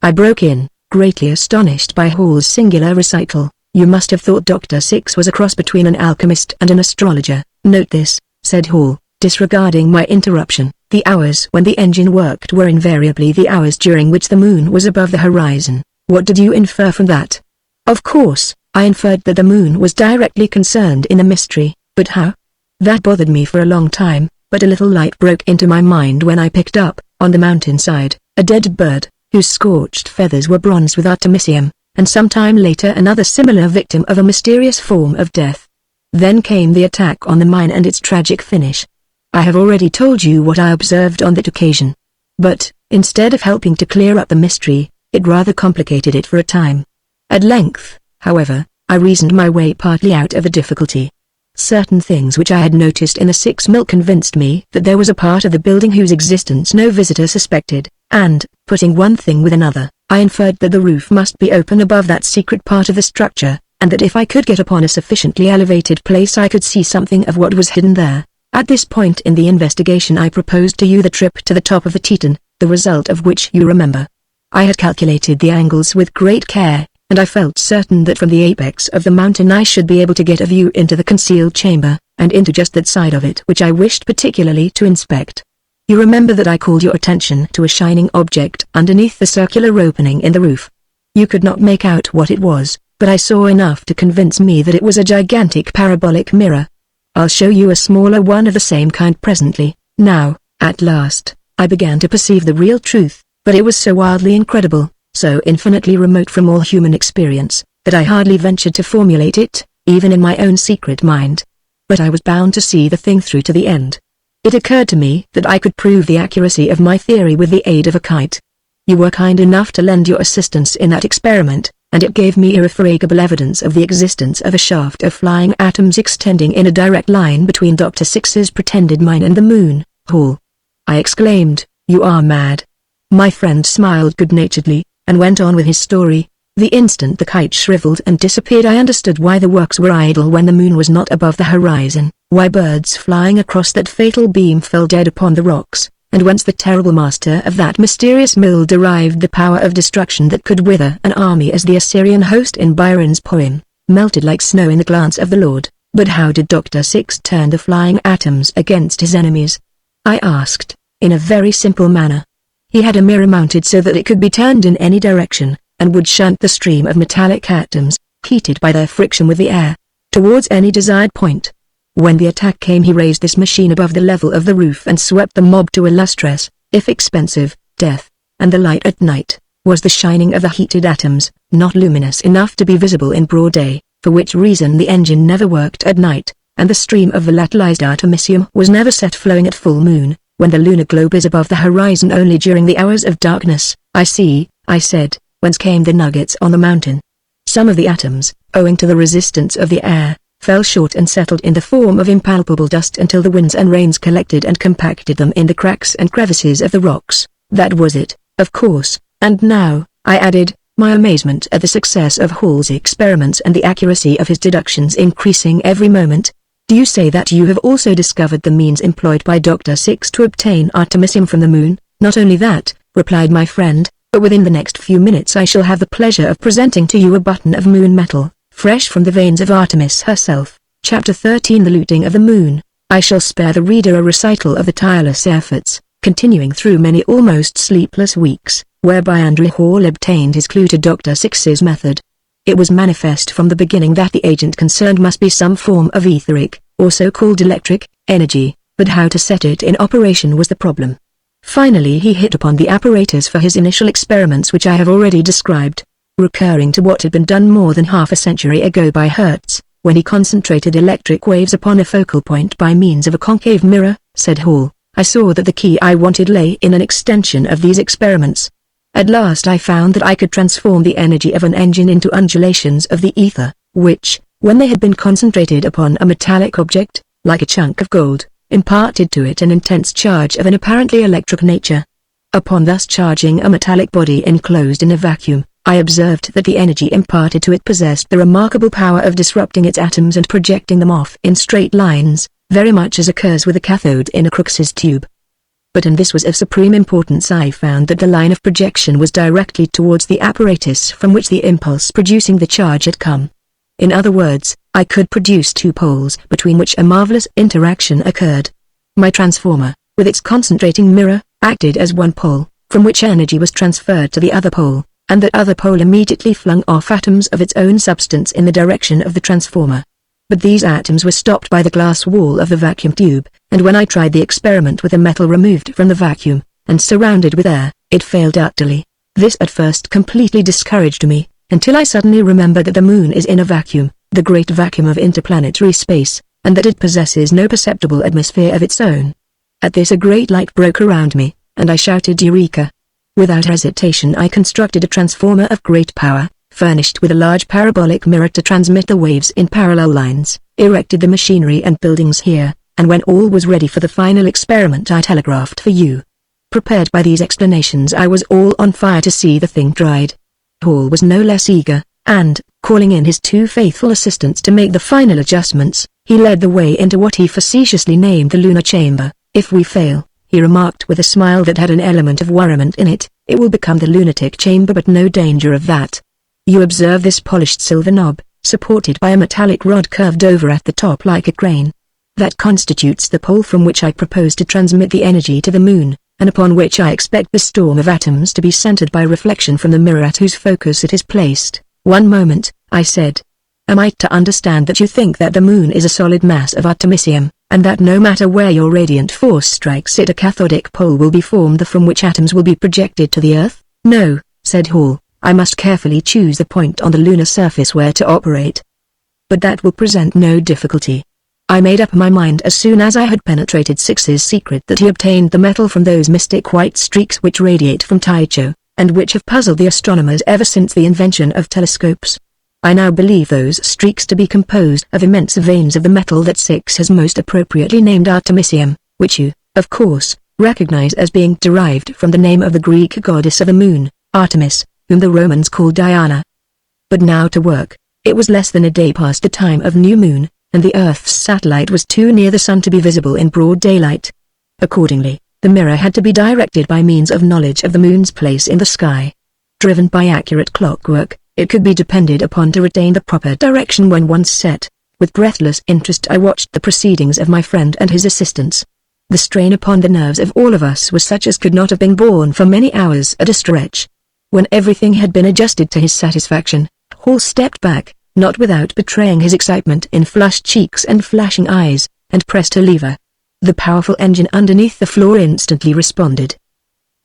I broke in, greatly astonished by Hall's singular recital. You must have thought Dr. Six was a cross between an alchemist and an astrologer. Note this, said Hall, disregarding my interruption. The hours when the engine worked were invariably the hours during which the moon was above the horizon. What did you infer from that? Of course, I inferred that the moon was directly concerned in the mystery, but how? That bothered me for a long time, but a little light broke into my mind when I picked up, on the mountainside, a dead bird, whose scorched feathers were bronzed with artemisium, and some time later another similar victim of a mysterious form of death. Then came the attack on the mine and its tragic finish. I have already told you what I observed on that occasion. But, instead of helping to clear up the mystery, it rather complicated it for a time. At length, however, I reasoned my way partly out of the difficulty. Certain things which I had noticed in the Six Mill convinced me that there was a part of the building whose existence no visitor suspected, and, putting one thing with another, I inferred that the roof must be open above that secret part of the structure, and that if I could get upon a sufficiently elevated place I could see something of what was hidden there. At this point in the investigation I proposed to you the trip to the top of the Teton, the result of which you remember. I had calculated the angles with great care, and I felt certain that from the apex of the mountain I should be able to get a view into the concealed chamber, and into just that side of it which I wished particularly to inspect. You remember that I called your attention to a shining object underneath the circular opening in the roof. You could not make out what it was, but I saw enough to convince me that it was a gigantic parabolic mirror. I'll show you a smaller one of the same kind presently. Now, at last, I began to perceive the real truth, but it was so wildly incredible, so infinitely remote from all human experience, that I hardly ventured to formulate it, even in my own secret mind. But I was bound to see the thing through to the end. It occurred to me that I could prove the accuracy of my theory with the aid of a kite. You were kind enough to lend your assistance in that experiment, and it gave me irrefragable evidence of the existence of a shaft of flying atoms extending in a direct line between Dr. Six's pretended mine and the moon. Hall, I exclaimed, you are mad. My friend smiled good-naturedly, and went on with his story. The instant the kite shriveled and disappeared I understood why the works were idle when the moon was not above the horizon, why birds flying across that fatal beam fell dead upon the rocks, and whence the terrible master of that mysterious mill derived the power of destruction that could wither an army as the Assyrian host in Byron's poem, melted like snow in the glance of the Lord. But how did Dr. Six turn the flying atoms against his enemies? I asked, in a very simple manner. He had a mirror mounted so that it could be turned in any direction, and would shunt the stream of metallic atoms, heated by their friction with the air, towards any desired point. When the attack came he raised this machine above the level of the roof and swept the mob to a lustrous, if expensive, death, and the light at night, was the shining of the heated atoms, not luminous enough to be visible in broad day, for which reason the engine never worked at night, and the stream of volatilized artemisium was never set flowing at full moon, when the lunar globe is above the horizon only during the hours of darkness. I see, I said, whence came the nuggets on the mountain. Some of the atoms, owing to the resistance of the air, fell short and settled in the form of impalpable dust until the winds and rains collected and compacted them in the cracks and crevices of the rocks. That was it, of course, and now, I added, my amazement at the success of Hall's experiments and the accuracy of his deductions increasing every moment. Do you say that you have also discovered the means employed by Dr. Six to obtain artemisium from the moon? Not only that, replied my friend, but within the next few minutes I shall have the pleasure of presenting to you a button of moon metal, fresh from the veins of Artemis herself. Chapter 13 The Looting of the Moon. I shall spare the reader a recital of the tireless efforts, continuing through many almost sleepless weeks, whereby Andrew Hall obtained his clue to Dr. Six's method. It was manifest from the beginning that the agent concerned must be some form of etheric, or so-called electric, energy, but how to set it in operation was the problem. Finally he hit upon the apparatus for his initial experiments which I have already described, recurring to what had been done more than half a century ago by Hertz, when he concentrated electric waves upon a focal point by means of a concave mirror, said Hall. I saw that the key I wanted lay in an extension of these experiments. At last I found that I could transform the energy of an engine into undulations of the ether, which, when they had been concentrated upon a metallic object, like a chunk of gold, imparted to it an intense charge of an apparently electric nature. Upon thus charging a metallic body enclosed in a vacuum, I observed that the energy imparted to it possessed the remarkable power of disrupting its atoms and projecting them off in straight lines, very much as occurs with a cathode in a Crookes's tube. But and this was of supreme importance, I found that the line of projection was directly towards the apparatus from which the impulse producing the charge had come. In other words, I could produce two poles between which a marvelous interaction occurred. My transformer, with its concentrating mirror, acted as one pole, from which energy was transferred to the other pole, and that other pole immediately flung off atoms of its own substance in the direction of the transformer. But these atoms were stopped by the glass wall of the vacuum tube, and when I tried the experiment with the metal removed from the vacuum, and surrounded with air, it failed utterly. This at first completely discouraged me, until I suddenly remembered that the moon is in a vacuum, the great vacuum of interplanetary space, and that it possesses no perceptible atmosphere of its own. At this a great light broke around me, and I shouted Eureka! Without hesitation I constructed a transformer of great power, furnished with a large parabolic mirror to transmit the waves in parallel lines, erected the machinery and buildings here, and when all was ready for the final experiment I telegraphed for you. Prepared by these explanations I was all on fire to see the thing tried. Hall was no less eager, and, calling in his two faithful assistants to make the final adjustments, he led the way into what he facetiously named the lunar chamber. If we fail, he remarked with a smile that had an element of worriment in it, it will become the lunatic chamber, but no danger of that. You observe this polished silver knob, supported by a metallic rod curved over at the top like a crane. That constitutes the pole from which I propose to transmit the energy to the moon, and upon which I expect the storm of atoms to be centered by reflection from the mirror at whose focus it is placed. One moment, I said. Am I to understand that you think that the moon is a solid mass of artemisium, and that no matter where your radiant force strikes it a cathodic pole will be formed from which atoms will be projected to the earth? No, said Hall. I must carefully choose the point on the lunar surface where to operate. But that will present no difficulty. I made up my mind as soon as I had penetrated Six's secret that he obtained the metal from those mystic white streaks which radiate from Tycho, and which have puzzled the astronomers ever since the invention of telescopes. I now believe those streaks to be composed of immense veins of the metal that Six has most appropriately named artemisium, which you, of course, recognize as being derived from the name of the Greek goddess of the moon, Artemis, whom the Romans called Diana. But now to work. It was less than a day past the time of new moon, and the Earth's satellite was too near the sun to be visible in broad daylight. Accordingly, the mirror had to be directed by means of knowledge of the moon's place in the sky. Driven by accurate clockwork, it could be depended upon to retain the proper direction when once set. With breathless interest I watched the proceedings of my friend and his assistants. The strain upon the nerves of all of us was such as could not have been borne for many hours at a stretch. When everything had been adjusted to his satisfaction, Hall stepped back, not without betraying his excitement in flushed cheeks and flashing eyes, and pressed a lever. The powerful engine underneath the floor instantly responded.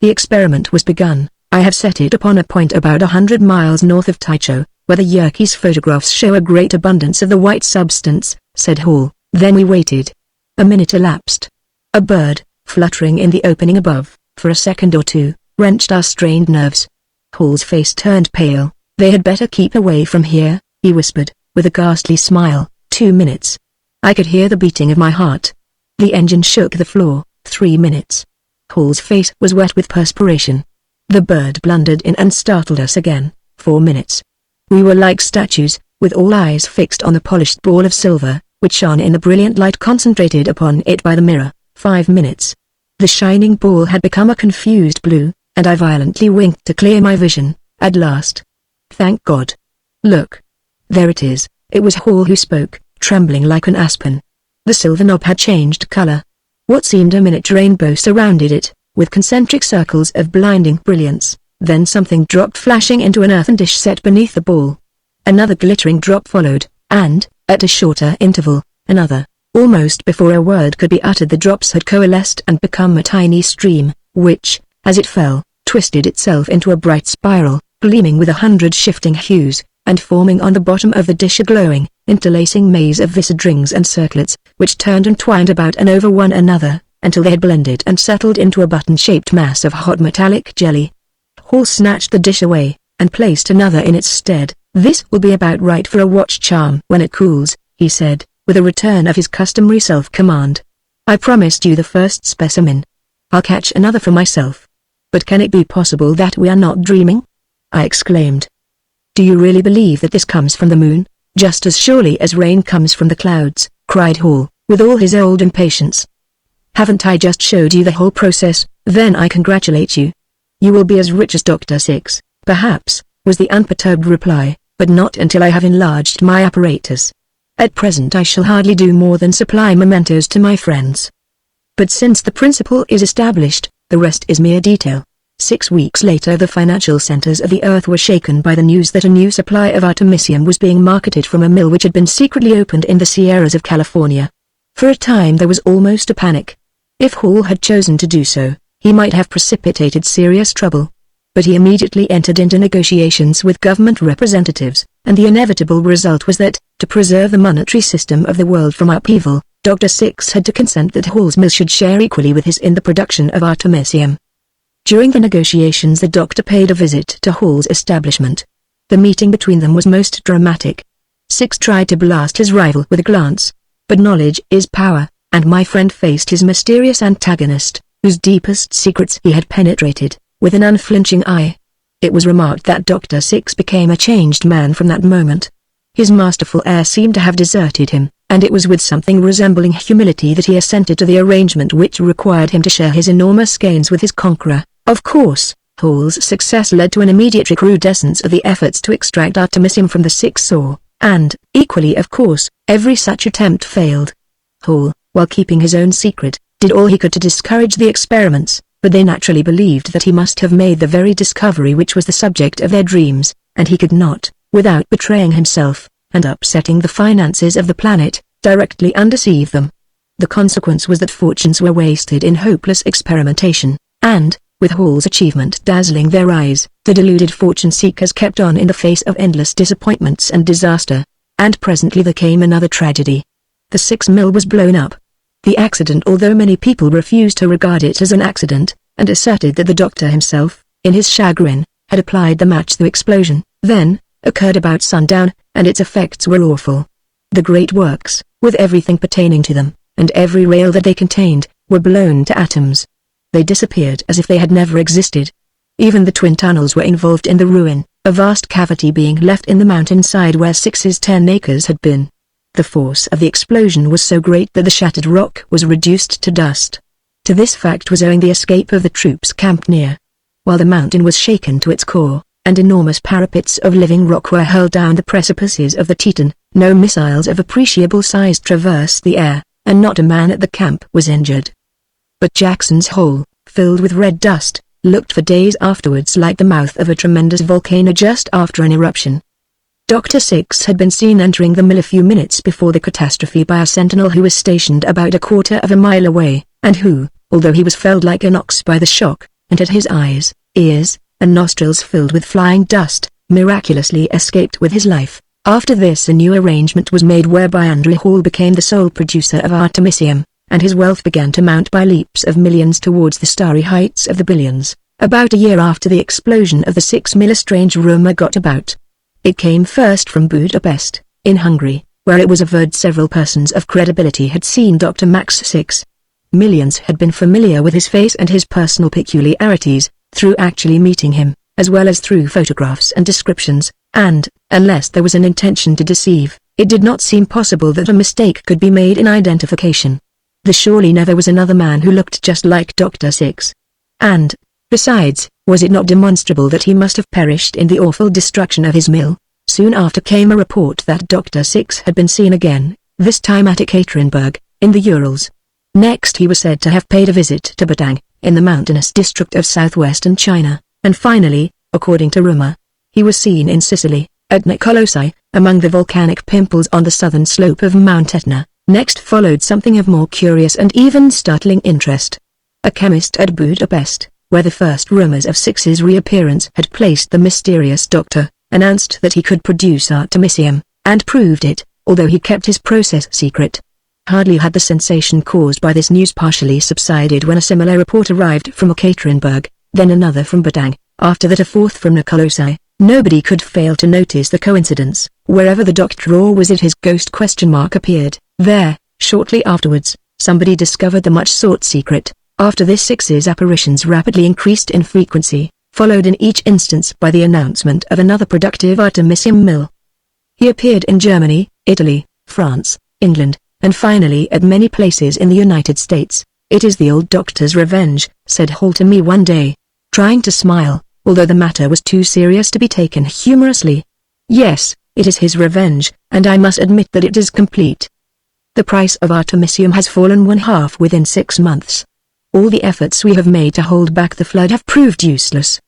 The experiment was begun. I have set it upon a point about 100 miles north of Tycho, where the Yerkes photographs show a great abundance of the white substance, said Hall. Then we waited. A minute elapsed. A bird, fluttering in the opening above, for a second or two, wrenched our strained nerves. Hall's face turned pale. They had better keep away from here, he whispered, with a ghastly smile, 2 minutes. I could hear the beating of my heart. The engine shook the floor. 3 minutes. Hall's face was wet with perspiration. The bird blundered in and startled us again. 4 minutes. We were like statues, with all eyes fixed on the polished ball of silver, which shone in the brilliant light concentrated upon it by the mirror. 5 minutes. The shining ball had become a confused blue, and I violently winked to clear my vision. At last. Thank God. Look. There it is. It was Hall who spoke, trembling like an aspen. The silver knob had changed color. What seemed a miniature rainbow surrounded it, with concentric circles of blinding brilliance. Then something dropped flashing into an earthen dish set beneath the ball. Another glittering drop followed, and, at a shorter interval, another. Almost before a word could be uttered, the drops had coalesced and become a tiny stream, which, as it fell, twisted itself into a bright spiral, gleaming with 100 shifting hues, and forming on the bottom of the dish a glowing, interlacing maze of viscid rings and circlets, which turned and twined about and over one another, until they had blended and settled into a button-shaped mass of hot metallic jelly. Hall snatched the dish away, and placed another in its stead. "This will be about right for a watch charm when it cools," he said, with a return of his customary self-command. "I promised you the first specimen. I'll catch another for myself." "But can it be possible that we are not dreaming?" I exclaimed. "Do you really believe that this comes from the moon, just as surely as rain comes from the clouds?" cried Hall, with all his old impatience. "Haven't I just showed you the whole process? Then I congratulate you. You will be as rich as Dr. Six, perhaps," was the unperturbed reply, "but not until I have enlarged my apparatus. At present I shall hardly do more than supply mementos to my friends. But since the principle is established, the rest is mere detail." 6 weeks later the financial centers of the earth were shaken by the news that a new supply of artemisium was being marketed from a mill which had been secretly opened in the Sierras of California. For a time there was almost a panic. If Hall had chosen to do so, he might have precipitated serious trouble. But he immediately entered into negotiations with government representatives, and the inevitable result was that, to preserve the monetary system of the world from upheaval, Dr. Six had to consent that Hall's mill should share equally with his in the production of artemisium. During the negotiations the doctor paid a visit to Hall's establishment. The meeting between them was most dramatic. Six tried to blast his rival with a glance. But knowledge is power, and my friend faced his mysterious antagonist, whose deepest secrets he had penetrated, with an unflinching eye. It was remarked that Dr. Six became a changed man from that moment. His masterful air seemed to have deserted him, and it was with something resembling humility that he assented to the arrangement which required him to share his enormous gains with his conqueror. Of course, Hall's success led to an immediate recrudescence of the efforts to extract artemisium from the Six Saw, and, equally of course, every such attempt failed. Hall, while keeping his own secret, did all he could to discourage the experiments, but they naturally believed that he must have made the very discovery which was the subject of their dreams, and he could not, without betraying himself, and upsetting the finances of the planet, directly undeceive them. The consequence was that fortunes were wasted in hopeless experimentation, and, with Hall's achievement dazzling their eyes, the deluded fortune-seekers kept on in the face of endless disappointments and disaster. And presently there came another tragedy. The Six Mill was blown up. The accident, although many people refused to regard it as an accident, and asserted that the doctor himself, in his chagrin, had applied the match to the explosion, then, occurred about sundown, and its effects were awful. The great works, with everything pertaining to them, and every rail that they contained, were blown to atoms. They disappeared as if they had never existed. Even the twin tunnels were involved in the ruin, a vast cavity being left in the mountainside where Six's 10 acres had been. The force of the explosion was so great that the shattered rock was reduced to dust. To this fact was owing the escape of the troops camped near. While the mountain was shaken to its core, and enormous parapets of living rock were hurled down the precipices of the Teton, no missiles of appreciable size traversed the air, and not a man at the camp was injured. But Jackson's Hole, filled with red dust, looked for days afterwards like the mouth of a tremendous volcano just after an eruption. Dr. Six had been seen entering the mill a few minutes before the catastrophe by a sentinel who was stationed about a quarter of a mile away, and who, although he was felled like an ox by the shock, and had his eyes, ears, and nostrils filled with flying dust, miraculously escaped with his life. After this a new arrangement was made whereby Andrew Hall became the sole producer of artemisium, and his wealth began to mount by leaps of millions towards the starry heights of the billions. About a year after the explosion of the Six Mill a strange rumor got about. It came first from Budapest, in Hungary, where it was averred several persons of credibility had seen Dr. Max 6. Millions had been familiar with his face and his personal peculiarities, through actually meeting him, as well as through photographs and descriptions, and, unless there was an intention to deceive, it did not seem possible that a mistake could be made in identification. There surely never was another man who looked just like Dr. 6. And, besides, was it not demonstrable that he must have perished in the awful destruction of his mill? Soon after came a report that Dr. 6 had been seen again, this time at Ekaterinburg, in the Urals. Next he was said to have paid a visit to Batang, in the mountainous district of southwestern China, and finally, according to rumor, he was seen in Sicily, at Nicolossi, among the volcanic pimples on the southern slope of Mount Etna. Next followed something of more curious and even startling interest. A chemist at Budapest, where the first rumors of Six's reappearance had placed the mysterious doctor, announced that he could produce artemisium, and proved it, although he kept his process secret. Hardly had the sensation caused by this news partially subsided when a similar report arrived from Ekaterinburg, then another from Batang, after that a fourth from Nicolossi. Nobody could fail to notice the coincidence. Wherever the doctor or was it his ghost appeared, there, shortly afterwards, somebody discovered the much-sought secret. After this Six's apparitions rapidly increased in frequency, followed in each instance by the announcement of another productive artemisium mill. He appeared in Germany, Italy, France, England, and finally at many places in the United States. "It is the old doctor's revenge," said Hall to me one day, trying to smile, although the matter was too serious to be taken humorously. "Yes, it is his revenge, and I must admit that it is complete. The price of artemisium has fallen 1/2 within 6 months. All the efforts we have made to hold back the flood have proved useless.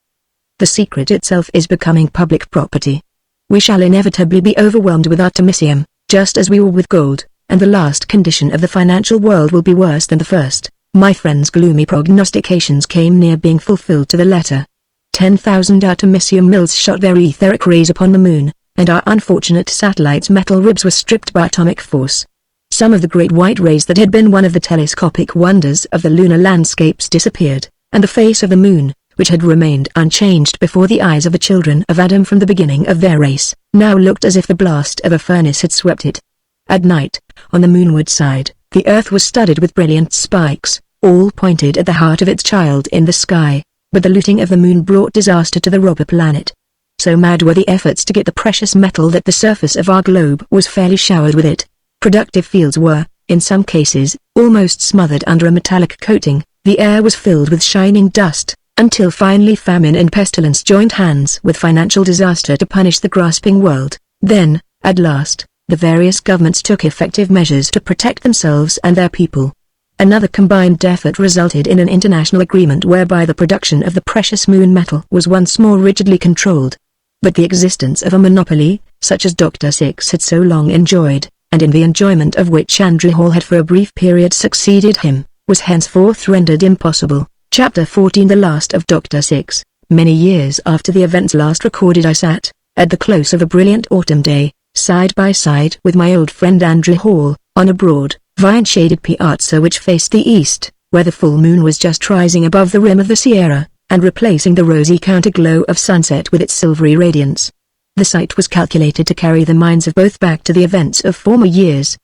The secret itself is becoming public property. We shall inevitably be overwhelmed with artemisium, just as we were with gold, and the last condition of the financial world will be worse than the first." My friend's gloomy prognostications came near being fulfilled to the letter. 10,000 artemisium mills shot their etheric rays upon the moon, and our unfortunate satellite's metal ribs were stripped by atomic force. Some of the great white rays that had been one of the telescopic wonders of the lunar landscapes disappeared, and the face of the moon, which had remained unchanged before the eyes of the children of Adam from the beginning of their race, now looked as if the blast of a furnace had swept it. At night, on the moonward side, the earth was studded with brilliant spikes, all pointed at the heart of its child in the sky, but the looting of the moon brought disaster to the robber planet. So mad were the efforts to get the precious metal that the surface of our globe was fairly showered with it. Productive fields were, in some cases, almost smothered under a metallic coating. The air was filled with shining dust, until finally famine and pestilence joined hands with financial disaster to punish the grasping world. Then, at last, the various governments took effective measures to protect themselves and their people. Another combined effort resulted in an international agreement whereby the production of the precious moon metal was once more rigidly controlled. But the existence of a monopoly, such as Dr. Six had so long enjoyed, and in the enjoyment of which Andrew Hall had for a brief period succeeded him, was henceforth rendered impossible. Chapter 14 The Last of Dr. Six. Many years after the events last recorded I sat, at the close of a brilliant autumn day, side by side with my old friend Andrew Hall, on a broad, vine-shaded piazza which faced the east, where the full moon was just rising above the rim of the Sierra, and replacing the rosy counterglow of sunset with its silvery radiance. The sight was calculated to carry the minds of both back to the events of former years.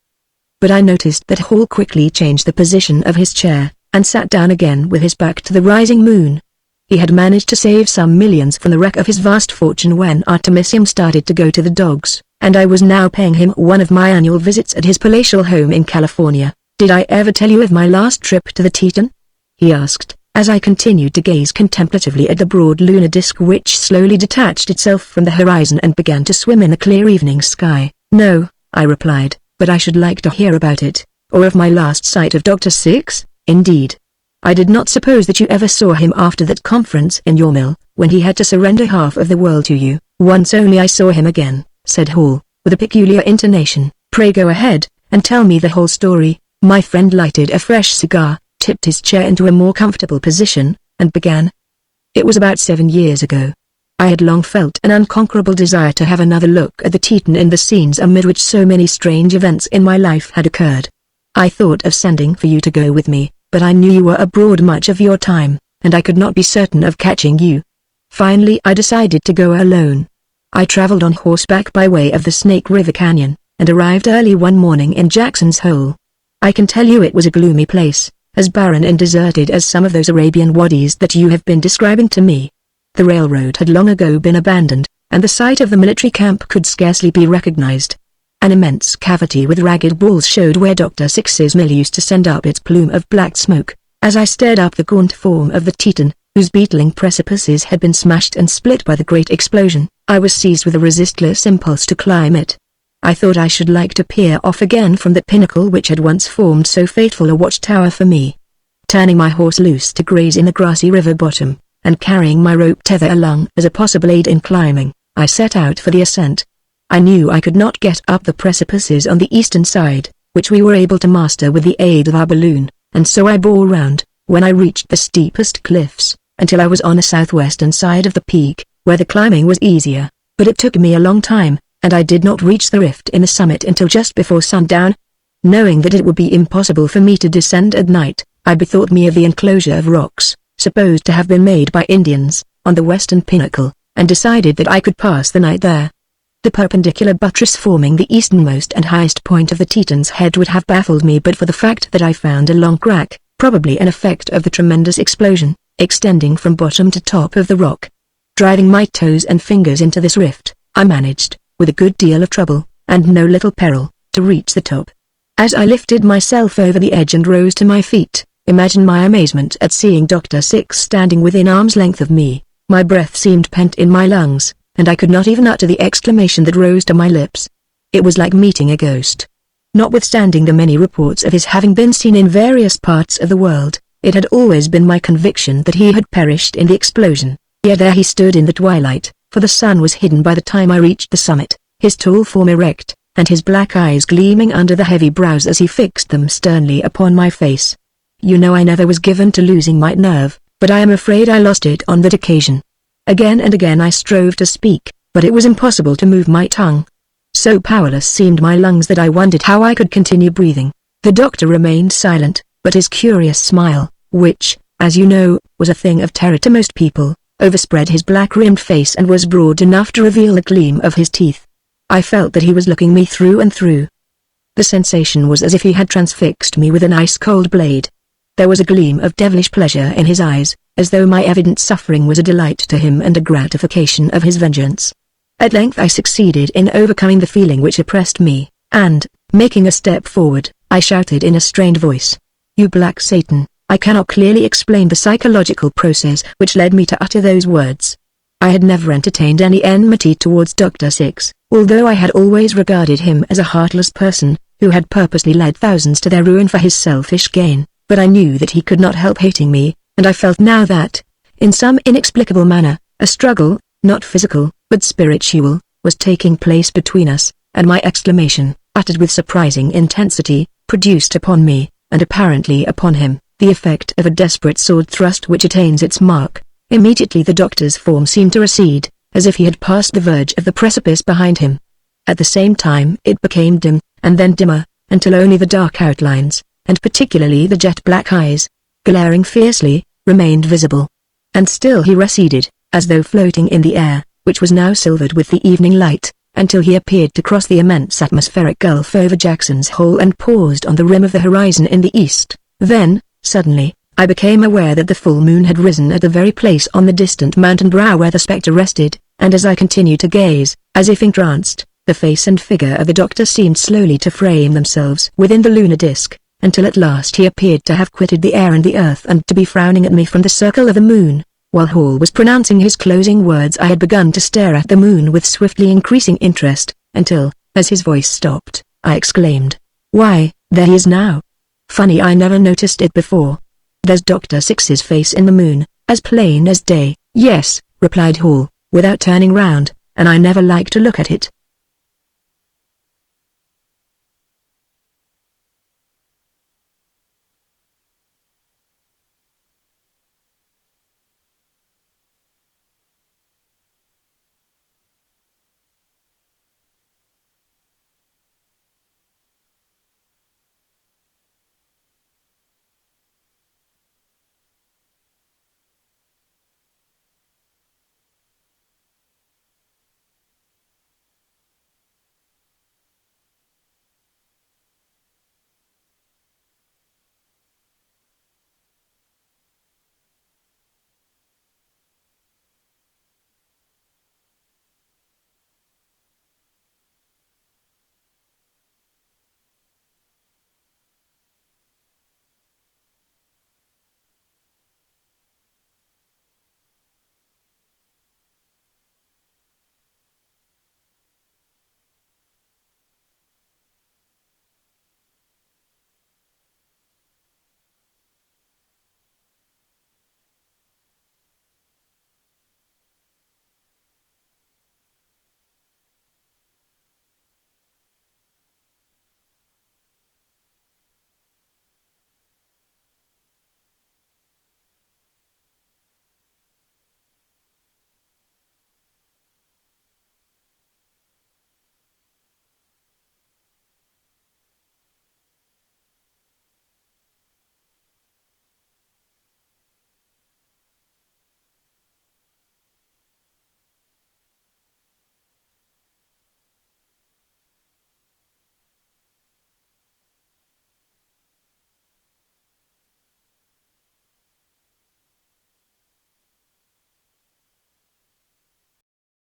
But I noticed that Hall quickly changed the position of his chair, and sat down again with his back to the rising moon. He had managed to save some millions from the wreck of his vast fortune when artemisium started to go to the dogs, and I was now paying him one of my annual visits at his palatial home in California. "Did I ever tell you of my last trip to the Teton?" he asked, as I continued to gaze contemplatively at the broad lunar disk which slowly detached itself from the horizon and began to swim in the clear evening sky. "No," I replied, "but I should like to hear about it, or of my last sight of Dr. Six. Indeed, I did not suppose that you ever saw him after that conference in your mill, when he had to surrender half of the world to you." "Once only I saw him again," said Hall, with a peculiar intonation. "Pray go ahead, and tell me the whole story." My friend lighted a fresh cigar, tipped his chair into a more comfortable position, and began. "It was about 7 years ago. I had long felt an unconquerable desire to have another look at the Teton in the scenes amid which so many strange events in my life had occurred. I thought of sending for you to go with me, but I knew you were abroad much of your time, and I could not be certain of catching you. Finally I decided to go alone. I traveled on horseback by way of the Snake River Canyon, and arrived early one morning in Jackson's Hole. I can tell you it was a gloomy place, as barren and deserted as some of those Arabian wadis that you have been describing to me. The railroad had long ago been abandoned, and the site of the military camp could scarcely be recognized. An immense cavity with ragged walls showed where Dr. Six's mill used to send up its plume of black smoke. As I stared up the gaunt form of the Teton, whose beetling precipices had been smashed and split by the great explosion, I was seized with a resistless impulse to climb it. I thought I should like to peer off again from the pinnacle which had once formed so fateful a watchtower for me. Turning my horse loose to graze in the grassy river bottom, and carrying my rope tether along as a possible aid in climbing, I set out for the ascent. I knew I could not get up the precipices on the eastern side, which we were able to master with the aid of our balloon, and so I bore round, when I reached the steepest cliffs, until I was on the southwestern side of the peak, where the climbing was easier, but it took me a long time, and I did not reach the rift in the summit until just before sundown. Knowing that it would be impossible for me to descend at night, I bethought me of the enclosure of rocks, supposed to have been made by Indians, on the western pinnacle, and decided that I could pass the night there. The perpendicular buttress forming the easternmost and highest point of the Teton's head would have baffled me but for the fact that I found a long crack, probably an effect of the tremendous explosion, extending from bottom to top of the rock. Driving my toes and fingers into this rift, I managed, with a good deal of trouble, and no little peril, to reach the top. As I lifted myself over the edge and rose to my feet, imagine my amazement at seeing Dr. Six standing within arm's length of me. My breath seemed pent in my lungs, and I could not even utter the exclamation that rose to my lips. It was like meeting a ghost. Notwithstanding the many reports of his having been seen in various parts of the world, it had always been my conviction that he had perished in the explosion. Yet there he stood in the twilight, for the sun was hidden by the time I reached the summit, his tall form erect, and his black eyes gleaming under the heavy brows as he fixed them sternly upon my face. You know I never was given to losing my nerve, but I am afraid I lost it on that occasion. Again and again I strove to speak, but it was impossible to move my tongue. So powerless seemed my lungs that I wondered how I could continue breathing. The doctor remained silent, but his curious smile, which, as you know, was a thing of terror to most people, overspread his black-rimmed face and was broad enough to reveal the gleam of his teeth. I felt that he was looking me through and through. The sensation was as if he had transfixed me with an ice-cold blade. There was a gleam of devilish pleasure in his eyes, as though my evident suffering was a delight to him and a gratification of his vengeance. At length I succeeded in overcoming the feeling which oppressed me, and, making a step forward, I shouted in a strained voice, "You black Satan!" I cannot clearly explain the psychological process which led me to utter those words. I had never entertained any enmity towards Dr. Six, although I had always regarded him as a heartless person, who had purposely led thousands to their ruin for his selfish gain, but I knew that he could not help hating me, and I felt now that, in some inexplicable manner, a struggle, not physical, but spiritual, was taking place between us, and my exclamation, uttered with surprising intensity, produced upon me, and apparently upon him, the effect of a desperate sword thrust which attains its mark. Immediately the doctor's form seemed to recede, as if he had passed the verge of the precipice behind him. At the same time it became dim, and then dimmer, until only the dark outlines, and particularly the jet-black eyes, glaring fiercely, remained visible. And still he receded, as though floating in the air, which was now silvered with the evening light, until he appeared to cross the immense atmospheric gulf over Jackson's Hole and paused on the rim of the horizon in the east. Then, suddenly, I became aware that the full moon had risen at the very place on the distant mountain brow where the spectre rested, and as I continued to gaze, as if entranced, the face and figure of the doctor seemed slowly to frame themselves within the lunar disk, until at last he appeared to have quitted the air and the earth and to be frowning at me from the circle of the moon. While Hall was pronouncing his closing words I had begun to stare at the moon with swiftly increasing interest, until, as his voice stopped, I exclaimed, "Why, there he is now! Funny I never noticed it before. There's Dr. Six's face in the moon, as plain as day." "Yes," replied Hall, without turning round, "and I never like to look at it,